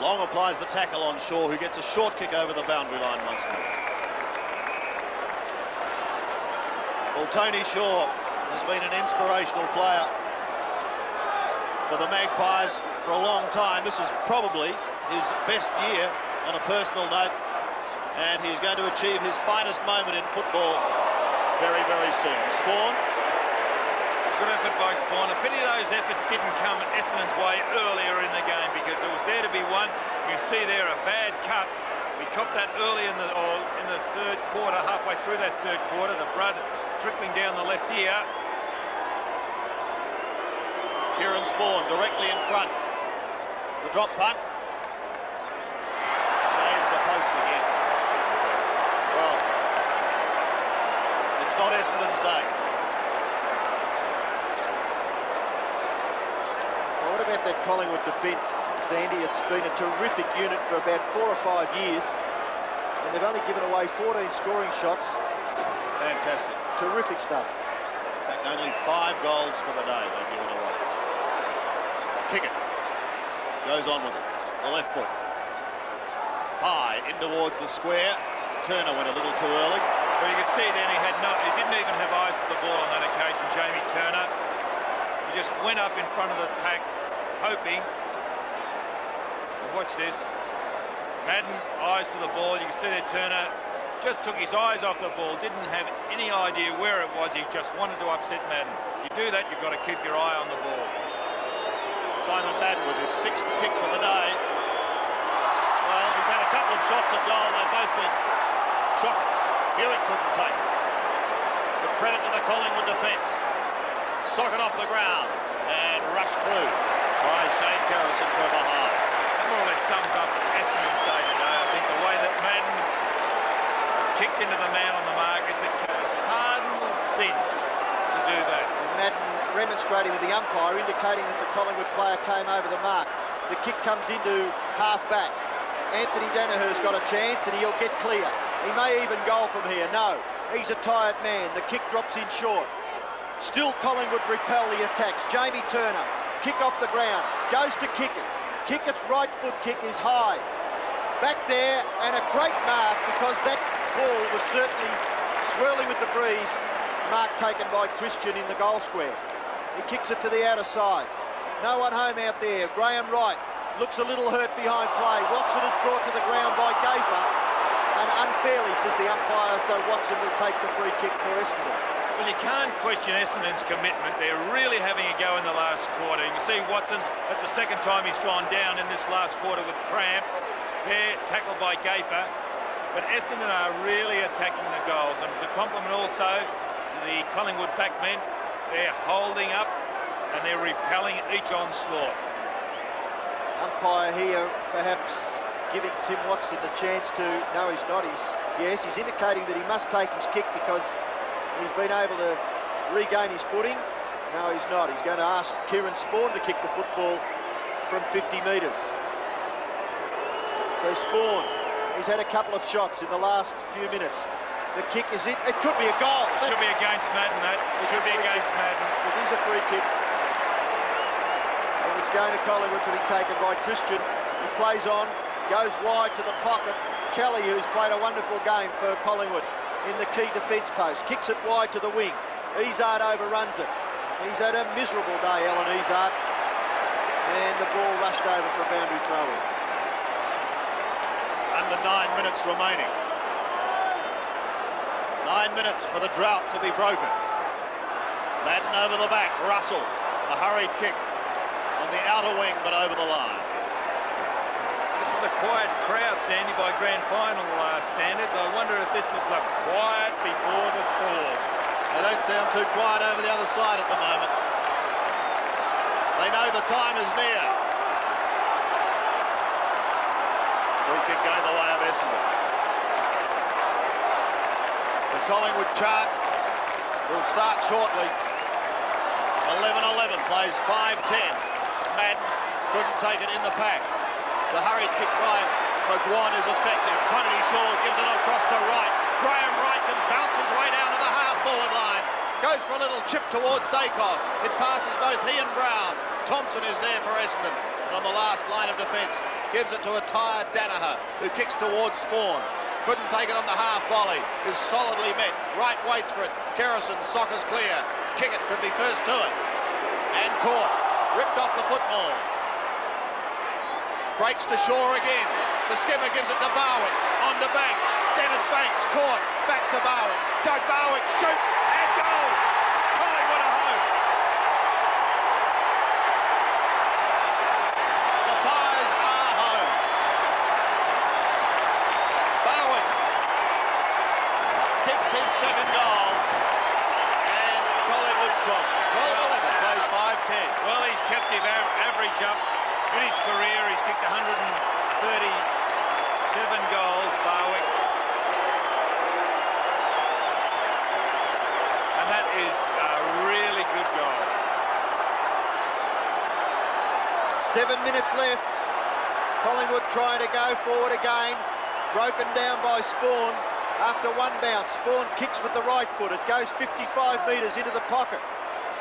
S1: Long applies the tackle on Shaw, who gets a short kick over the boundary line once more. Well, Tony Shaw has been an inspirational player for the Magpies for a long time. This is probably his best year on a personal note, and he's going to achieve his finest moment in football very, very soon. Spawn.
S2: It's a good effort by Spawn. A pity those efforts didn't come Essendon's way earlier in the game, because there was there to be one. You see there a bad cut. We copped that early in the third quarter, halfway through that third quarter. The blood trickling down the left ear.
S1: Kieran Spawn directly in front. The drop punt. Shaves the post again. Well, it's not Essendon's day.
S3: Well, about that Collingwood defence, Sandy? It's been a terrific unit for about 4 or 5 years, and they've only given away 14 scoring shots.
S1: Fantastic.
S3: Terrific stuff.
S1: In fact, only 5 goals for the day they've given away. Kick it. Goes on with it. The left foot. High in towards the square. Turner went a little too early.
S2: Well, you can see then he didn't even have eyes for the ball on that occasion, Jamie Turner. He just went up in front of the pack, hoping. Watch this. Madden, eyes for the ball. You can see that Turner just took his eyes off the ball, didn't have any idea where it was. He just wanted to upset Madden. You do that, you've got to keep your eye on the ball.
S1: Simon Madden with his 6th kick for the day. Well, he's had a couple of shots at goal. They've both been shockers. Hewitt couldn't take it. But credit to the Collingwood defence. Socket off the ground and rushed through by Shane Kerrison from behind.
S2: That more or less sums up Essendon's day today. I think the way that Madden kicked into the man on the mark, it's a cardinal sin to do that.
S3: Madden remonstrating with the umpire, indicating that the Collingwood player came over the mark. The kick comes into half-back. Anthony Danaher's got a chance and he'll get clear. He may even goal from here. No, he's a tired man. The kick drops in short. Still Collingwood repel the attacks. Jamie Turner, kick off the ground, goes to kick it. Kickett's right foot kick is high. Back there, and a great mark because that ball was certainly swirling with the breeze. Mark taken by Christian in the goal square. He kicks it to the outer side. No one home out there. Graham Wright looks a little hurt behind play. Watson is brought to the ground by Gaffer, and unfairly, says the umpire, so Watson will take the free kick for Essendon.
S2: Well, you can't question Essendon's commitment. They're really having a go in the last quarter. You can see Watson, that's the second time he's gone down in this last quarter with cramp. There, tackled by Gaffer. But Essendon are really attacking the goals, and it's a compliment also to the Collingwood backmen. They're holding up and they're repelling each onslaught.
S3: Umpire here perhaps giving Tim Watson the chance to, no he's not, he's indicating that he must take his kick because he's been able to regain his footing. No, he's not. He's going to ask Kieran Spawn to kick the football from 50 metres. So Spawn, he's had a couple of shots in the last few minutes. The kick is it. It could be a goal.
S2: It should be against Madden, that. It should be against Madden.
S3: It is a free kick. And it's going to Collingwood to be taken by Christian. He plays on, goes wide to the pocket. Kelly, who's played a wonderful game for Collingwood in the key defence post, kicks it wide to the wing. Izzard overruns it. He's had a miserable day, Alan Izzard. And the ball rushed over for a boundary throw-in.
S1: Under 9 minutes remaining. 9 minutes for the drought to be broken. Madden over the back. Russell, a hurried kick on the outer wing, but over the line.
S2: This is a quiet crowd, Sandy, by grand final standards. I wonder if this is the quiet before the storm.
S1: They don't sound too quiet over the other side at the moment. They know the time is near. Free kick going the way of Essendon. The Collingwood chart will start shortly. 11-11 plays 5-10. Madden couldn't take it in the pack. The hurried kick by McGuan is effective. Tony Shaw gives it across to Wright. Graham Wright can bounce his way down to the half-forward line. Goes for a little chip towards Dacos. It passes both he and Brown. Thompson is there for Essendon. And on the last line of defence, gives it to a tired Danaher, who kicks towards Spawn. Couldn't take it on the half volley. Is solidly met. Wright waits for it. Kerrison, Soccer's clear. Kickett could be first to it. And caught. Ripped off the football. Breaks to Shaw again. The skipper gives it to Barwick. On to Banks. Dennis Banks caught. Back to Barwick. Doug Barwick shoots and goes. Collingwood are home. The Pies are home. Barwick kicks his second goal. And Collingwood's gone. 12-11 plays 5-10.
S2: Well, he's kept his average up. In his career, he's kicked 137 goals, Barwick. And that is a really good goal.
S3: 7 minutes left. Collingwood trying to go forward again. Broken down by Spawn after one bounce. Spawn kicks with the right foot. It goes 55 metres into the pocket.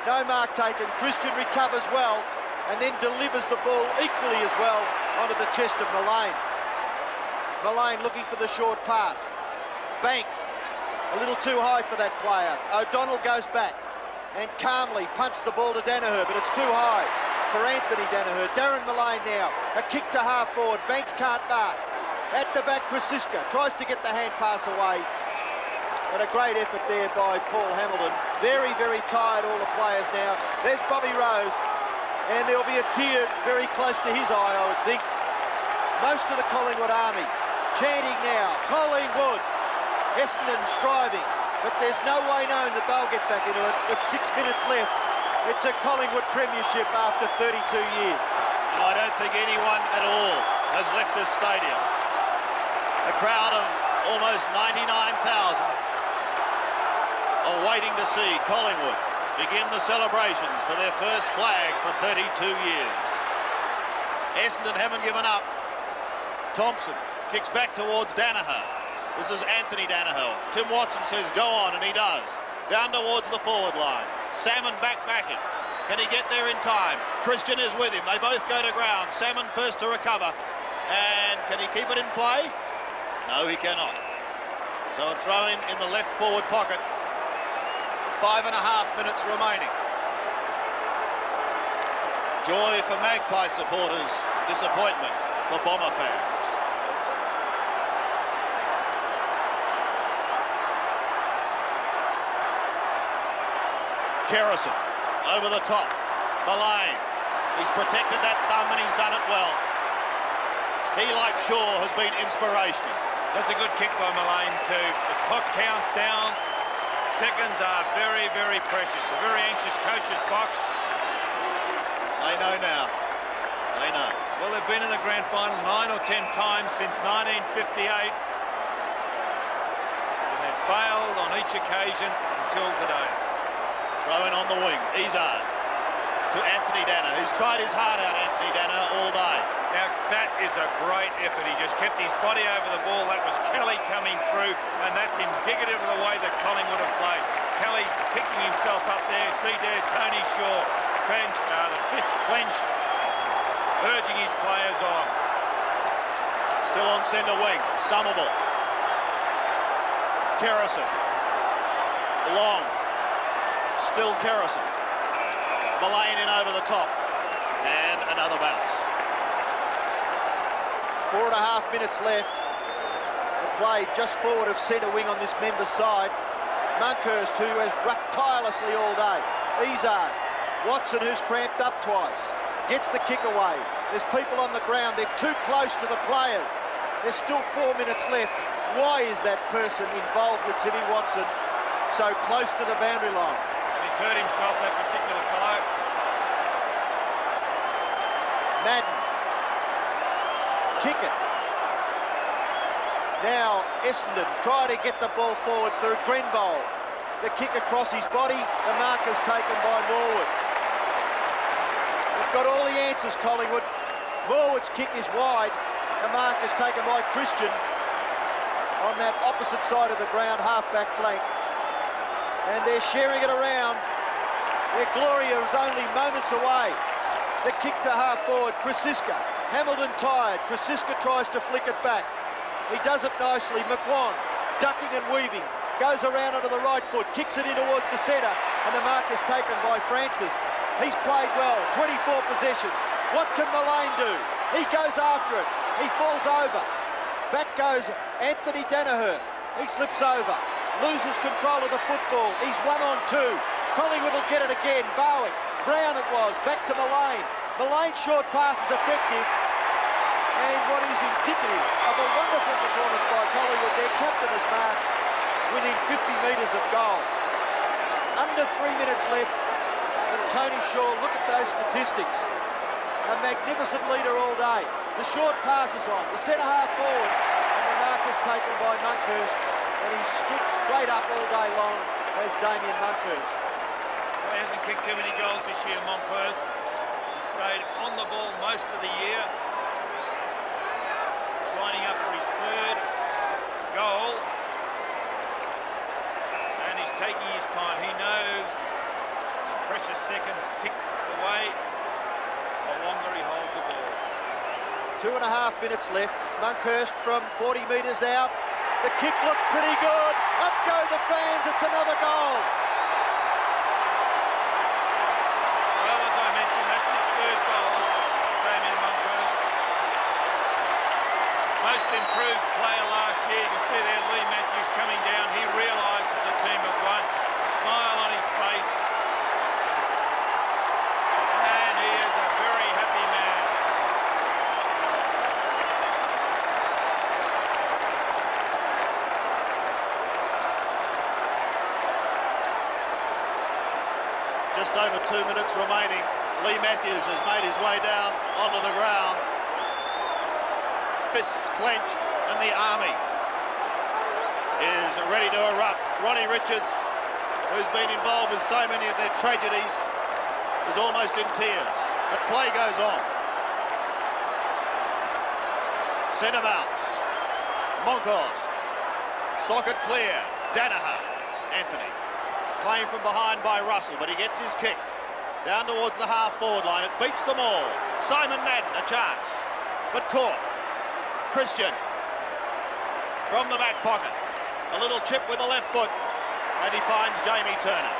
S3: No mark taken. Christian recovers well and then delivers the ball equally as well onto the chest of Mullane. Mullane looking for the short pass. Banks, a little too high for that player. O'Donnell goes back and calmly punts the ball to Danaher, but it's too high for Anthony Danaher. Darren Mullane now, a kick to half forward. Banks can't mark. At the back, Krasiska tries to get the hand pass away. But a great effort there by Paul Hamilton. Very, very tired, all the players now. There's Bobby Rose, and there'll be a tear very close to his eye, I would think. Most of the Collingwood army chanting now, Collingwood. Essendon striving, but there's no way known that they'll get back into it with 6 minutes left. It's a Collingwood premiership after 32 years.
S1: And I don't think anyone at all has left this stadium. A crowd of almost 99,000 are waiting to see Collingwood begin the celebrations for their first flag for 32 years. Essendon haven't given up. Thompson kicks back towards Danaher. This is Anthony Danaher. Tim Watson says go on, and he does. Down towards the forward line. Salmon backing. Can he get there in time? Christian is with him. They both go to ground. Salmon first to recover. And can he keep it in play? No, he cannot. So a throw in the left forward pocket. 5.5 minutes remaining. Joy for Magpie supporters. Disappointment for Bomber fans. Kerrison over the top. Mullane. He's protected that thumb and he's done it well. He, like Shaw, has been inspirational.
S2: That's a good kick by Mullane too. The clock counts down. Seconds are very, very precious. A very anxious coach's box.
S1: They know now. They know.
S2: Well, they've been in the grand final 9 or 10 times since 1958. And they've failed on each occasion until today.
S1: Throw in on the wing. Izzard to Anthony Danaher. He's tried his heart out, Anthony Danaher, all day.
S2: Now, that is a great effort. He just kept his body over the ball. That was Kelly coming through, and that's indicative of the way that Collingwood have played. Kelly picking himself up there. See there, Tony Shaw, the fist clench, urging his players on.
S1: Still on centre wing. Somerville. Kerrison. Long. Still Kerrison. Mullane in over the top. And another bounce.
S3: 4.5 minutes left. The play just forward of centre wing on this member's side. Monkhurst, who has rucked tirelessly all day. Izzard. Watson, who's cramped up twice. Gets the kick away. There's people on the ground. They're too close to the players. There's still 4 minutes left. Why is that person involved with Timmy Watson so close to the boundary line?
S2: He's hurt himself, that particular fellow.
S3: Madden. Kick it. Now Essendon try to get the ball forward through Grenville. The kick across his body. The mark is taken by Morwood. They've got all the answers, Collingwood. Morwood's kick is wide. The mark is taken by Christian on that opposite side of the ground, half-back flank. And they're sharing it around. Their glory is only moments away. The kick to half forward, Krasiska. Hamilton tired. Krasiska tries to flick it back. He does it nicely. McWan ducking and weaving. Goes around onto the right foot, kicks it in towards the centre, and the mark is taken by Francis. He's played well, 24 possessions. What can Mullane do? He goes after it. He falls over. Back goes Anthony Danaher. He slips over. Loses control of the football. He's 1-on-2. Collingwood will get it again. Bowie. Brown it was. Back to Mullane. Mullane's short pass is effective. And what is indicative of a wonderful performance by Collingwood. Their captain is marked within 50 metres of goal. Under 3 minutes left. And Tony Shaw, look at those statistics. A magnificent leader all day. The short pass is on. The centre half forward. And the mark is taken by Monkhurst. And he stood straight up all day long as Damien Monkhurst.
S2: Well, he hasn't kicked too many goals this year, Monkhurst. He's stayed on the ball most of the year. He's lining up for his third goal. And he's taking his time. He knows precious seconds tick away the longer he holds the ball.
S3: 2.5 minutes left. Monkhurst from 40 metres out. The kick looks pretty good. Up go the fans. It's another goal.
S2: Well, as I mentioned, that's his third goal. Damien Monkhurst. Most improved player last year. You can see there Lee Matthews coming down. He realises the team have won. Smile on his face. And he is a very happy man.
S1: Just over 2 minutes remaining. Lee Matthews has made his way down onto the ground. Fists clenched, and the army is ready to erupt. Ronnie Richards, who's been involved with so many of their tragedies, is almost in tears. But play goes on. Centre bounce. Monkhurst. Socket clear. Danaher. Anthony. Claim from behind by Russell, but he gets his kick. Down towards the half-forward line. It beats them all. Simon Madden, a chance. But caught. Christian. From the back pocket. A little chip with the left foot. And he finds Jamie Turner.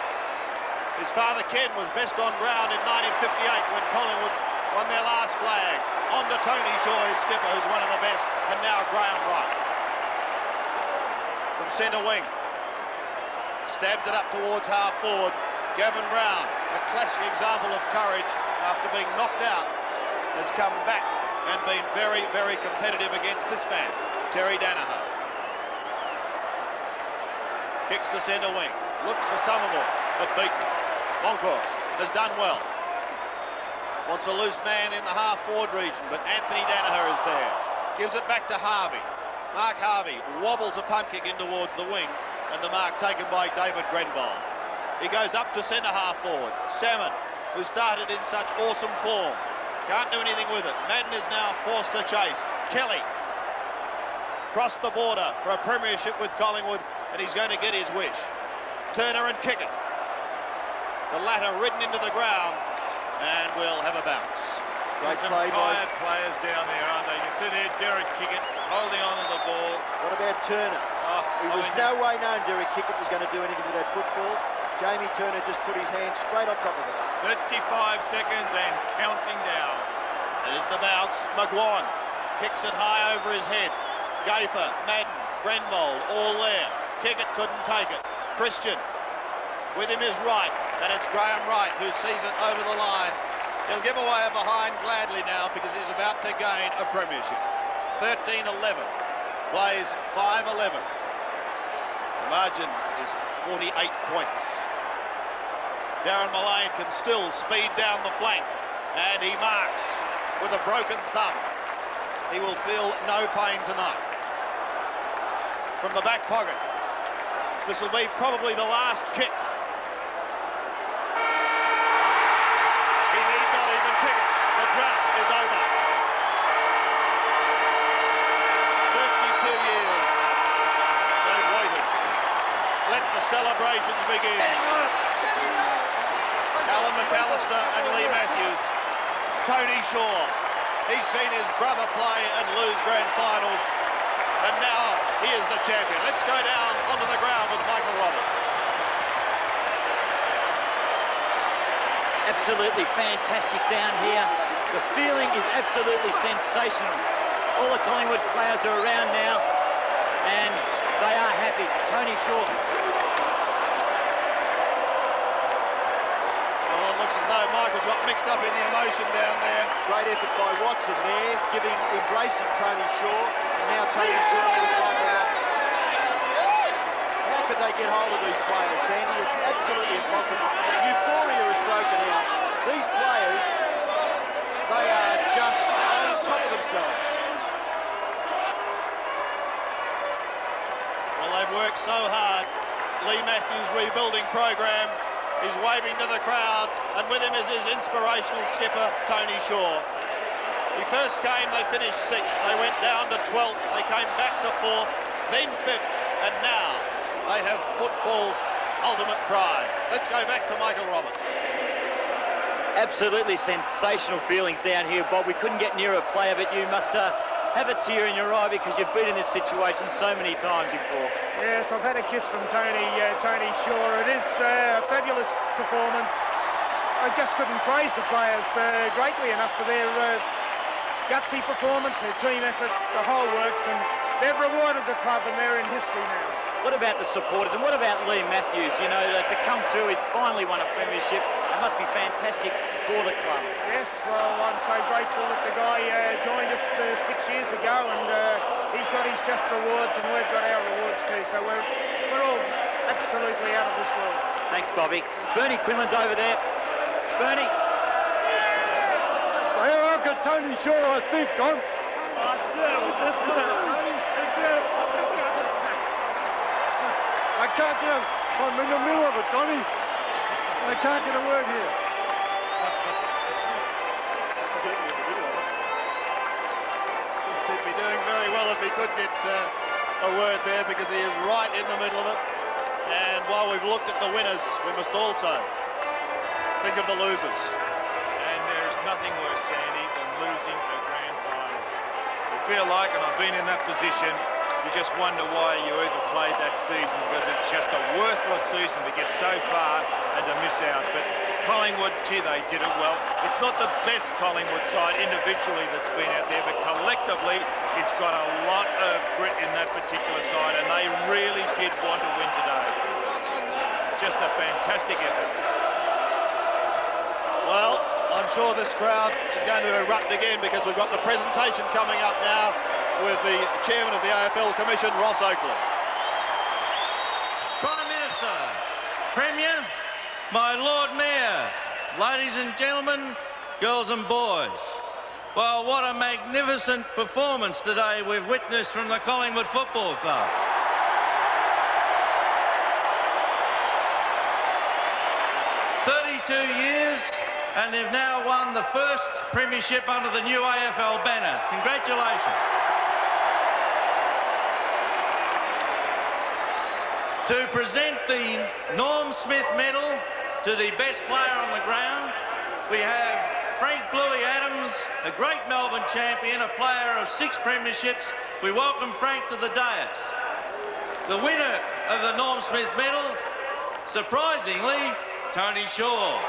S1: His father Ken was best on ground in 1958 when Collingwood won their last flag. On to Tony Shaw, his skipper, who's one of the best, and now Graham Wright. From centre wing. Stabs it up towards half forward. Gavin Brown, a classic example of courage after being knocked out, has come back and been very, very competitive against this man, Terry Danaher. Kicks to centre wing. Looks for Somerville, but beaten. Monkhurst has done well. Wants a loose man in the half-forward region, but Anthony Danaher is there. Gives it back to Harvey. Mark Harvey wobbles a punt kick in towards the wing, and the mark taken by David Grenbold. He goes up to centre half-forward. Salmon, who started in such awesome form, can't do anything with it. Madden is now forced to chase. Kelly crossed the border for a premiership with Collingwood, and he's going to get his wish. Turner and kick it. The latter ridden into the ground, and will have a bounce.
S2: There's some tired players down there, aren't they? You see there, Derek Kickett holding on to the ball.
S3: What about Turner? He was no way known Derek Kickett was going to do anything with that football. Jamie Turner just put his hand straight on top of it.
S2: 35 seconds and counting down.
S1: There's the bounce. McGuan kicks it high over his head. Gaffer, Madden, Grenbold, all there. Kickett couldn't take it. Christian, with him is Wright, and it's Graham Wright who sees it over the line. He'll give away a behind gladly now because he's about to gain a premiership. 13-11, plays 5-11. The margin is 48 points. Darren Mullane can still speed down the flank, and he marks with a broken thumb. He will feel no pain tonight. From the back pocket, this will be probably the last kick. The drought is over. 32 years they've waited. Let the celebrations begin. Alan McAllister and Lee Matthews. Tony Shaw. He's seen his brother play and lose grand finals, and now he is the champion. Let's go down onto the ground with Michael Roberts.
S5: Absolutely fantastic down here. The feeling is absolutely sensational. All the Collingwood players are around now, and they are happy. Tony Shaw.
S1: Well, it looks as though Michael's got mixed up in the emotion down there.
S3: Great effort by Watson there, embracing Tony Shaw, and now Tony Shaw with Michael Roberts. How could they get hold of these players, Sandy? It's absolutely impossible. Euphoria is broken out. These players, they are just on top of themselves.
S1: Well, they've worked so hard. Lee Matthews' rebuilding program He's waving to the crowd, and with him is his inspirational skipper, Tony Shaw. The first game they finished 6th, they went down to 12th, they came back to 4th, then 5th, and now they have football's ultimate prize. Let's go back to Michael Roberts.
S5: Absolutely sensational feelings down here, Bob. We couldn't get near a player, but you must have a tear in your eye because you've been in this situation so many times before.
S8: Yes, I've had a kiss from Tony Shaw. It is a fabulous performance. I just couldn't praise the players greatly enough for their gutsy performance, their team effort, the whole works, and they've rewarded the club and they're in history now.
S5: What about the supporters, and what about Lee Matthews? You know, to come through, he's finally won a premiership. It must be fantastic for the club.
S8: Yes, well, I'm so grateful that the guy joined us 6 years ago, and he's got his just rewards, and we've got our rewards too. So we're all absolutely out of this world.
S5: Thanks, Bobby. Bernie Quinlan's over there. Bernie.
S9: Well, I've got Tony Shaw, I think, Don. I can't get it. I'm in the middle of it, Donny. I can't get a word here.
S1: Certainly in the middle of it. He'd be doing very well if he could get a word there, because he is right in the middle of it. And while we've looked at the winners, we must also think of the losers.
S2: And there's nothing worse, Sandy, than losing a grand final. You feel like, and I've been in that position, you just wonder why you even played that season, because it's just a worthless season to get so far and to miss out. But Collingwood, gee, they did it well. It's not the best Collingwood side individually that's been out there, but collectively it's got a lot of grit in that particular side, and they really did want to win today. Just a fantastic effort.
S1: Well, I'm sure this crowd is going to erupt again, because we've got the presentation coming up now with the chairman of the AFL Commission, Ross Oakley.
S10: Prime Minister, Premier, my Lord Mayor, ladies and gentlemen, girls and boys. Well, what a magnificent performance today we've witnessed from the Collingwood Football Club. Years, and they've now won the first premiership under the new AFL banner. Congratulations. To present the Norm Smith Medal to the best player on the ground, we have Frank Bluey Adams, a great Melbourne champion, a player of 6 premierships. We welcome Frank to the dais. The winner of the Norm Smith Medal, surprisingly, Tony Shaw.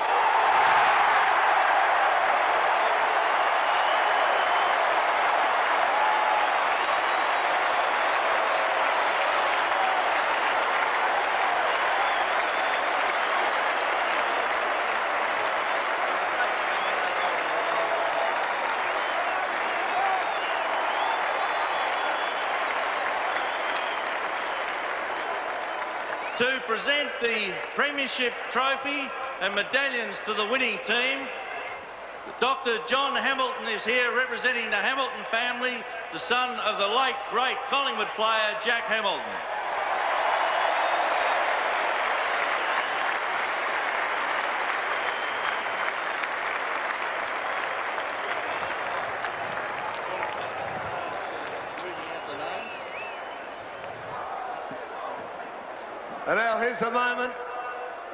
S10: To present the Premiership Trophy and medallions to the winning team, Dr. John Hamilton is here representing the Hamilton family, the son of the late, great Collingwood player, Jack Hamilton.
S11: And now here's the moment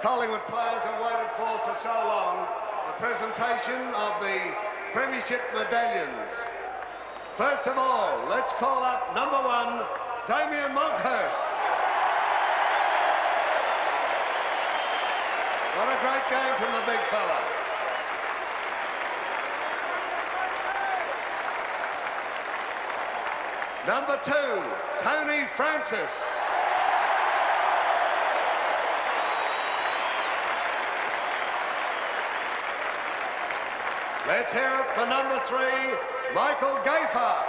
S11: Collingwood players have waited for so long, the presentation of the Premiership medallions. First of all, let's call up number 1, Damien Monkhurst. What a great game from the big fella. Number 2, Tony Francis. Let's hear it for number 3, Michael Gayfer.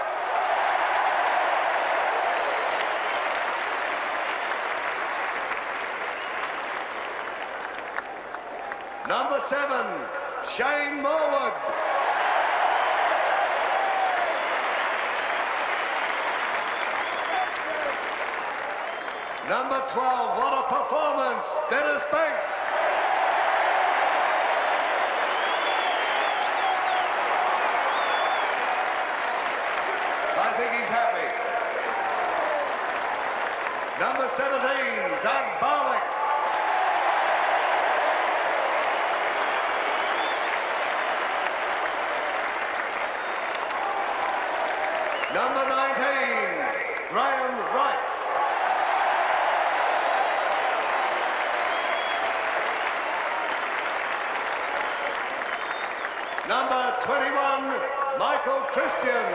S11: Number 7, Shane Morwood. Number 12, what a performance, Dennis Banks. think he's happy. Number 17, Doug Barwick. Number 19, Graham Wright. Number 21, Michael Christian.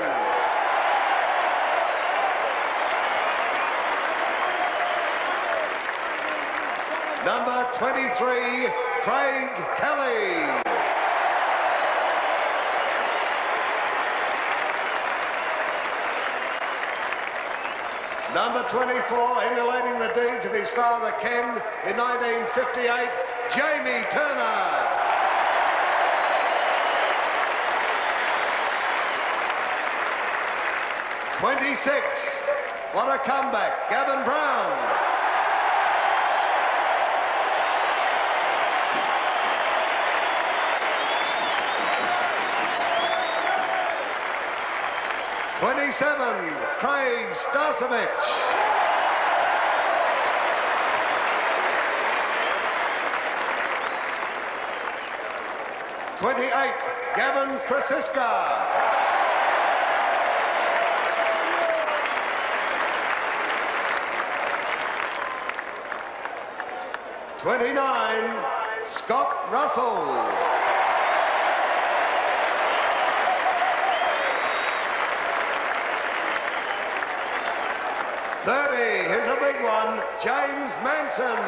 S11: Number 23, Craig Kelly. Number 24, emulating the deeds of his father Ken in 1958, Jamie Turner. '26, what a comeback, Gavin Brown. '27, Craig Starcevich. '28, Gavin Krasiska. '29, Scott Russell. '30, here's a big one, James Manson.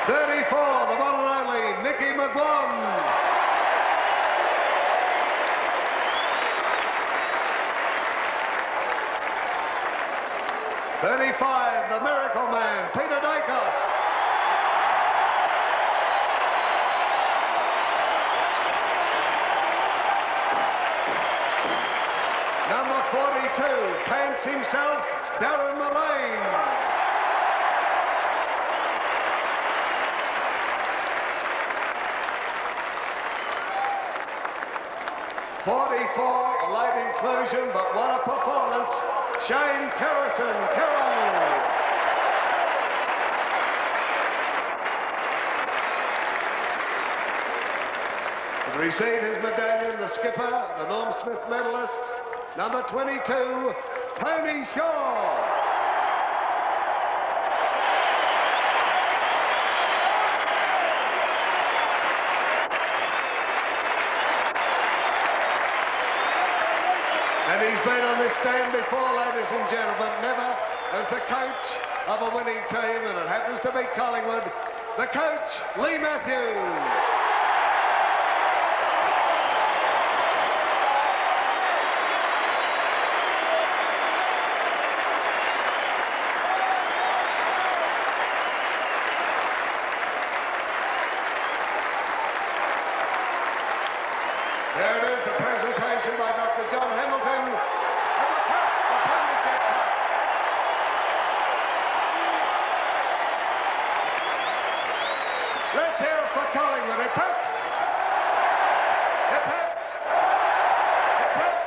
S11: '34, the one and only Mickey McGuan. '35, the Miracle Man, Peter Dacos. Number 42, Pants himself, Darren Mullane. '44, a late inclusion, but what a performance, Shane Kerrison, Kerro. To receive his medallion, the skipper, the Norm Smith medalist, number 22, Tony Shaw. And he's been on this stand before, ladies and gentlemen, never as the coach of a winning team, and it happens to be Collingwood, the coach, Lee Matthews. There it is, the presentation by Dr. John Hamilton of the cup, the Premiership Cup. Let's hear it for Collingwood. Hip hip. Hip hip. Hip hip.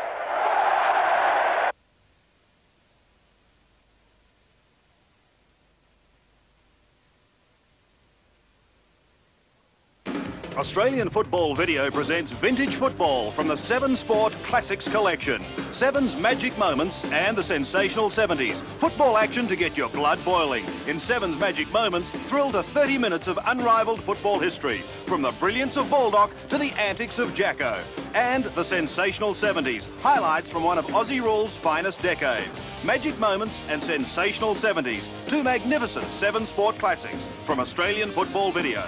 S12: Australian Football Video presents Vintage Football from the Seven Sport Classics collection. Seven's Magic Moments and the Sensational 70s. Football action to get your blood boiling. In Seven's Magic Moments, thrill to 30 minutes of unrivalled football history. From the brilliance of Baldock to the antics of Jacko. And the Sensational 70s. Highlights from one of Aussie rule's finest decades. Magic Moments and Sensational 70s. Two magnificent Seven Sport Classics from Australian Football Video.